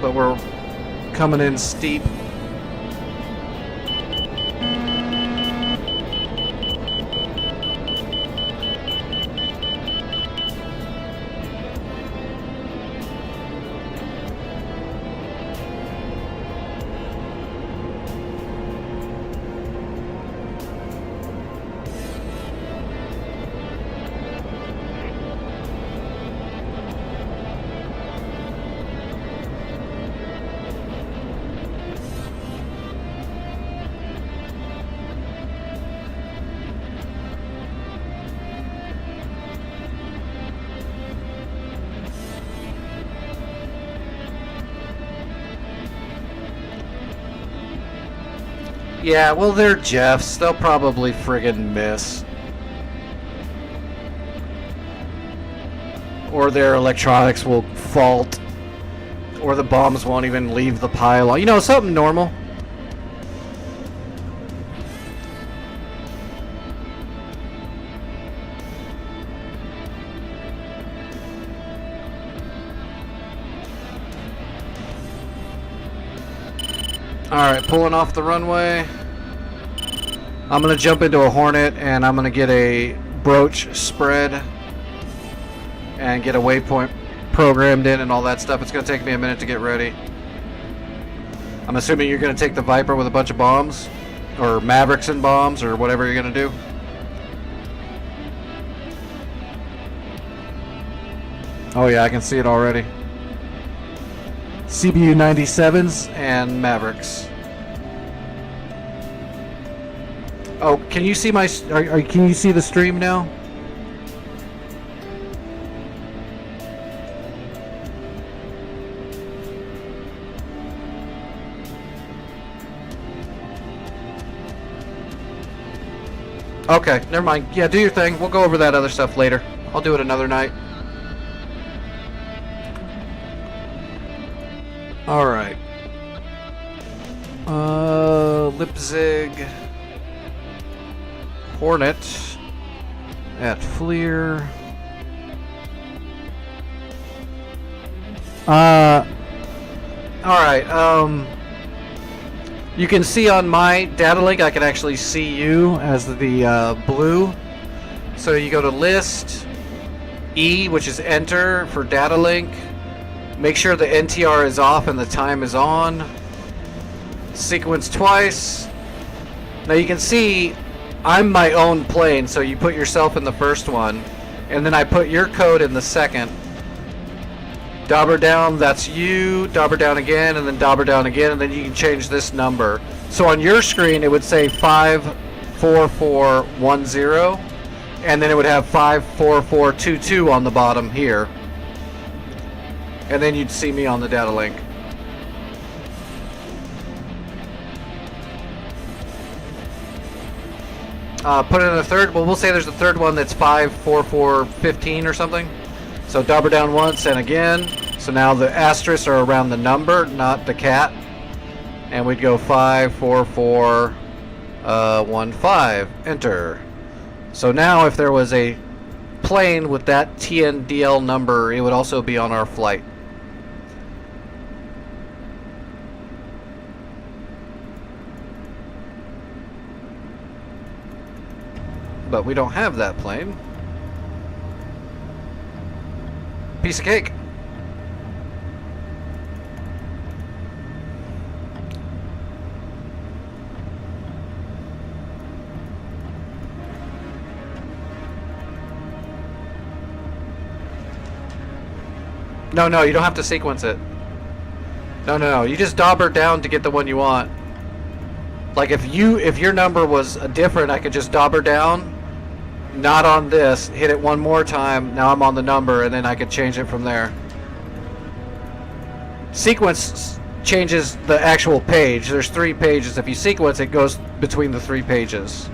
but we're coming in steep. Yeah, well, they're Jeffs. They'll probably friggin' miss. Or their electronics will fault. Or the bombs won't even leave the pylon. You know, something normal. Alright, pulling off the runway. I'm going to jump into a Hornet and I'm going to get a brooch spread and get a waypoint programmed in and all that stuff. It's going to take me a minute to get ready. I'm assuming you're going to take the Viper with a bunch of bombs, or Mavericks and bombs, or whatever you're going to do. Oh yeah, I can see it already. CBU 97s and Mavericks. Oh, can you see my? Can you see the stream now? Okay, never mind. Yeah, do your thing. We'll go over that other stuff later. I'll do it another night. Alright. Leipzig. Hornet. At Fleer. Alright, you can see on my data link, I can actually see you as the blue. So you go to list, E, which is enter for data link. Make sure the NTR is off and the time is on. Sequence twice. Now you can see I'm my own plane, so you put yourself in the first one, and then I put your code in the second. Dauber down, that's you. Dauber down again, and then dauber down again, and then you can change this number. So on your screen, it would say 54410, and then it would have 54422 on the bottom here. And then you'd see me on the data link. Put in a third. Well, we'll say there's a third one that's 54415 or something. So dauber down once and again. So now the asterisks are around the number, not the cat. And we'd go 54415. Enter. So now if there was a plane with that TNDL number, it would also be on our flight. But we don't have that plane. Piece of cake. No, you don't have to sequence it. No. You just dauber down to get the one you want. Like if your number was different, I could just dauber down, not on this, hit it one more time. Now I'm on the number, and then I could change it from there. Sequence changes the actual page. There's 3 pages. If you sequence, it goes between the 3 pages.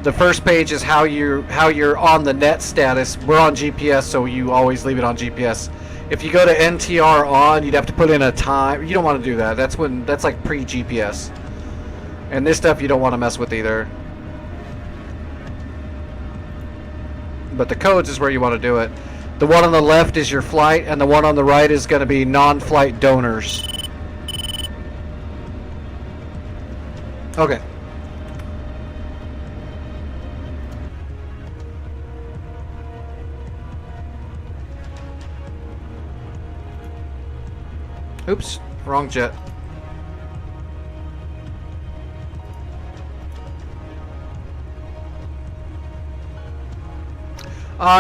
The first page is how you're on the net status. We're on GPS, so you always leave it on GPS. If you go to NTR on, you'd have to put in a time. You don't want to do that. That's like pre-GPS. And this stuff you don't want to mess with either. But the codes is where you want to do it. The one on the left is your flight, and the one on the right is going to be non-flight donors. Okay. Oops, wrong jet.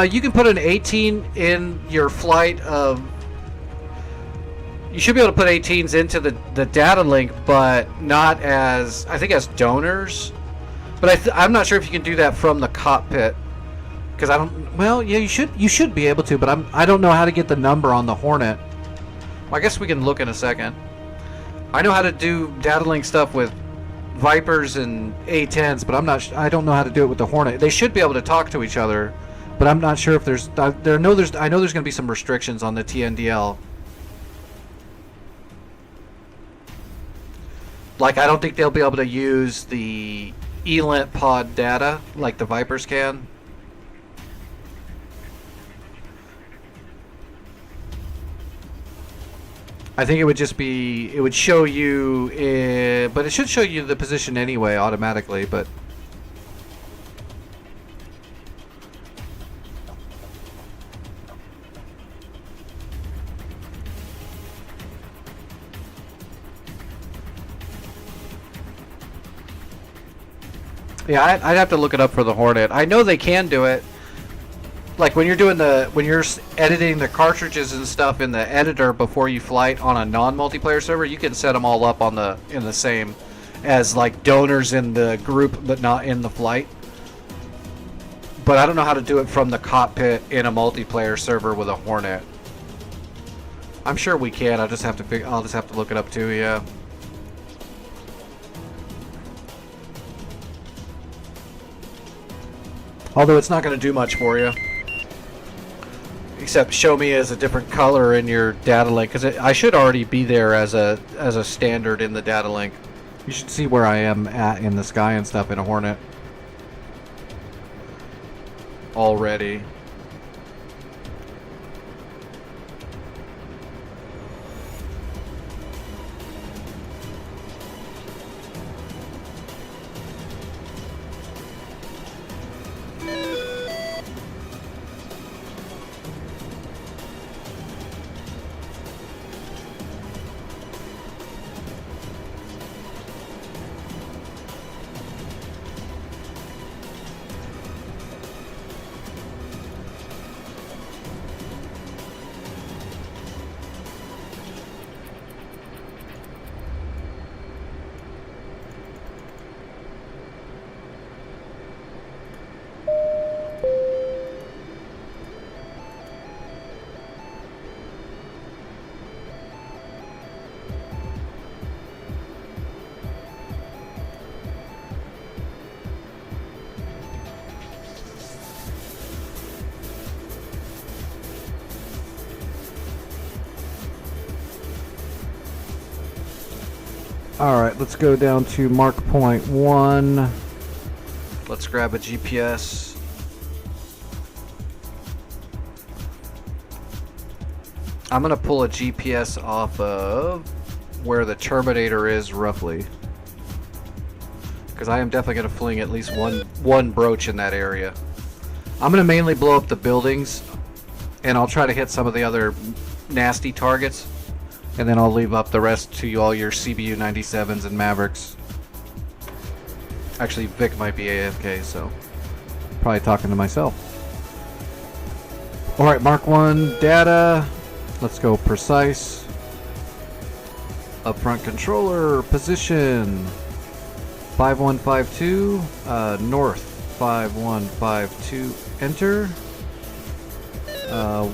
You can put an 18 in your flight of... You should be able to put 18s into the data link, but not as... I think as donors. But I'm not sure if you can do that from the cockpit. Because I don't... Well, yeah, you should be able to, but I don't know how to get the number on the Hornet. Well, I guess we can look in a second. I know how to do data link stuff with Vipers and A10s, but I don't know how to do it with the Hornet. They should be able to talk to each other, but I'm not sure if I know there's going to be some restrictions on the TNDL. Like, I don't think they'll be able to use the ELINT pod data like the Vipers can. I think it would just be, it would show you, but it should show you the position anyway automatically, but... Yeah, I'd have to look it up for the Hornet. I know they can do it. Like when you're editing the cartridges and stuff in the editor before you flight on a non-multiplayer server, you can set them all up in the same as like donors in the group, but not in the flight. But I don't know how to do it from the cockpit in a multiplayer server with a Hornet. I'm sure we can. I'll just have to look it up too. Yeah. Although it's not going to do much for you. Except show me as a different color in your data link, because I should already be there as a standard in the data link. You should see where I am at in the sky and stuff in a Hornet already. Alright, let's go down to mark point 1. Let's grab a GPS. I'm going to pull a GPS off of where the Terminator is roughly. Because I am definitely going to fling at least one broach in that area. I'm going to mainly blow up the buildings, and I'll try to hit some of the other nasty targets. And then I'll leave up the rest to all your CBU 97s and Mavericks. Actually, Vic might be AFK, so probably talking to myself. Alright, Mark 1 data. Let's go precise. Upfront controller, position 5152, north 5152, enter.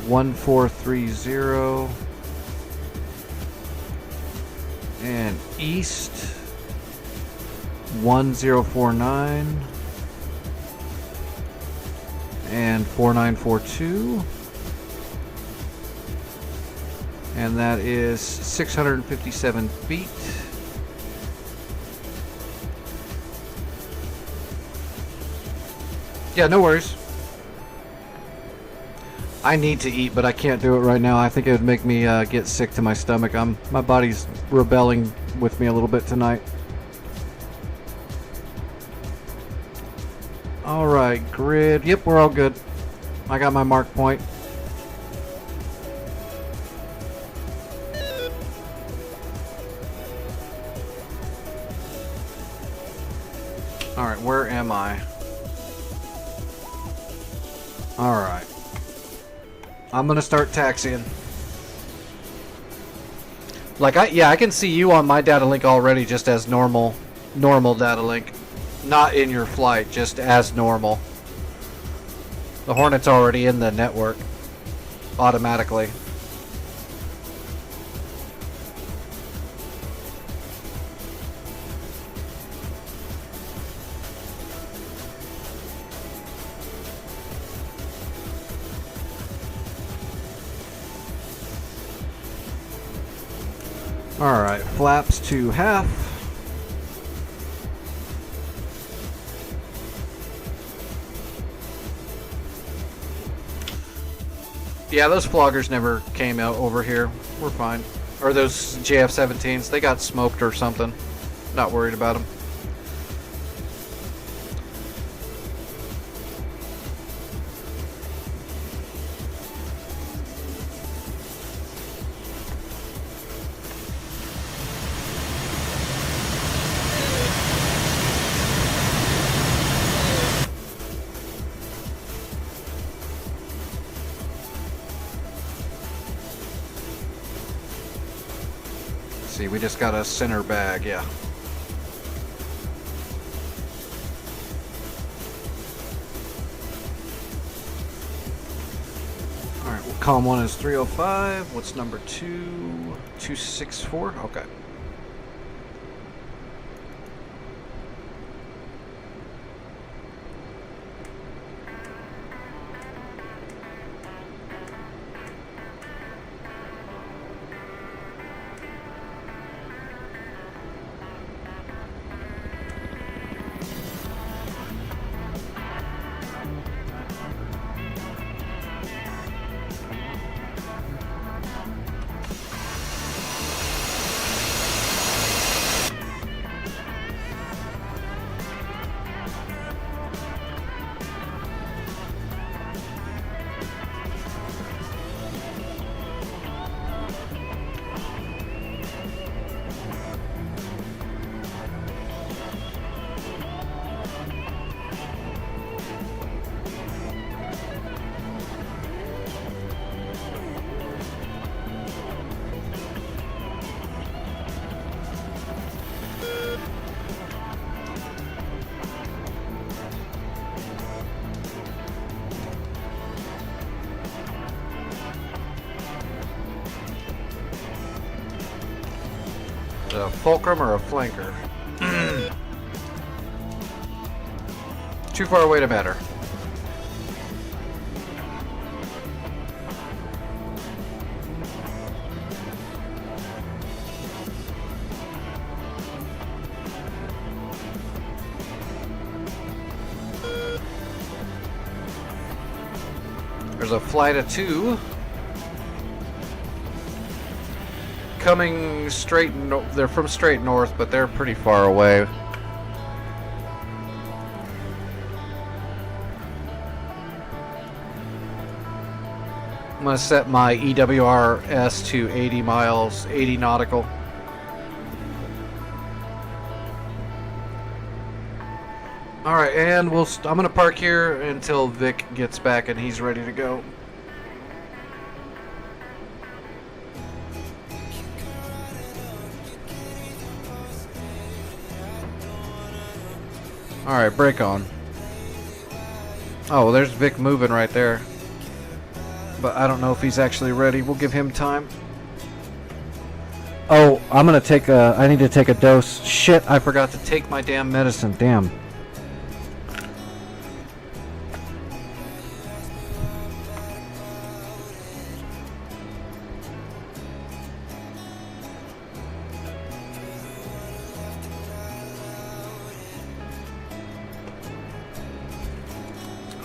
1430 and east 1049 and 4942, and that is 657 feet. Yeah, no worries. I need to eat, but I can't do it right now. I think it would make me get sick to my stomach. My body's rebelling with me a little bit tonight. Alright, grid. Yep, we're all good. I got my mark point. Alright, where am I? Alright. I'm gonna start taxiing. Like, I can see you on my data link already just as normal data link. Not in your flight, just as normal. The Hornet's already in the network automatically. Alright, flaps to half. Yeah, those floggers never came out over here. We're fine. Or those JF-17s, they got smoked or something. Not worried about them. See, we just got a center bag, yeah. Alright, well, column 1 is 305. What's number 2? 264? Okay. A fulcrum or a flanker? Too far away to matter. There's a flight of 2. Coming straight, they're from straight north, but they're pretty far away. I'm gonna set my EWRS to 80 miles, 80 nautical. All right, and I'm gonna park here until Vic gets back and he's ready to go. Alright, brake on. Oh, well, there's Vic moving right there. But I don't know if he's actually ready. We'll give him time. Oh, I'm gonna take a... I need to take a dose. Shit, I forgot to take my damn medicine. Damn.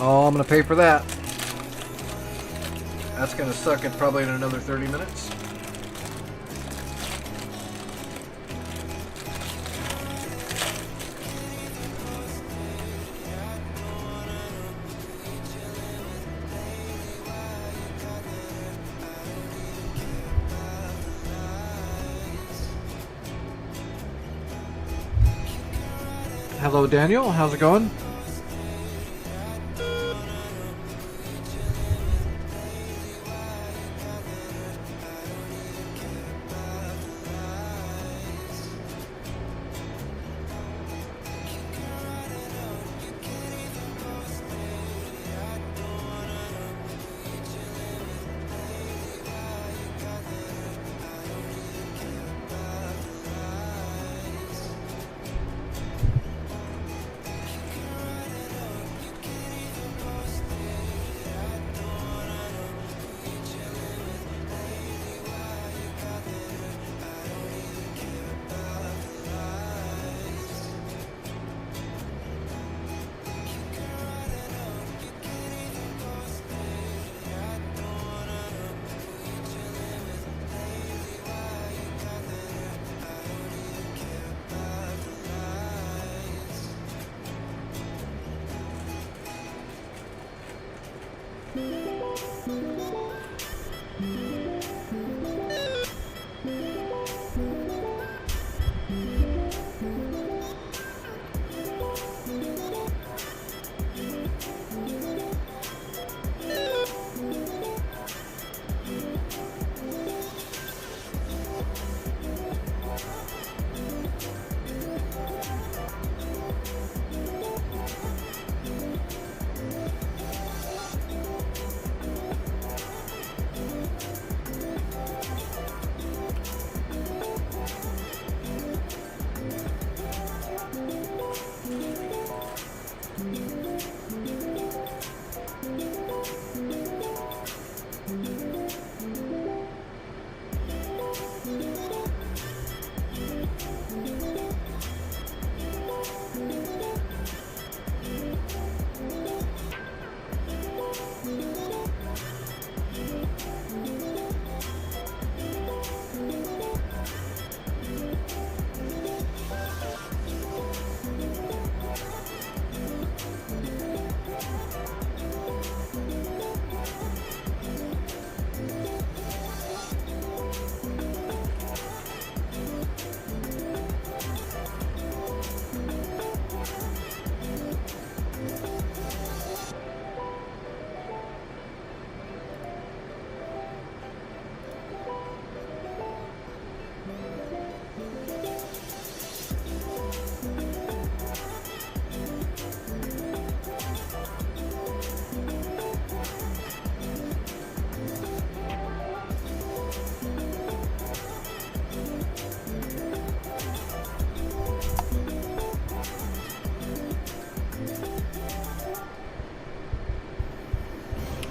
Oh, I'm gonna pay for that. That's gonna suck it probably in another 30 minutes. Hello, Daniel. How's it going?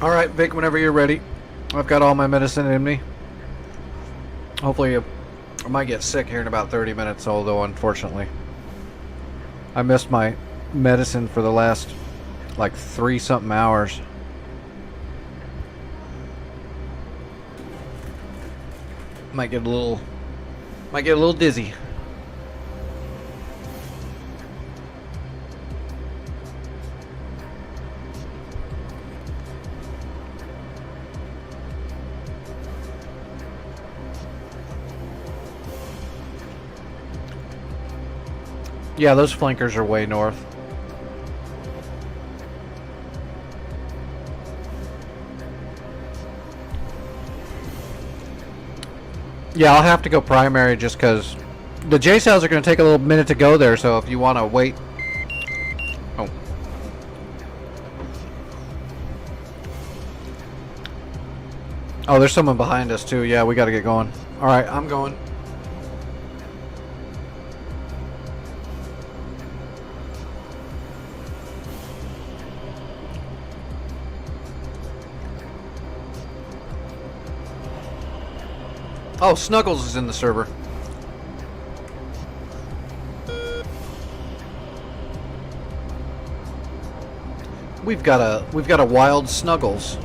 Alright, Vic, whenever you're ready. I've got all my medicine in me. Hopefully, I might get sick here in about 30 minutes, although unfortunately I missed my medicine for the last like 3-something hours. Might get a little dizzy. Yeah, those flankers are way north. Yeah, I'll have to go primary just because the J cells are going to take a little minute to go there, so if you want to wait Oh, there's someone behind us too. Yeah, we got to get going. All right, I'm going. Oh, Snuggles is in the server. We've got a wild Snuggles.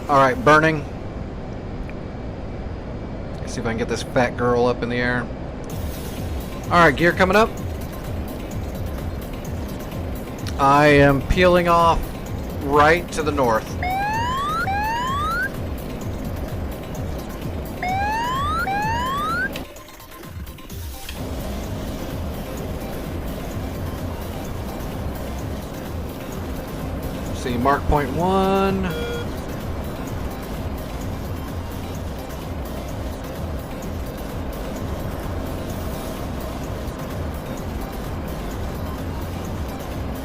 All right, burning. Let's see if I can get this fat girl up in the air. All right, gear coming up. I am peeling off right to the north. See, mark point 1.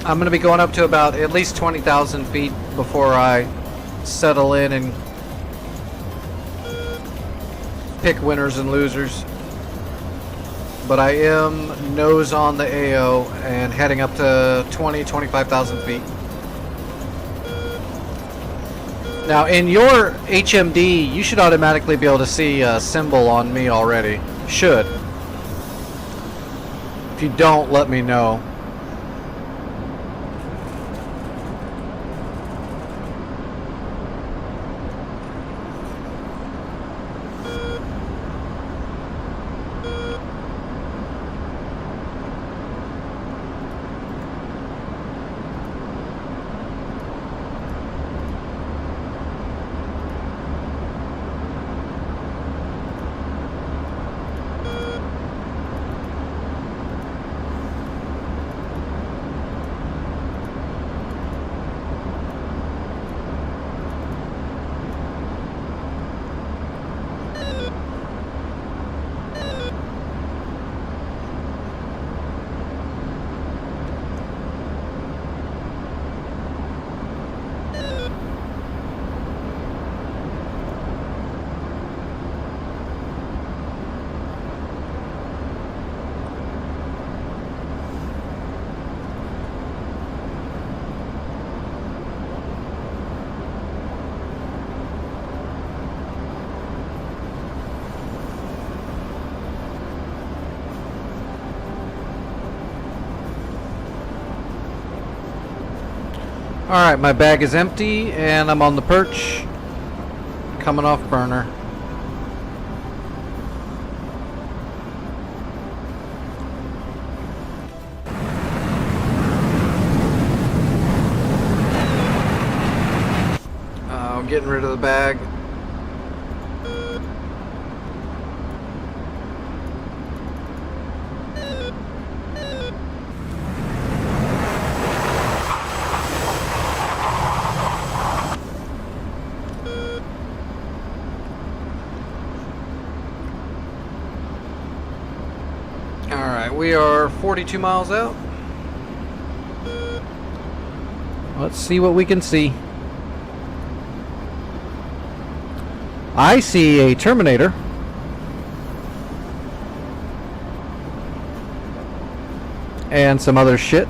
I'm going to be going up to about at least 20,000 feet before I settle in and pick winners and losers. But I am nose on the AO and heading up to 25,000 feet. Now in your HMD, you should automatically be able to see a symbol on me already. Should. If you don't, let me know. Alright, my bag is empty and I'm on the perch, coming off burner. I'm getting rid of the bag. We are 42 miles out. Let's see what we can see. I see a Terminator. And some other shit.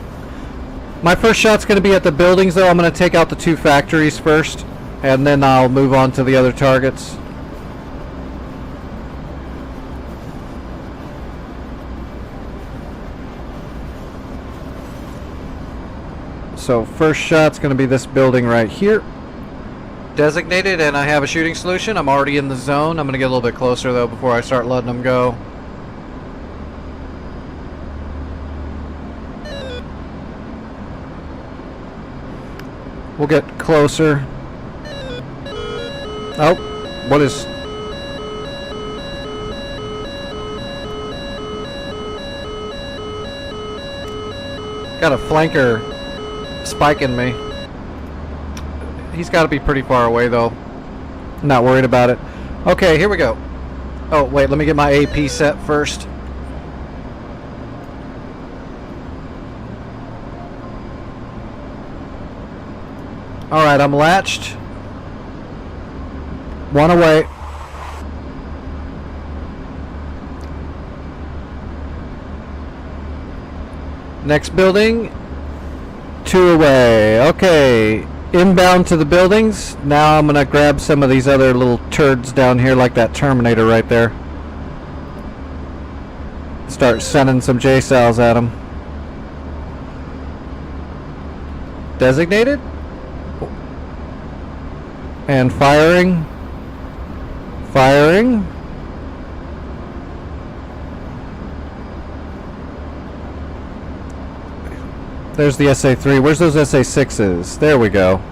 My first shot's going to be at the buildings though. I'm going to take out the 2 factories first. And then I'll move on to the other targets. So first shot's going to be this building right here. Designated, and I have a shooting solution. I'm already in the zone. I'm going to get a little bit closer though before I start letting them go. We'll get closer. Oh, what is... Got a flanker spiking me. He's got to be pretty far away though. Not worried about it. Okay, here we go. Oh wait, let me get my AP set first. Alright, I'm latched. One away. Next building. 2 away. Okay. Inbound to the buildings. Now I'm gonna grab some of these other little turds down here like that Terminator right there. Start sending some J-Sals at them. Designated? And firing. Firing. There's the SA-3. Where's those SA-6s? There we go.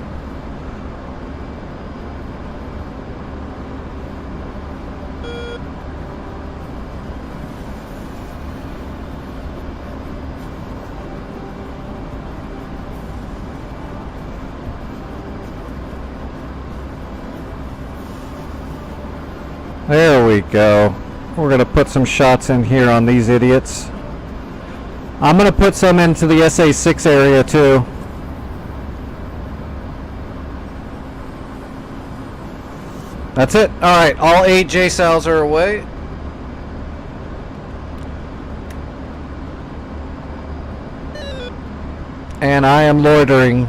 There we go. We're going to put some shots in here on these idiots. I'm going to put some into the SA-6 area too. That's it. Alright, all 8 J-Sals are away. And I am loitering.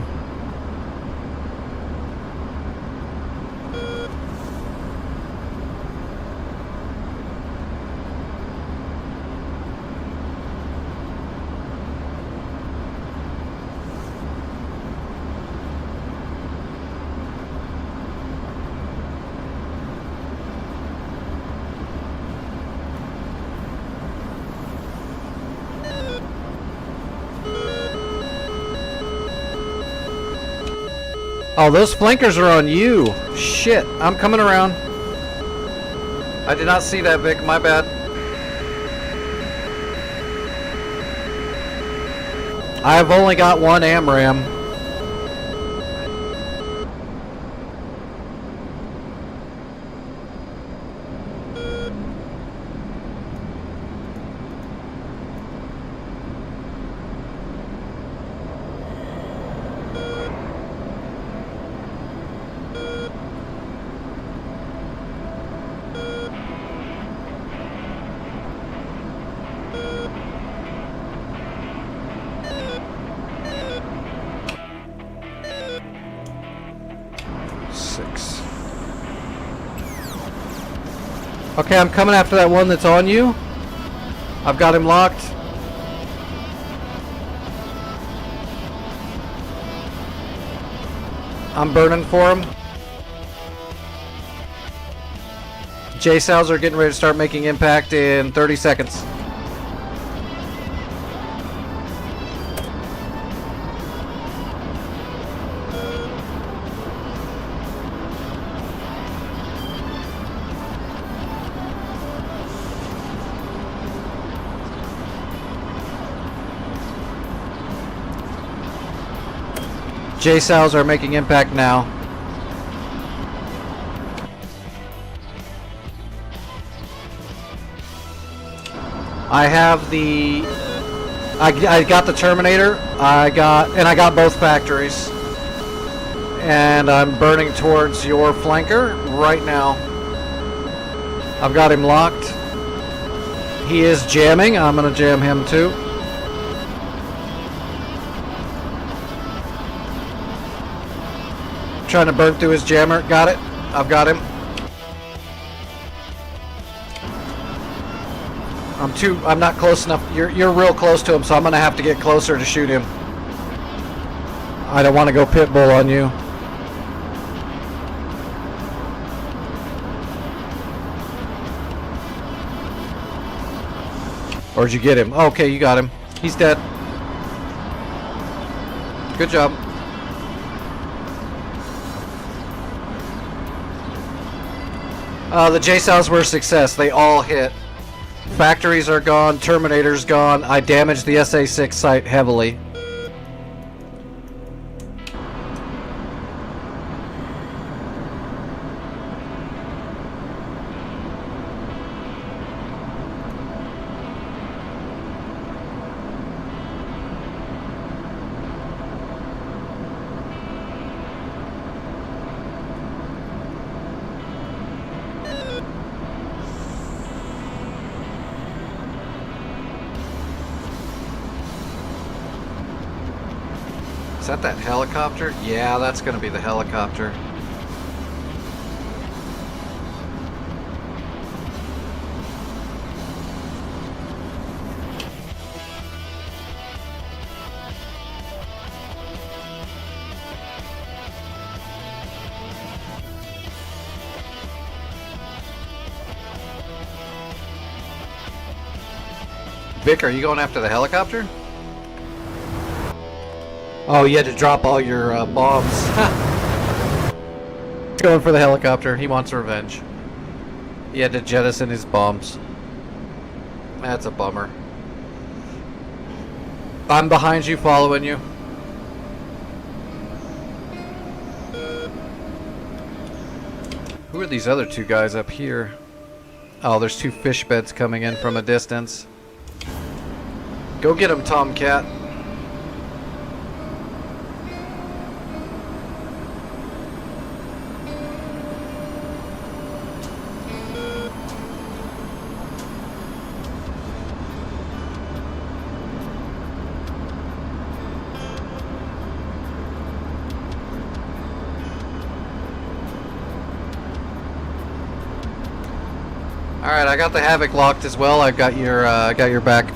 Oh, those flankers are on you. Shit, I'm coming around. I did not see that, Vic. My bad. I've only got one AMRAM. Okay, I'm coming after that one that's on you. I've got him locked. I'm burning for him. J-Sals are getting ready to start making impact in 30 seconds. J-Sals are making impact now. I have the... I got the Terminator. I got both factories. And I'm burning towards your flanker right now. I've got him locked. He is jamming. I'm gonna jam him too. Trying to burn through his jammer. Got it. I've got him. I'm not close enough. You're real close to him, so I'm gonna have to get closer to shoot him. I don't want to go pit bull on you. Where'd you get him? Okay, you got him. He's dead. Good job. The J-Sals were a success. They all hit. Factories are gone. Terminator's gone. I damaged the SA-6 site heavily. Is that helicopter? Yeah, that's gonna be the helicopter. Vic, are you going after the helicopter? Oh, you had to drop all your bombs. Going for the helicopter. He wants revenge. He had to jettison his bombs. That's a bummer. I'm behind you, following you. Who are these other two guys up here? Oh, there's two fish beds coming in from a distance. Go get him, Tomcat. Alright, I got the Havoc locked as well. I've got your back.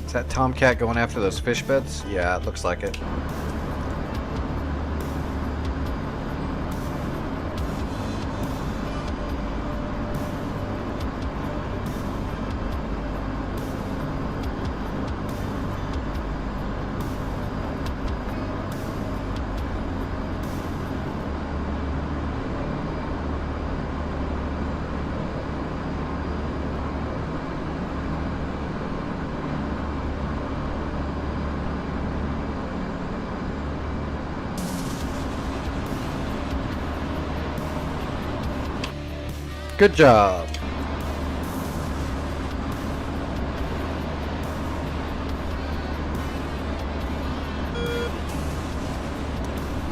Is that Tomcat going after those fish beds? Yeah, it looks like it. Good job.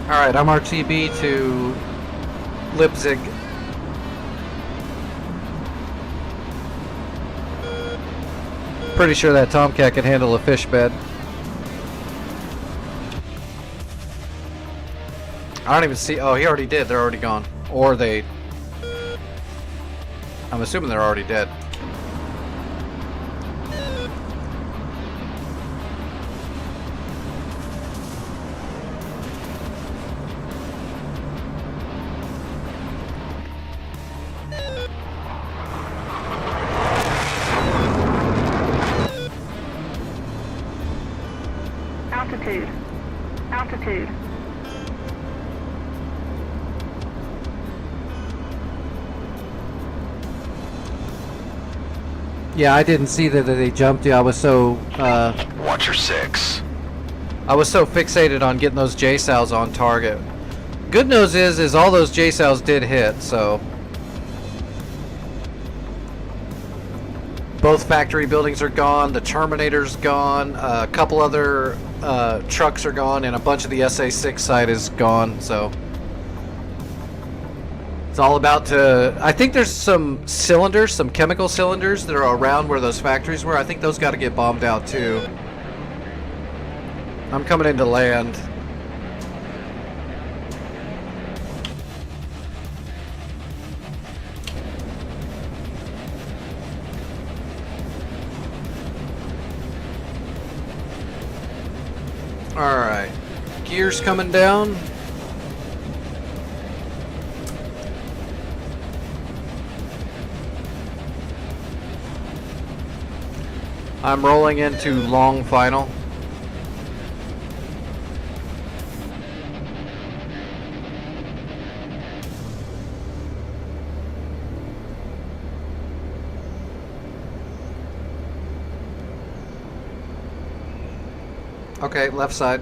Alright, I'm RTB to Leipzig. Pretty sure that Tomcat can handle a fish bed. I don't even see. Oh, he already did. They're already gone. Or they. I'm assuming they're already dead. Altitude. Altitude. Yeah, I didn't see that they jumped you. I was so Watch your six. I was so fixated on getting those J-Sows on target. Good news is all those J-Sows did hit, so both factory buildings are gone, the Terminator's gone, a couple other trucks are gone, and a bunch of the SA-6 site is gone, so it's all about to... I think there's some cylinders, some chemical cylinders that are around where those factories were. I think those got to get bombed out too. I'm coming into land. Alright. Gears coming down. I'm rolling into long final. Okay, left side.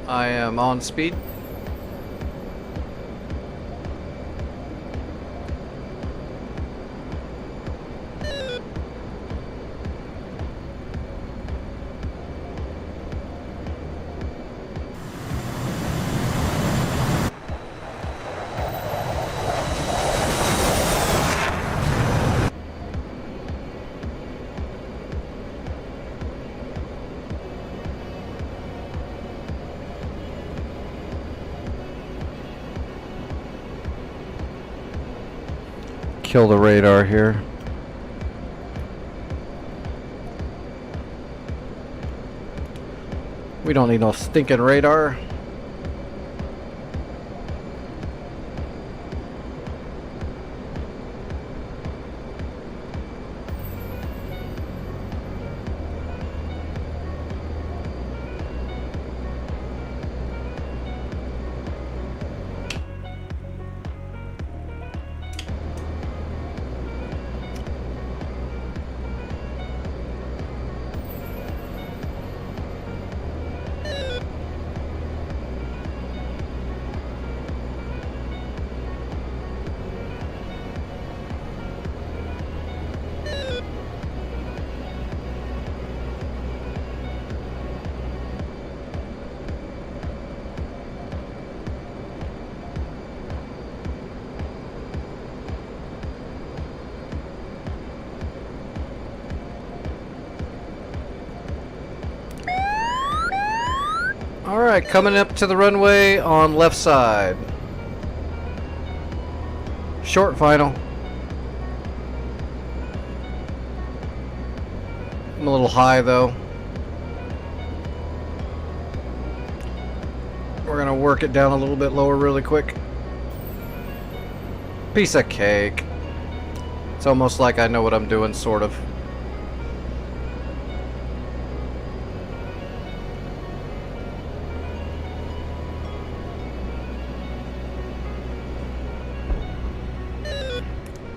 I am on speed. kill the radar here. We don't need no stinking radar. Alright, coming up to the runway on left side. Short final. I'm a little high though. We're gonna work it down a little bit lower really quick. Piece of cake. It's almost like I know what I'm doing, sort of.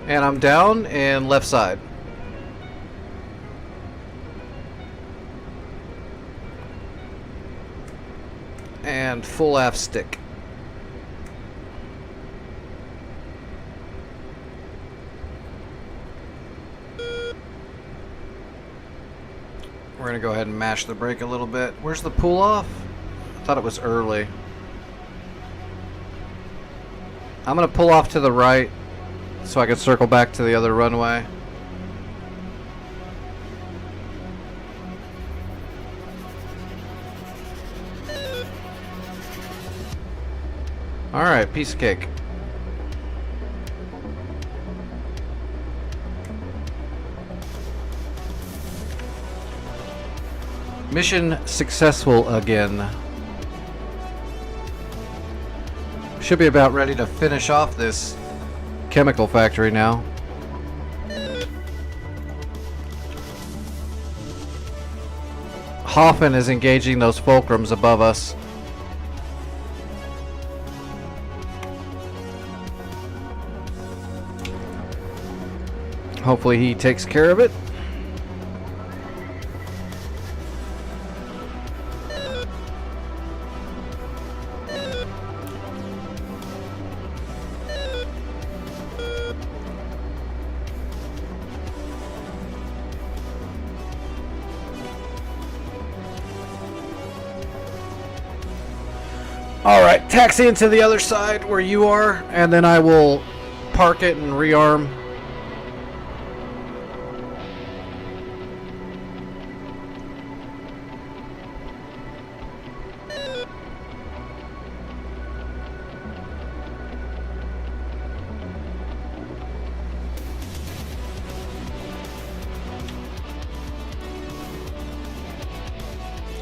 And I'm down and left side. And full aft stick. We're gonna go ahead and mash the brake a little bit. Where's the pull off? I thought it was early. I'm gonna pull off to the right so I can circle back to the other runway. Alright, piece of cake. Mission successful again. Should be about ready to finish off this chemical factory now. Hoffman is engaging those fulcrums above us. Hopefully he takes care of it. Alright, taxi into the other side where you are, and then I will park it and rearm.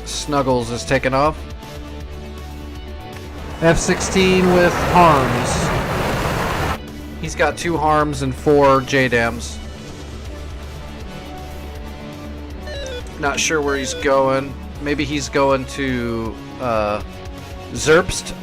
Snuggles is taking off. F-16 with harms. He's got 2 harms and 4 JDAMs. Not sure where he's going. Maybe he's going to Zerbst.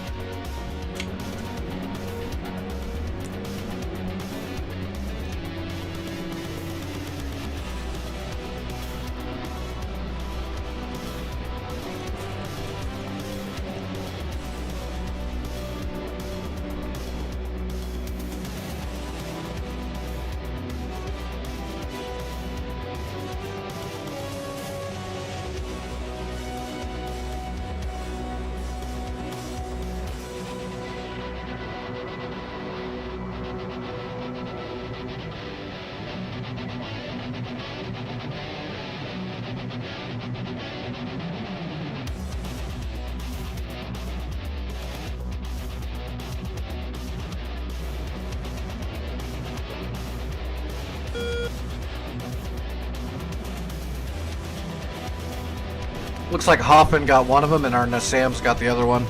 Looks like Hoffman got one of them and our Nassam's got the other one.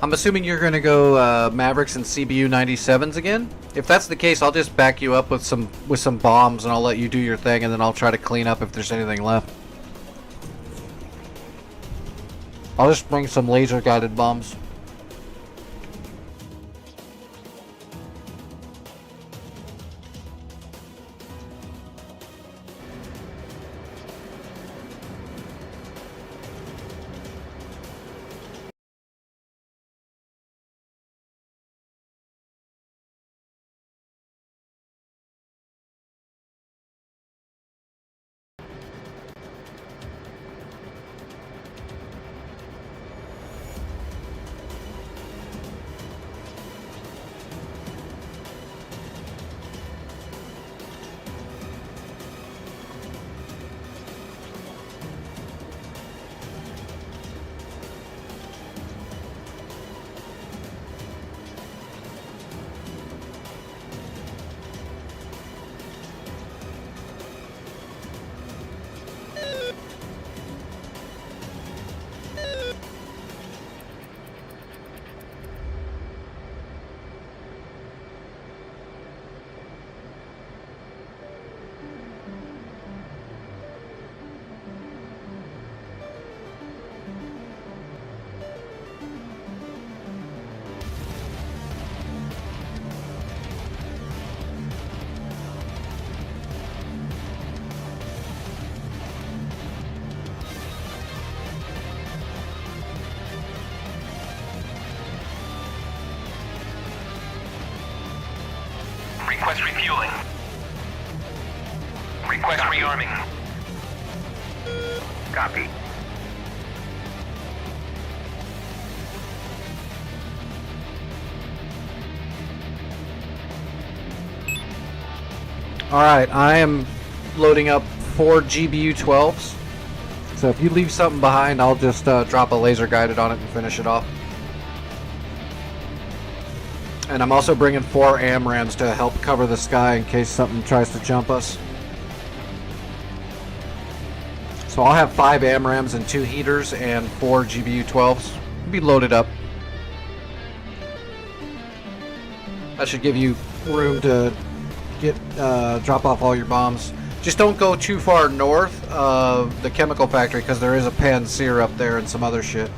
I'm assuming you're going to go Mavericks and CBU 97s again? If that's the case, I'll just back you up with some bombs and I'll let you do your thing and then I'll try to clean up if there's anything left. I'll just bring some laser guided bombs. Request refueling. Request rearming. Copy. Alright, I am loading up 4 GBU-12s. So if you leave something behind, I'll just drop a laser guided on it and finish it off. And I'm also bringing 4 AMRAMs to help cover the sky in case something tries to jump us. So I'll have 5 AMRAMs and 2 heaters and 4 GBU-12s. Be loaded up. That should give you room to drop off all your bombs. Just don't go too far north of the chemical factory because there is a Panzer up there and some other shit.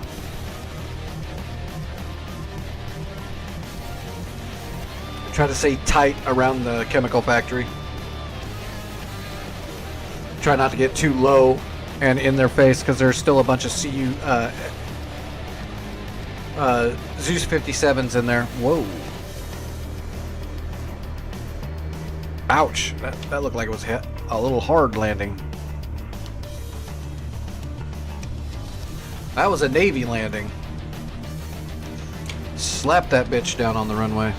Try to stay tight around the chemical factory. Try not to get too low and in their face because there's still a bunch of Zeus 57s in there. Whoa. Ouch. That looked like it was a little hard landing. That was a Navy landing. Slap that bitch down on the runway.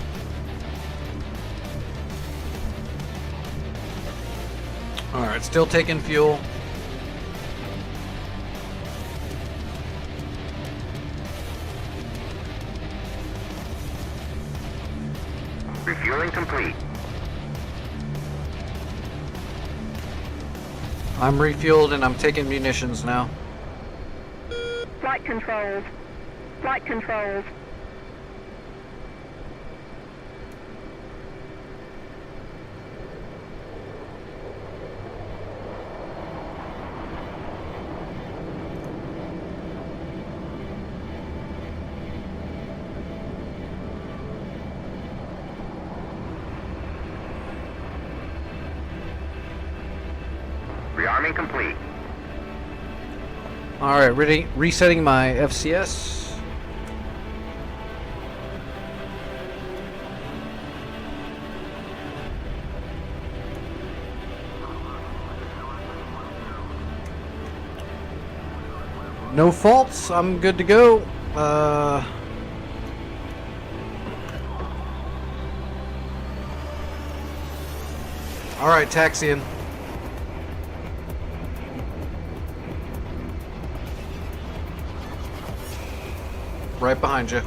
Alright, still taking fuel. Refueling complete. I'm refueled and I'm taking munitions now. Flight controls. Flight controls. Rearming complete. Alright, resetting my FCS. No faults, I'm good to go. Alright, taxiing. Right behind you.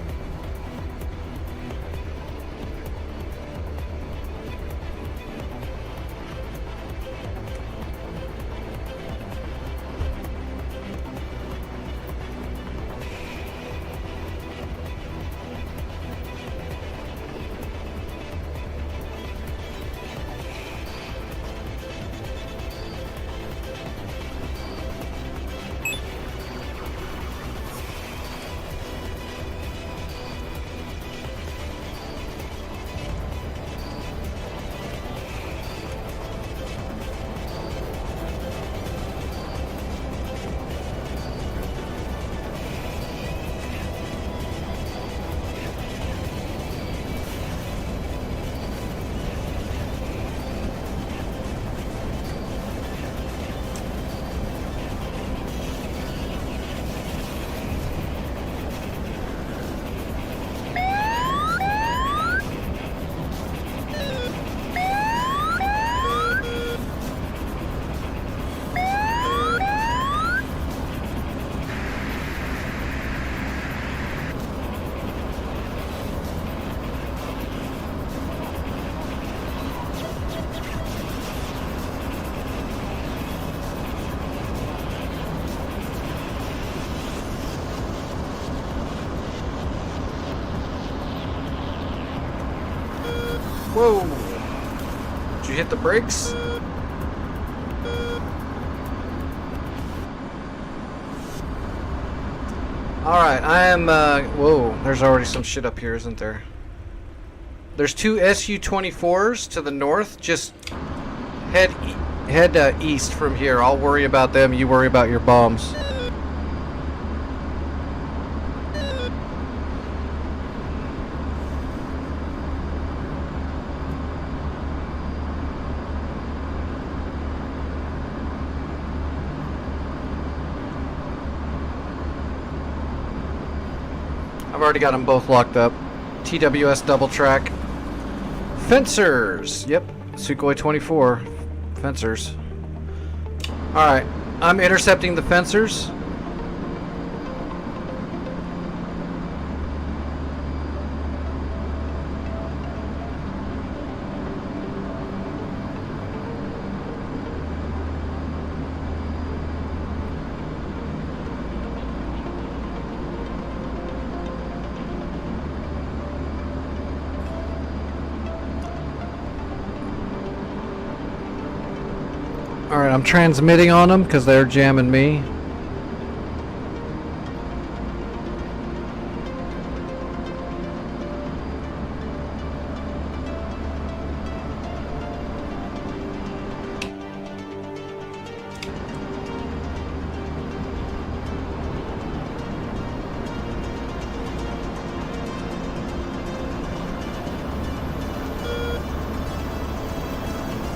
Whoa! Did you hit the brakes? Alright, I am, whoa, there's already some shit up here, isn't there? There's two Su-24s to the north, just head east from here. I'll worry about them, you worry about your bombs. I've already got them both locked up. TWS double track. Fencers! Yep, Sukhoi 24. Fencers. Alright, I'm intercepting the fencers. Alright, I'm transmitting on them because they're jamming me.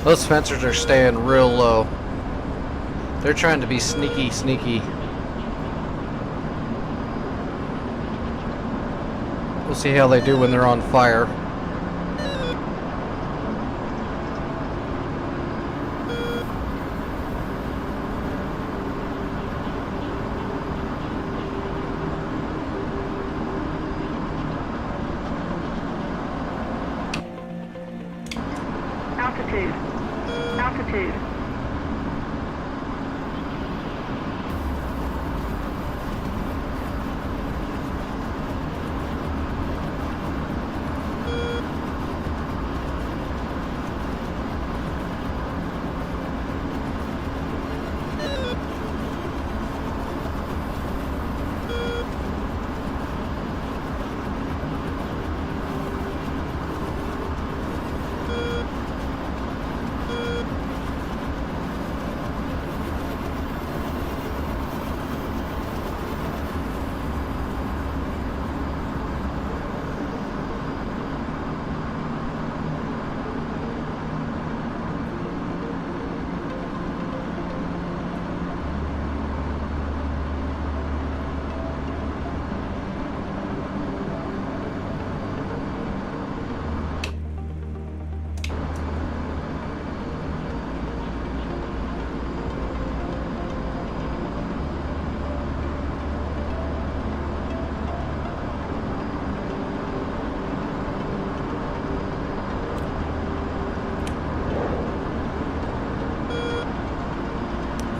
Those fencers are staying real low. They're trying to be sneaky, sneaky. We'll see how they do when they're on fire. Altitude. Altitude.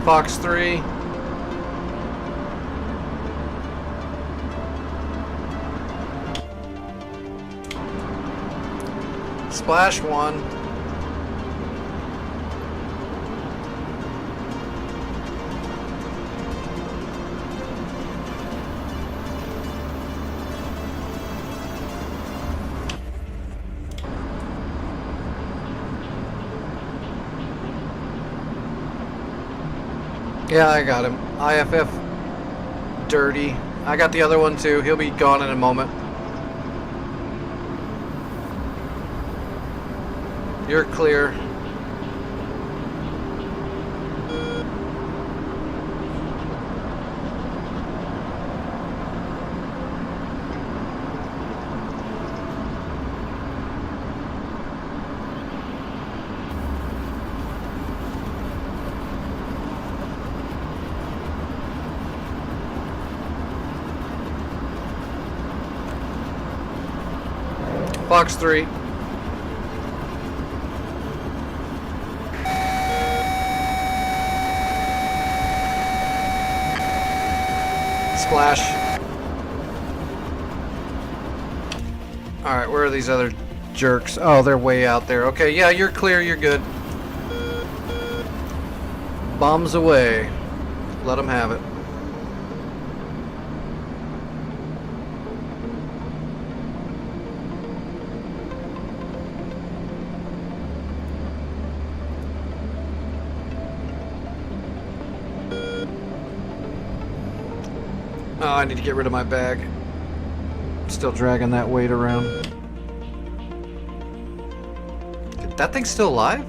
Fox 3. Splash 1. Yeah, I got him. IFF dirty. I got the other one too. He'll be gone in a moment. You're clear. Fox 3. Splash. Alright, where are these other jerks? Oh, they're way out there. Okay, yeah, you're clear, you're good. Bombs away. Let them have it. Oh, I need to get rid of my bag. Still dragging that weight around. That thing's still alive?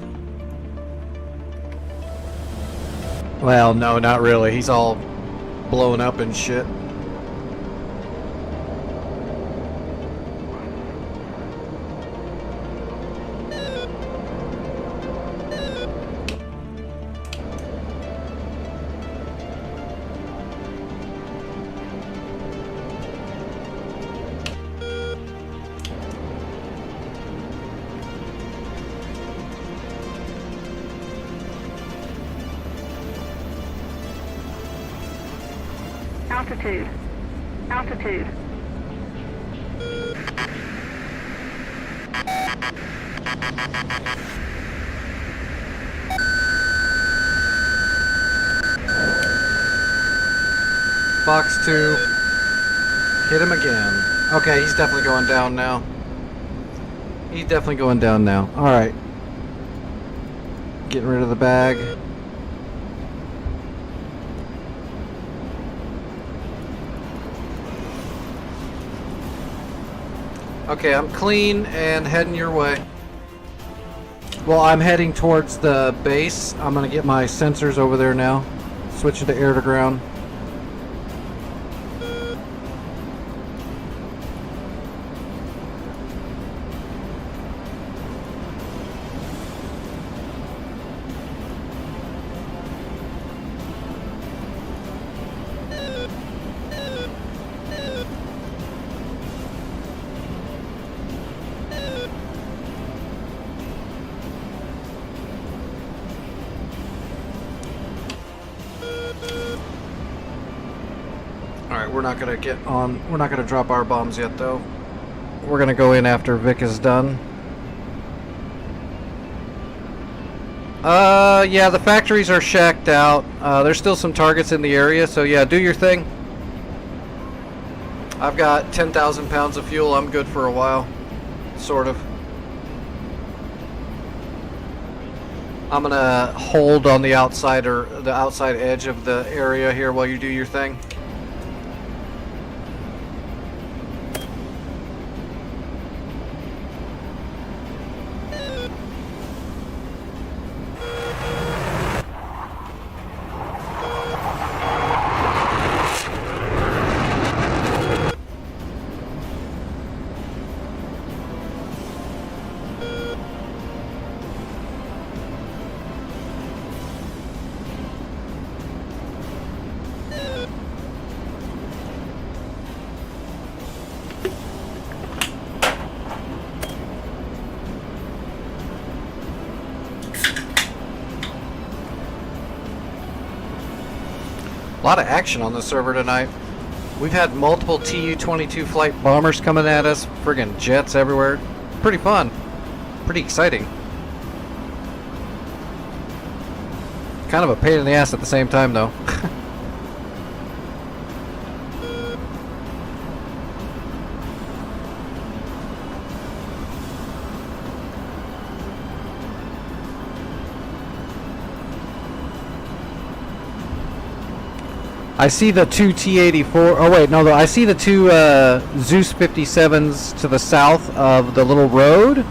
Well, no, not really. He's all blown up and shit. Altitude. Altitude. Fox 2. Hit him again. Okay, he's definitely going down now. He's definitely going down now. Alright. Getting rid of the bag. Okay, I'm clean and heading your way. Well, I'm heading towards the base. I'm gonna get my sensors over there now. Switch it to air to ground. Alright, we're not gonna drop our bombs yet though. We're gonna go in after Vic is done. Yeah, the factories are shacked out. There's still some targets in the area, so yeah, do your thing. I've got 10,000 pounds of fuel. I'm good for a while. Sort of. I'm gonna hold on the outside edge of the area here while you do your thing. A lot of action on the server tonight. We've had multiple Tu-22 flight bombers coming at us, friggin' jets everywhere. Pretty fun. Pretty exciting. Kind of a pain in the ass at the same time though. I see the two T-84. Oh wait, no, I see the two Zeus 57s to the south of the little road.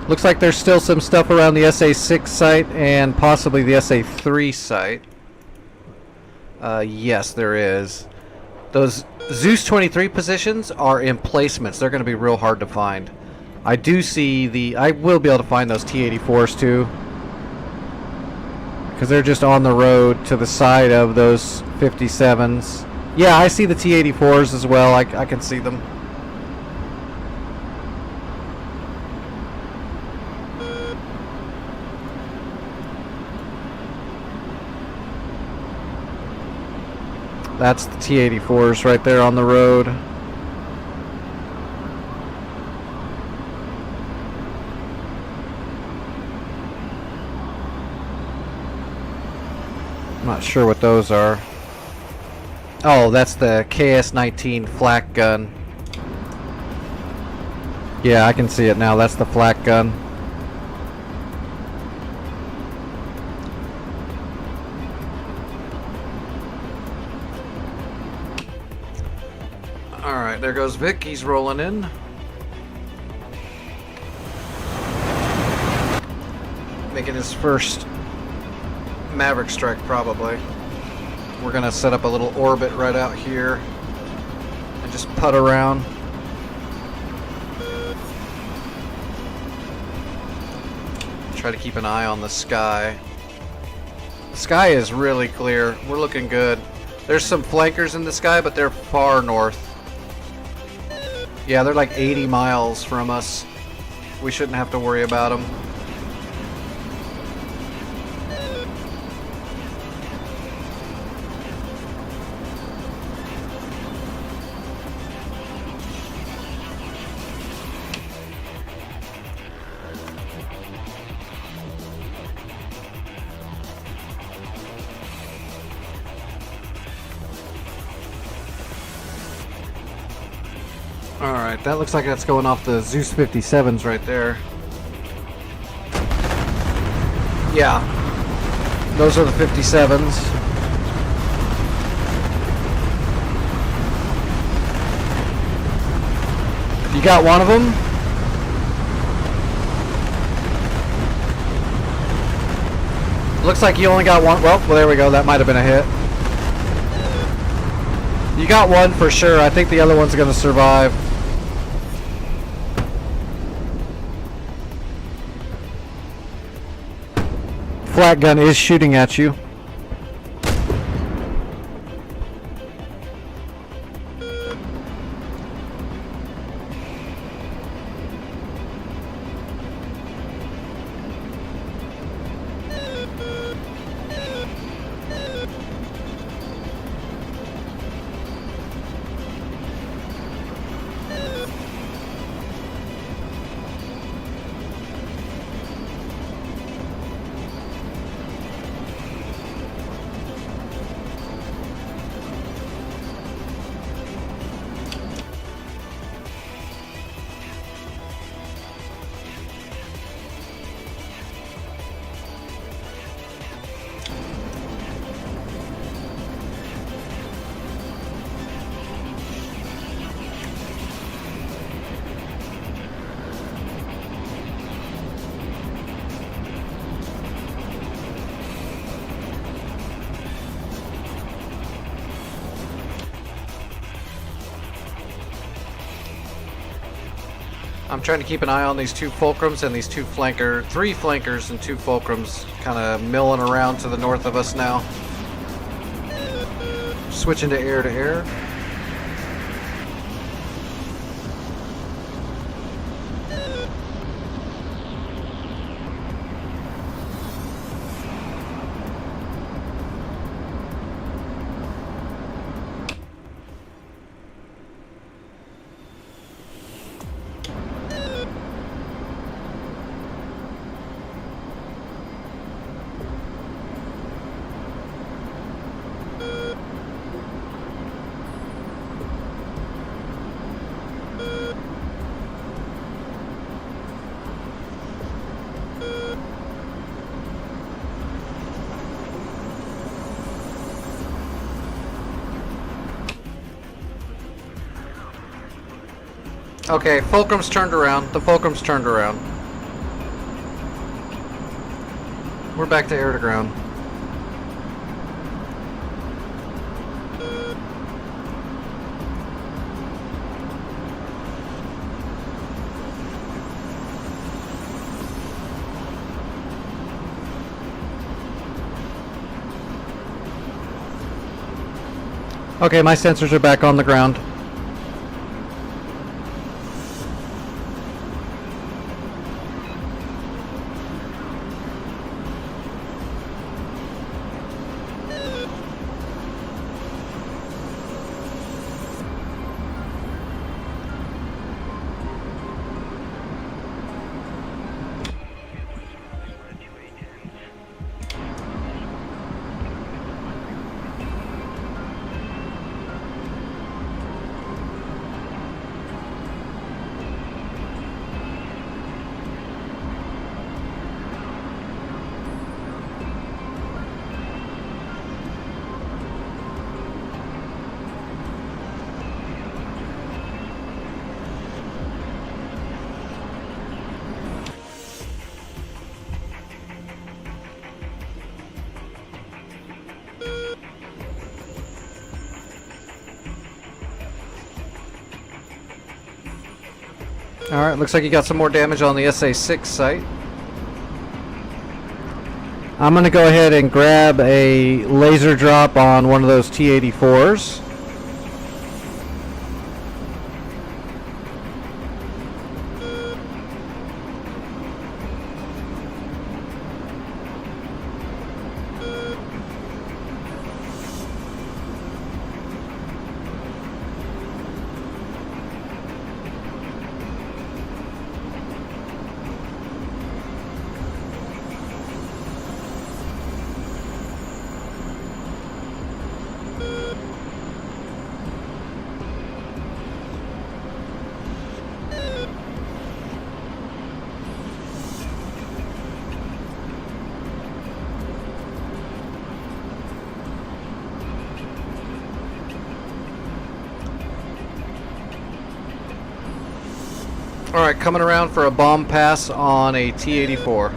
Looks like there's still some stuff around the SA-6 site and possibly the SA-3 site. Yes, there is. Those Zeus 23 positions are emplacements. They're going to be real hard to find. I do see I will be able to find those T-84s too. Because they're just on the road to the side of those 57s. Yeah, I see the T-84s as well. I can see them. That's the T-84s right there on the road. I'm not sure what those are. Oh, that's the KS-19 flak gun. Yeah, I can see it now. That's the flak gun. Alright, there goes Vic. He's rolling in. Making his first Maverick strike, probably. We're gonna set up a little orbit right out here and just putt around. Try to keep an eye on the sky. The sky is really clear. We're looking good. There's some flankers in the sky, but they're far north. Yeah, they're like 80 miles from us. We shouldn't have to worry about them. Alright, that looks like that's going off the Zeus 57s right there. Yeah. Those are the 57s. You got one of them? Looks like you only got one. Well, there we go. That might have been a hit. You got one for sure. I think the other one's going to survive. Flat gun is shooting at you. I'm trying to keep an eye on these two fulcrums and these three flankers and two fulcrums kind of milling around to the north of us now. Switching to air. Okay, fulcrum's turned around. The fulcrum's turned around. We're back to air to ground. Okay, my sensors are back on the ground. Alright, looks like you got some more damage on the SA6 site. I'm going to go ahead and grab a laser drop on one of those T-84s. Alright, coming around for a bomb pass on a T-84.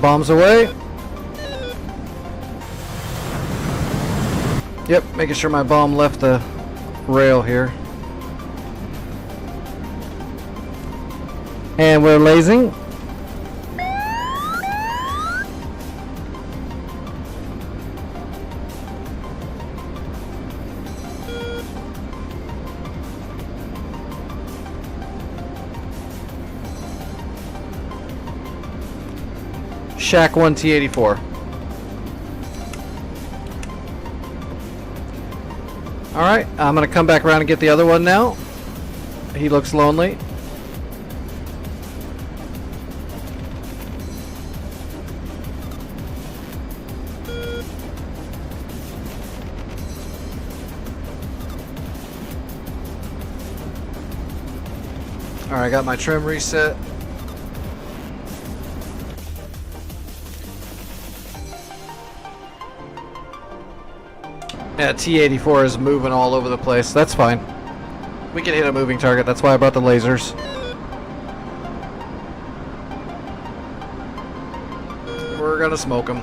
Bombs away. Yep, making sure my bomb left the rail here. And we're lasing. Shack 1 T-84. Alright, I'm gonna come back around and get the other one now. He looks lonely. Alright, I got my trim reset. Yeah, T-84 is moving all over the place. That's fine. We can hit a moving target. That's why I brought the lasers. We're gonna smoke them.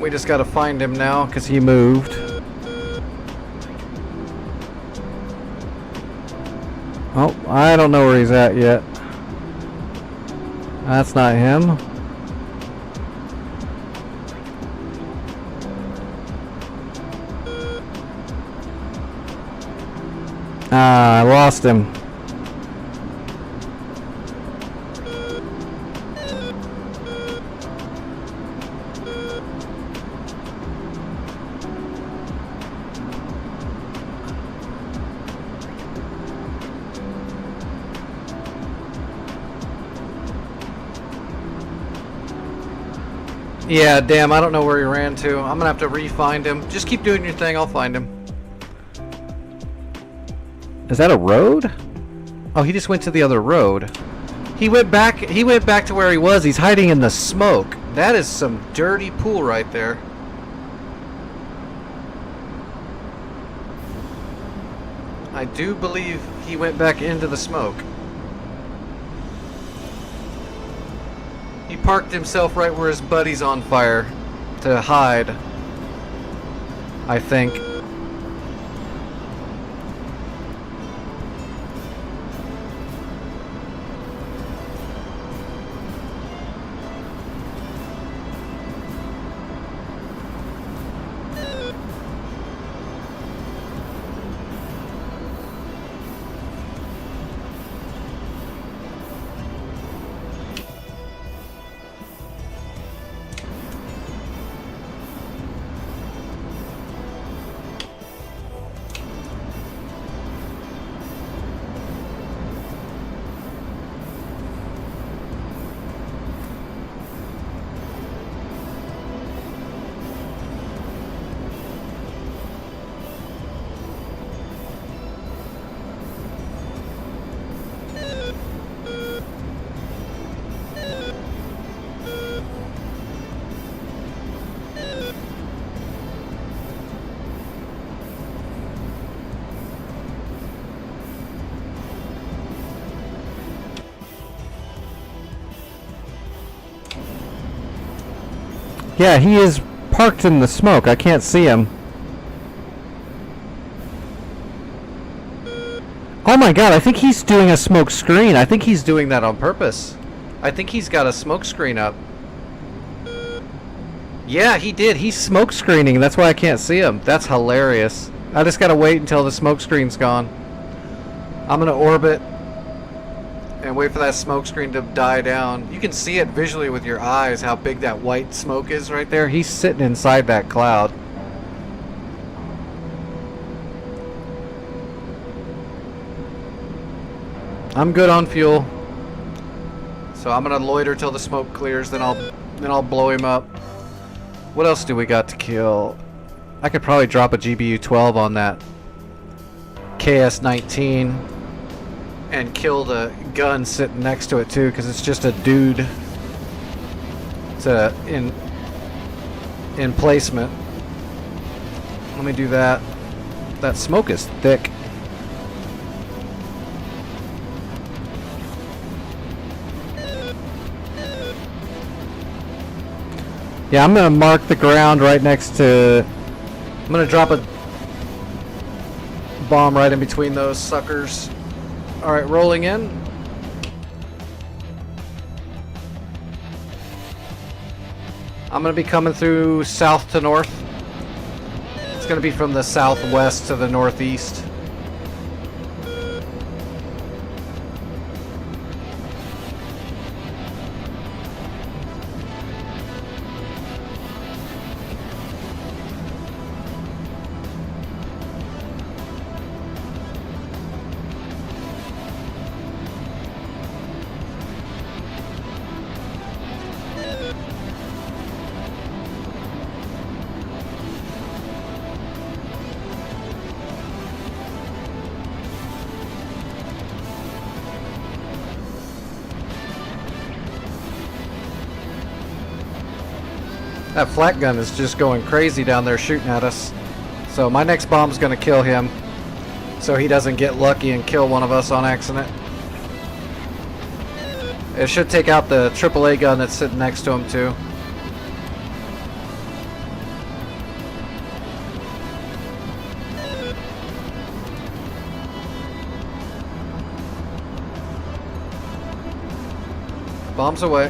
We just gotta find him now because he moved. Oh, I don't know where he's at yet. That's not him. Ah, I lost him. Yeah, damn, I don't know where he ran to. I'm gonna have to re-find him. Just keep doing your thing, I'll find him. Is that a road? Oh, he just went to the other road. He went back to where he was. He's hiding in the smoke. That is some dirty pool right there. I do believe he went back into the smoke. He parked himself right where his buddy's on fire to hide, I think. Yeah, he is parked in the smoke. I can't see him. Oh my god, I think he's doing a smoke screen. I think he's doing that on purpose. I think he's got a smoke screen up. Yeah, he did. He's smoke screening. That's why I can't see him. That's hilarious. I just gotta wait until the smoke screen's gone. I'm gonna orbit and wait for that smoke screen to die down. You can see it visually with your eyes how big that white smoke is right there. He's sitting inside that cloud. I'm good on fuel, so I'm gonna loiter till the smoke clears. Then I'll blow him up. What else do we got to kill? I could probably drop a GBU-12 on that KS-19 and kill the gun sitting next to it too, because it's just a dude. It's in placement. Let me do that. That smoke is thick. Yeah, I'm gonna mark the ground right next to... I'm gonna drop a bomb right in between those suckers. Alright, rolling in. I'm gonna be coming through south to north. It's gonna be from the southwest to the northeast. That flak gun is just going crazy down there shooting at us. So my next bomb's gonna kill him, so he doesn't get lucky and kill one of us on accident. It should take out the AAA gun that's sitting next to him too. Bombs away.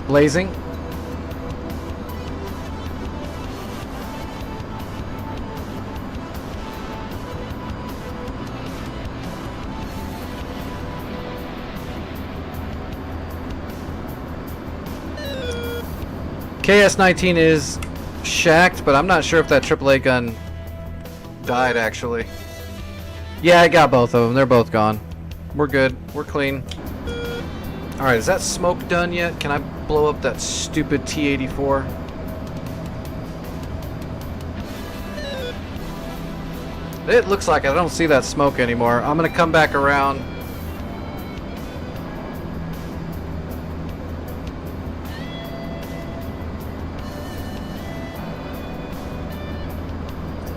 Blazing. KS-19 is shacked, but I'm not sure if that AAA gun died actually. Yeah, I got both of them. They're both gone. We're good. We're clean. Alright, is that smoke done yet? Can I blow up that stupid T-84? It looks like I don't see that smoke anymore. I'm gonna come back around.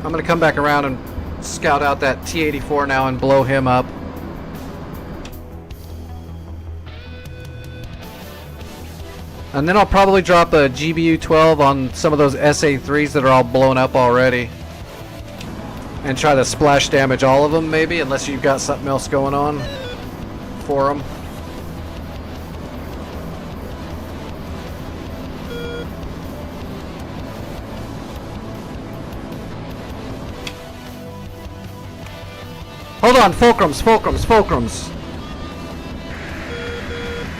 I'm gonna come back around and scout out that T-84 now and blow him up. And then I'll probably drop a GBU-12 on some of those SA-3s that are all blown up already. And try to splash damage all of them, maybe, unless you've got something else going on for them. Hold on, fulcrums.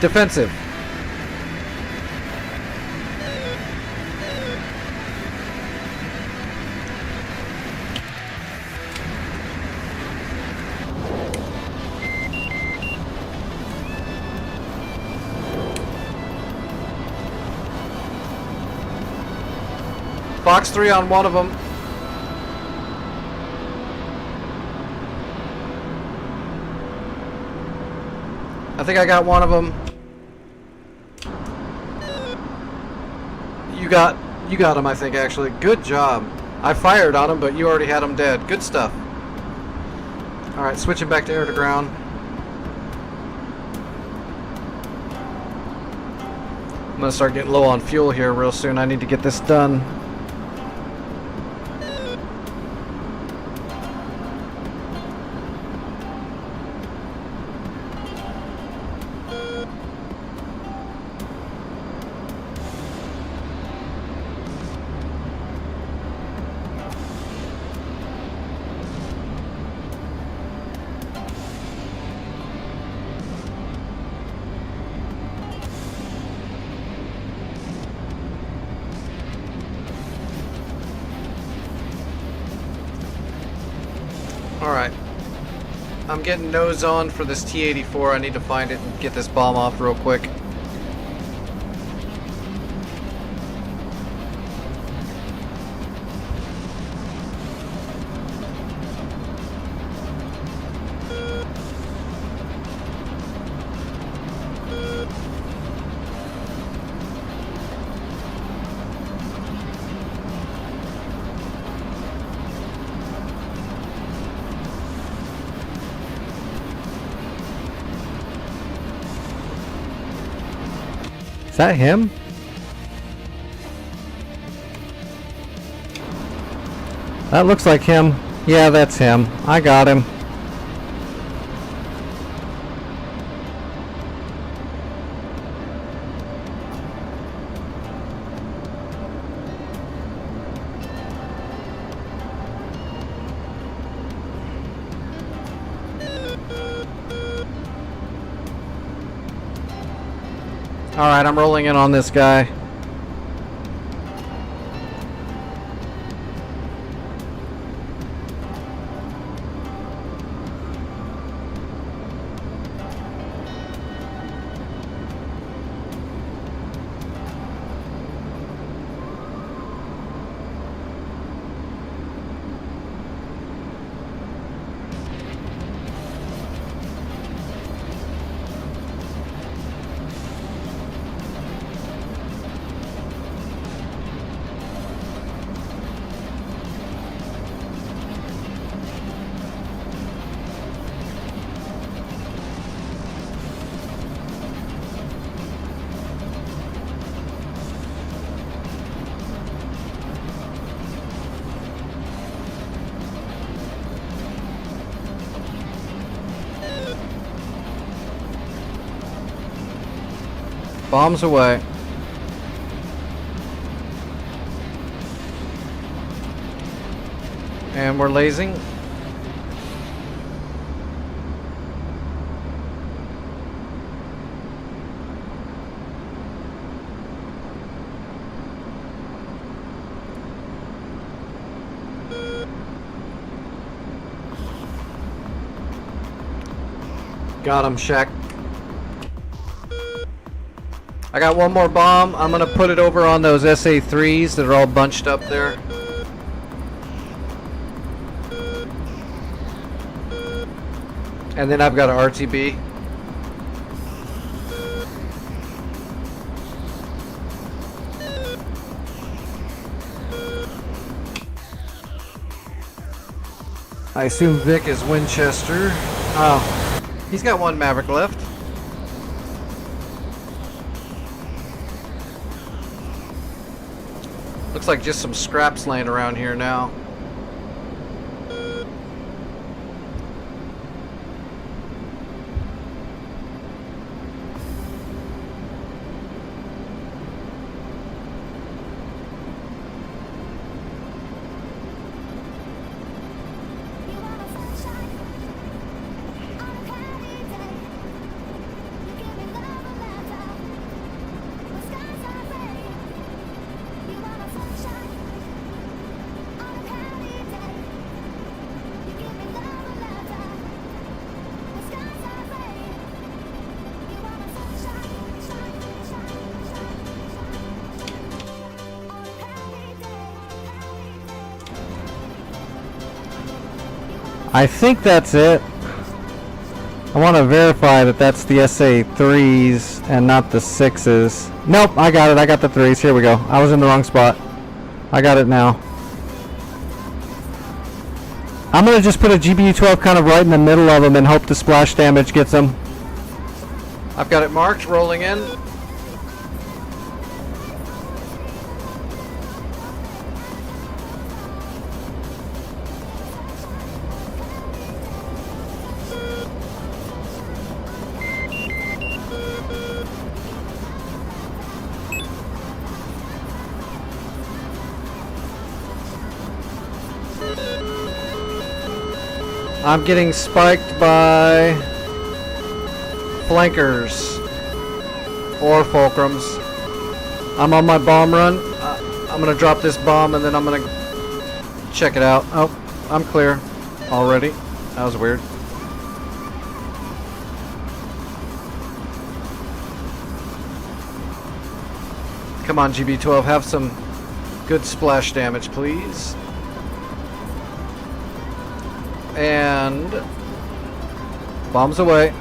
Defensive. Box 3 on one of them. I think I got one of them. You got him, I think, actually. Good job. I fired on him, but you already had him dead. Good stuff. Alright, switching back to air to ground. I'm gonna start getting low on fuel here real soon. I need to get this done. Alright. I'm getting nose on for this T-84. I need to find it and get this bomb off real quick. Is that him? That looks like him. Yeah, that's him. I got him. Alright, I'm rolling in on this guy. Bombs away. And we're lasing. Got him, Shaq. I got one more bomb. I'm gonna put it over on those SA3s that are all bunched up there. And then I've got an RTB. I assume Vic is Winchester. Oh, he's got one Maverick left. Looks like just some scraps laying around here now. I think that's it. I want to verify that that's the SA3s and not the 6s. Nope, I got it. I got the 3s. Here we go. I was in the wrong spot. I got it now. I'm gonna just put a GBU-12 kind of right in the middle of them and hope the splash damage gets them. I've got it marked, rolling in. I'm getting spiked by flankers or fulcrums. I'm on my bomb run. I'm gonna drop this bomb and then I'm gonna check it out. Oh, I'm clear already. That was weird. Come on, GB12, have some good splash damage, please. And bombs away.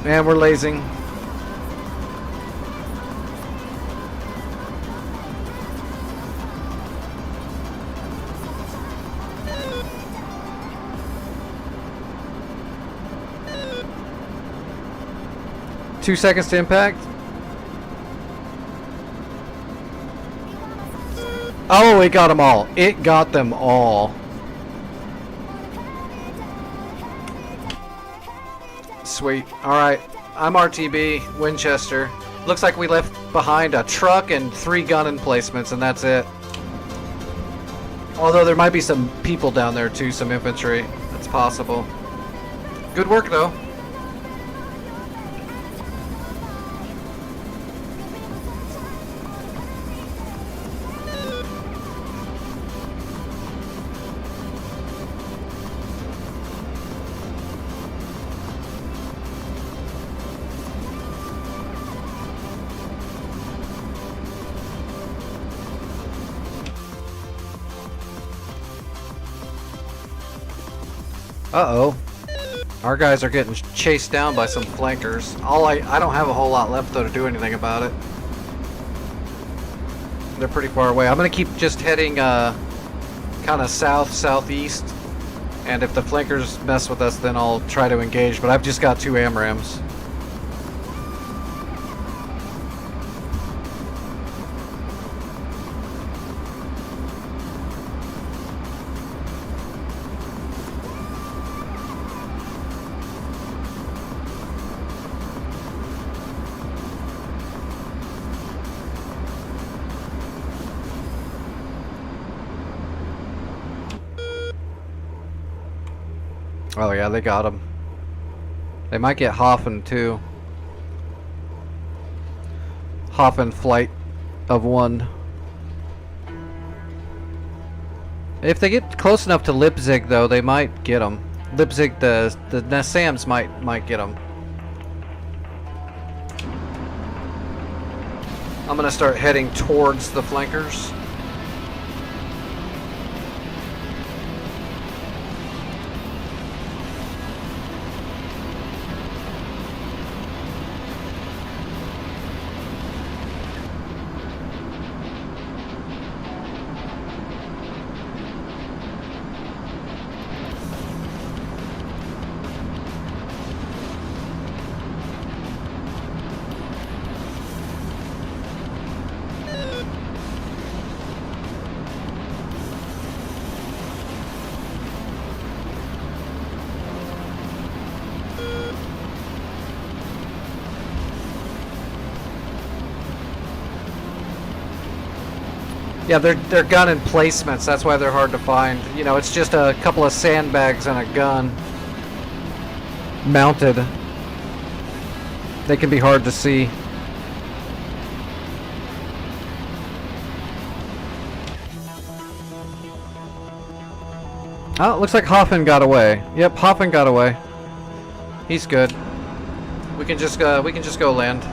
And we're lasing. Two seconds to impact. Oh, it got them all. It got them all. Sweet. Alright. I'm RTB, Winchester. Looks like we left behind a truck and 3 gun emplacements, and that's it. Although there might be some people down there too, some infantry. That's possible. Good work though. Uh-oh. Our guys are getting chased down by some flankers. I don't have a whole lot left though to do anything about it. They're pretty far away. I'm gonna keep just heading kind of southeast. And if the flankers mess with us, then I'll try to engage. But I've just got 2 AMRAAMs. Oh yeah, they got him. They might get Hoffen too. Hoffen flight of 1. If they get close enough to Leipzig though, they might get him. Leipzig, the Nassams might get him. I'm gonna start heading towards the flankers. Yeah, they're gun emplacements. That's why they're hard to find. You know, it's just a couple of sandbags and a gun mounted. They can be hard to see. Oh, it looks like Hoffen got away. Yep, Hoffen got away. He's good. We can just go land.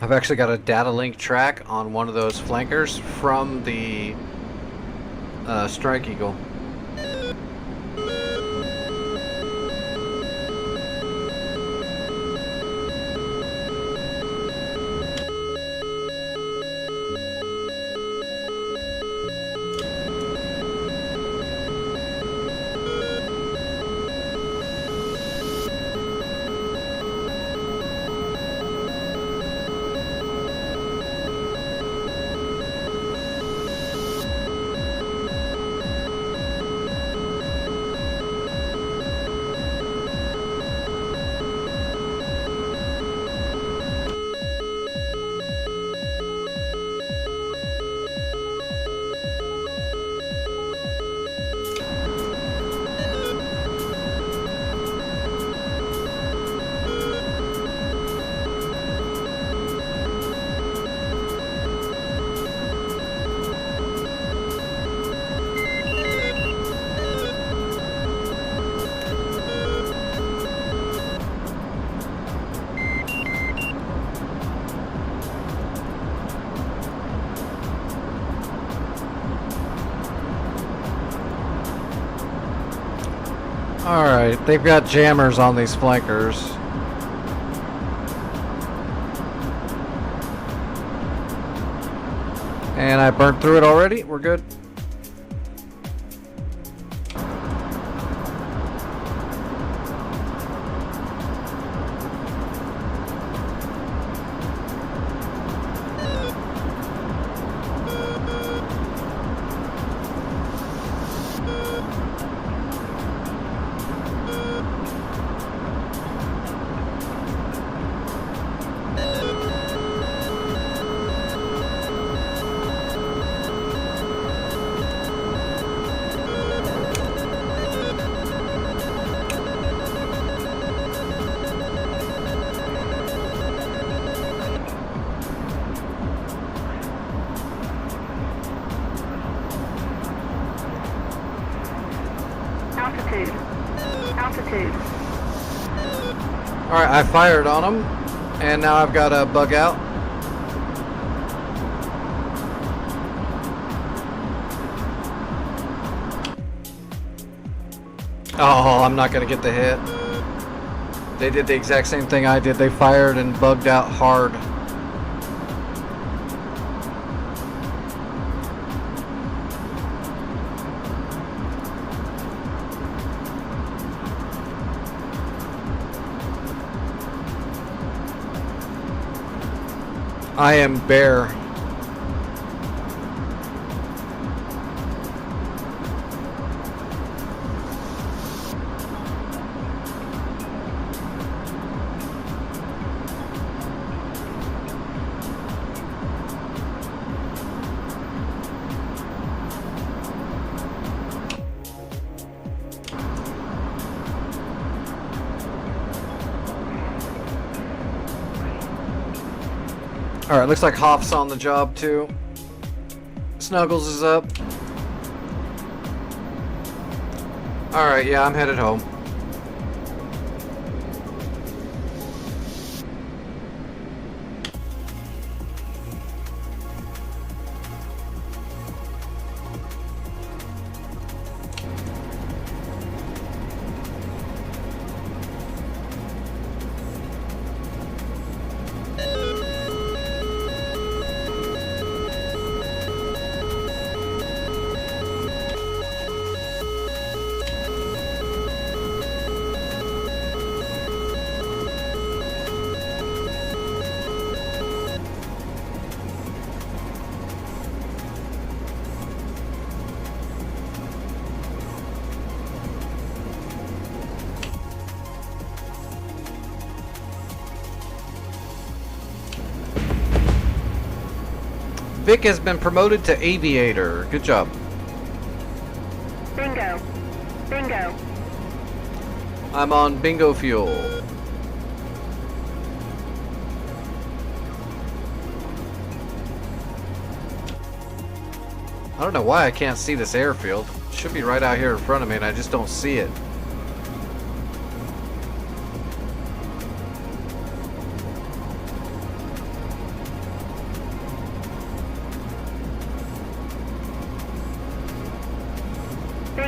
I've actually got a data link track on one of those flankers from the Strike Eagle. Alright, they've got jammers on these flankers. And I burnt through it already. We're good. Altitude. Altitude. Alright, I fired on them, and now I've got a bug out. Oh, I'm not going to get the hit. They did the exact same thing I did. They fired and bugged out hard. I am bare. Alright, looks like Hoff's on the job too. Snuggles is up. Alright, yeah, I'm headed home. Vic has been promoted to aviator. Good job. Bingo. Bingo. I'm on bingo fuel. I don't know why I can't see this airfield. It should be right out here in front of me and I just don't see it.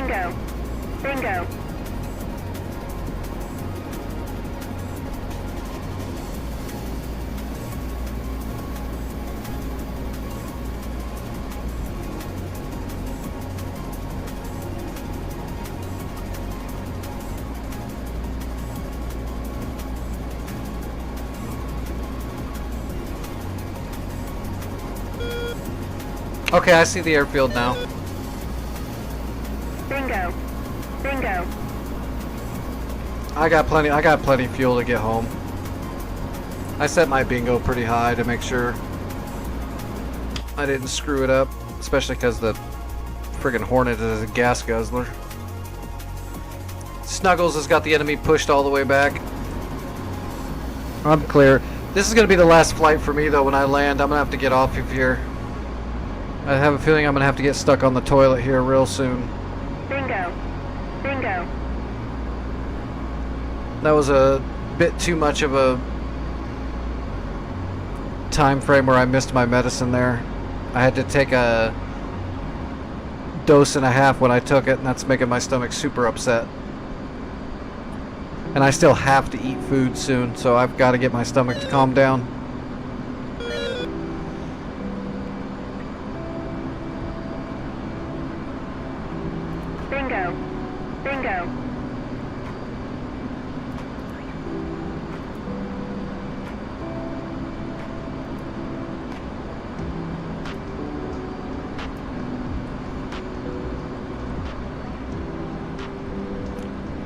Bingo. Bingo. Okay, I see the airfield now. Bingo. Bingo. I got plenty of fuel to get home. I set my bingo pretty high to make sure I didn't screw it up, especially because the friggin' Hornet is a gas guzzler. Snuggles has got the enemy pushed all the way back. I'm clear. This is going to be the last flight for me, though. When I land, I'm going to have to get off of here. I have a feeling I'm going to have to get stuck on the toilet here real soon. Bingo. Bingo. That was a bit too much of a time frame where I missed my medicine there. I had to take a dose and a half when I took it, and that's making my stomach super upset. And I still have to eat food soon, so I've got to get my stomach to calm down. Bingo. Bingo.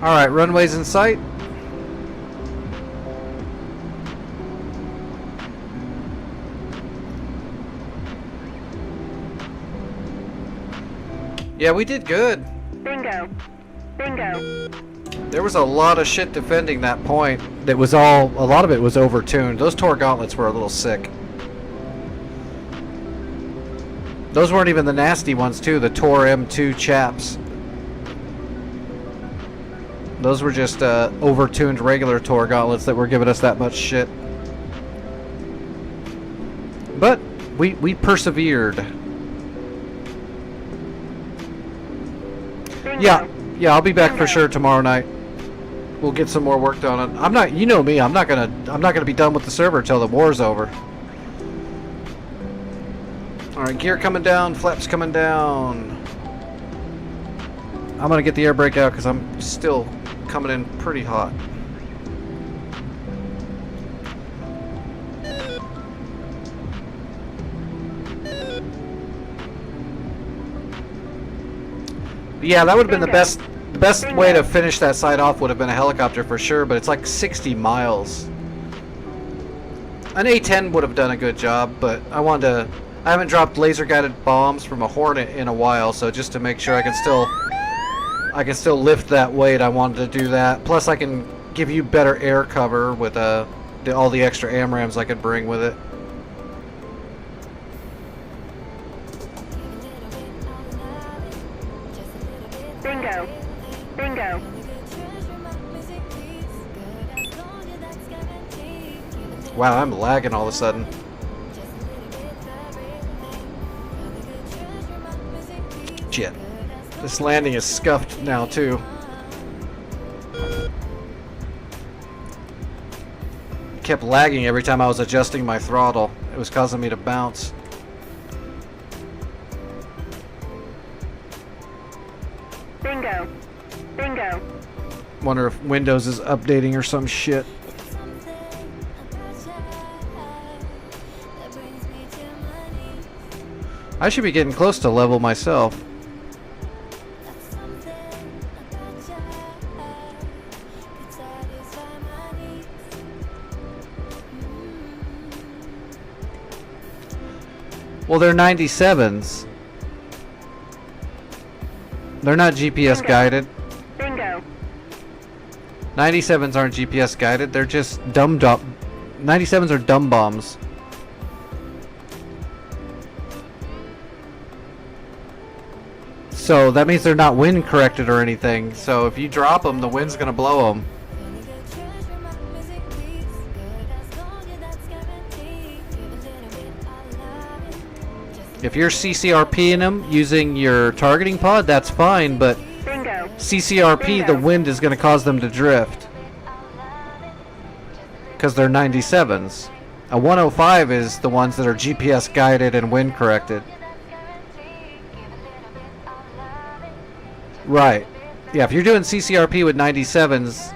Alright, runway's in sight. Yeah, we did good. Bingo. Bingo. There was a lot of shit defending that point that was a lot of it was overtuned. Those Tor gauntlets were a little sick. Those weren't even the nasty ones too, the Tor M2 chaps. Those were just overtuned regular Tor gauntlets that were giving us that much shit. But we persevered. Bingo. Yeah, I'll be back for sure tomorrow night. We'll get some more work done. I'm not, you know me, I'm not gonna be done with the server till the war's over. All right, gear coming down, flaps coming down. I'm gonna get the air brake out because I'm still coming in pretty hot. Yeah, that would have been the best way to finish that site off would have been a helicopter for sure, but it's like 60 miles. An A-10 would have done a good job, but I haven't dropped laser guided bombs from a Hornet in a while, so just to make sure I can still lift that weight, I wanted to do that. Plus I can give you better air cover with all the extra AMRAMs I could bring with it. Bingo. Bingo. Wow, I'm lagging all of a sudden. Shit. This landing is scuffed now too. Kept lagging every time I was adjusting my throttle. It was causing me to bounce. Bingo. Bingo. Wonder if Windows is updating or some shit. I should be getting close to level myself. Well, they're 97s. They're not GPS guided. Bingo. 97s aren't GPS guided. They're just 97s are dumb bombs. So that means they're not wind corrected or anything. So if you drop them, the wind's gonna blow them. If you're CCRPing them using your targeting pod, that's fine, but CCRP, the wind is going to cause them to drift. Because they're 97s. A 105 is the ones that are GPS guided and wind corrected. Right. Yeah, if you're doing CCRP with 97s,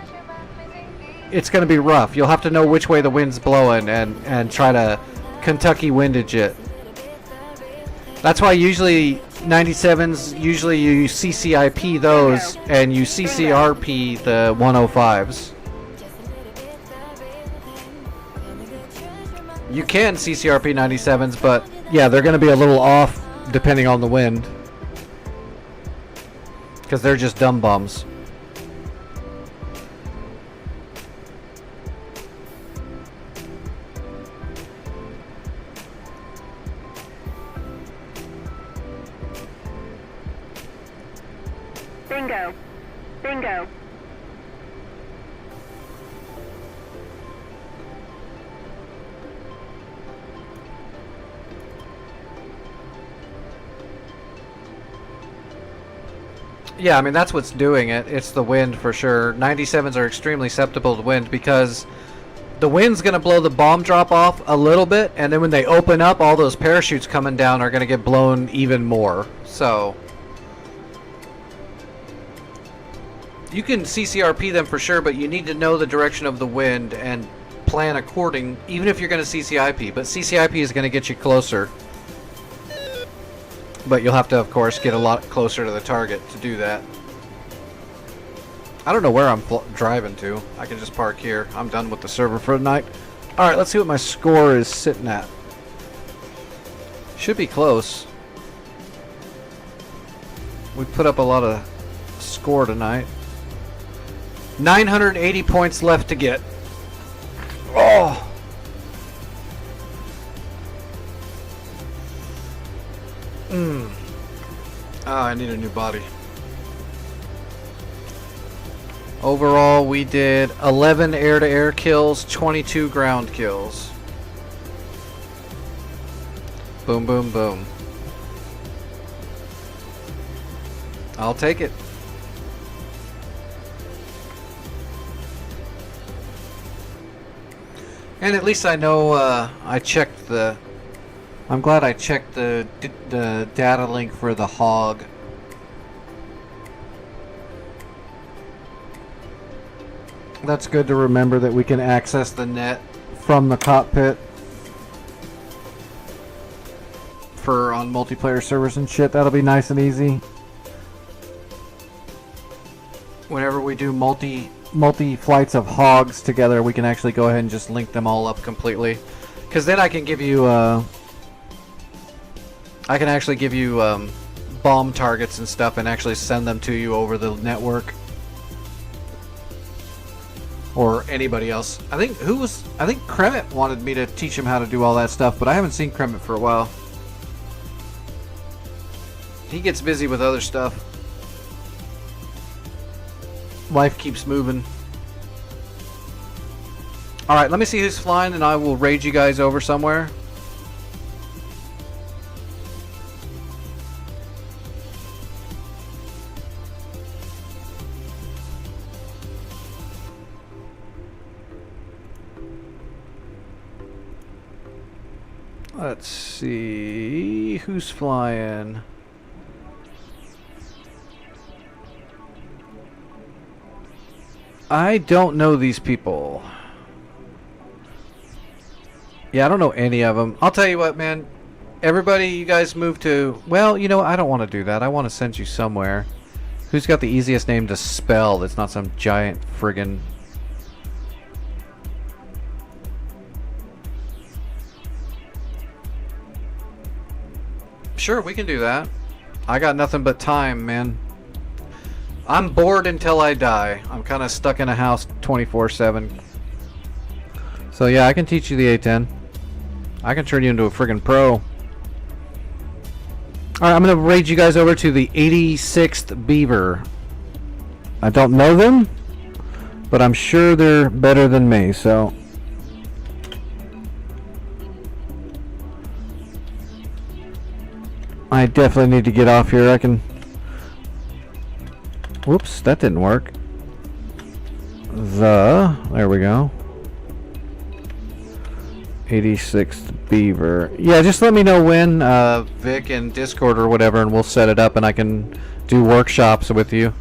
it's going to be rough. You'll have to know which way the wind's blowing and try to Kentucky windage it. That's why usually 97s, usually you CCIP those and you CCRP the 105s. You can CCRP 97s, but yeah, they're going to be a little off depending on the wind. Because they're just dumb bums. Bingo. Bingo. Yeah, I mean, that's what's doing it. It's the wind for sure. 97s are extremely susceptible to wind because the wind's going to blow the bomb drop off a little bit, and then when they open up, all those parachutes coming down are going to get blown even more. So you can CCRP them for sure, but you need to know the direction of the wind and plan according, even if you're going to CCIP. But CCIP is going to get you closer. But you'll have to, of course, get a lot closer to the target to do that. I don't know where I'm driving to. I can just park here. I'm done with the server for the night. Alright, let's see what my score is sitting at. Should be close. We put up a lot of score tonight. 980 points left to get. Oh! Oh, I need a new body. Overall, we did 11 air-to-air kills, 22 ground kills. Boom, boom, boom. I'll take it. And at least I know I checked the... I'm glad I checked the data link for the hog. That's good to remember that we can access the net from the cockpit for on multiplayer servers and shit. That'll be nice and easy. Whenever we do multi flights of hogs together, we can actually go ahead and just link them all up completely. Because then I can give you I can actually give you bomb targets and stuff and actually send them to you over the network. Or anybody else. I think Kremet wanted me to teach him how to do all that stuff, but I haven't seen Kremet for a while. He gets busy with other stuff. Life keeps moving. Alright, let me see who's flying and I will raid you guys over somewhere. Let's see who's flying. I don't know these people. Yeah, I don't know any of them. I'll tell you what, man. Everybody, you guys move to... Well, you know, I don't want to do that. I want to send you somewhere. Who's got the easiest name to spell that's not some giant friggin... Sure, we can do that. I got nothing but time, man. I'm bored until I die. I'm kind of stuck in a house 24/7. So yeah, I can teach you the A10. I can turn you into a friggin' pro. Alright, I'm going to raid you guys over to the 86th Beaver. I don't know them, but I'm sure they're better than me, so... I definitely need to get off here. Whoops, that didn't work. There we go. 86th Beaver. Yeah, just let me know when, Vic, in Discord or whatever, and we'll set it up and I can do workshops with you.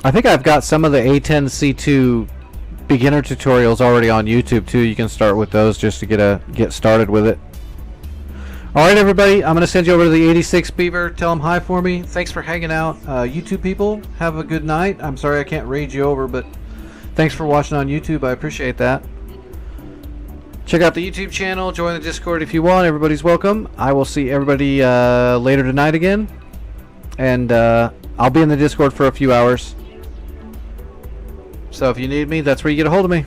I think I've got some of the A10C2 beginner tutorials already on YouTube too. You can start with those just to get started with it. Alright everybody, I'm going to send you over to the 86 Beaver. Tell them hi for me. Thanks for hanging out. YouTube people, have a good night. I'm sorry I can't raid you over, but thanks for watching on YouTube. I appreciate that. Check out the YouTube channel. Join the Discord if you want. Everybody's welcome. I will see everybody later tonight again. And I'll be in the Discord for a few hours. So if you need me, that's where you get a hold of me.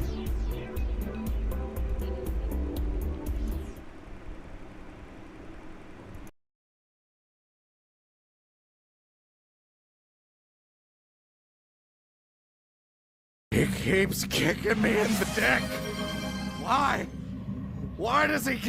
He keeps kicking me in the dick. Why? Why does he keep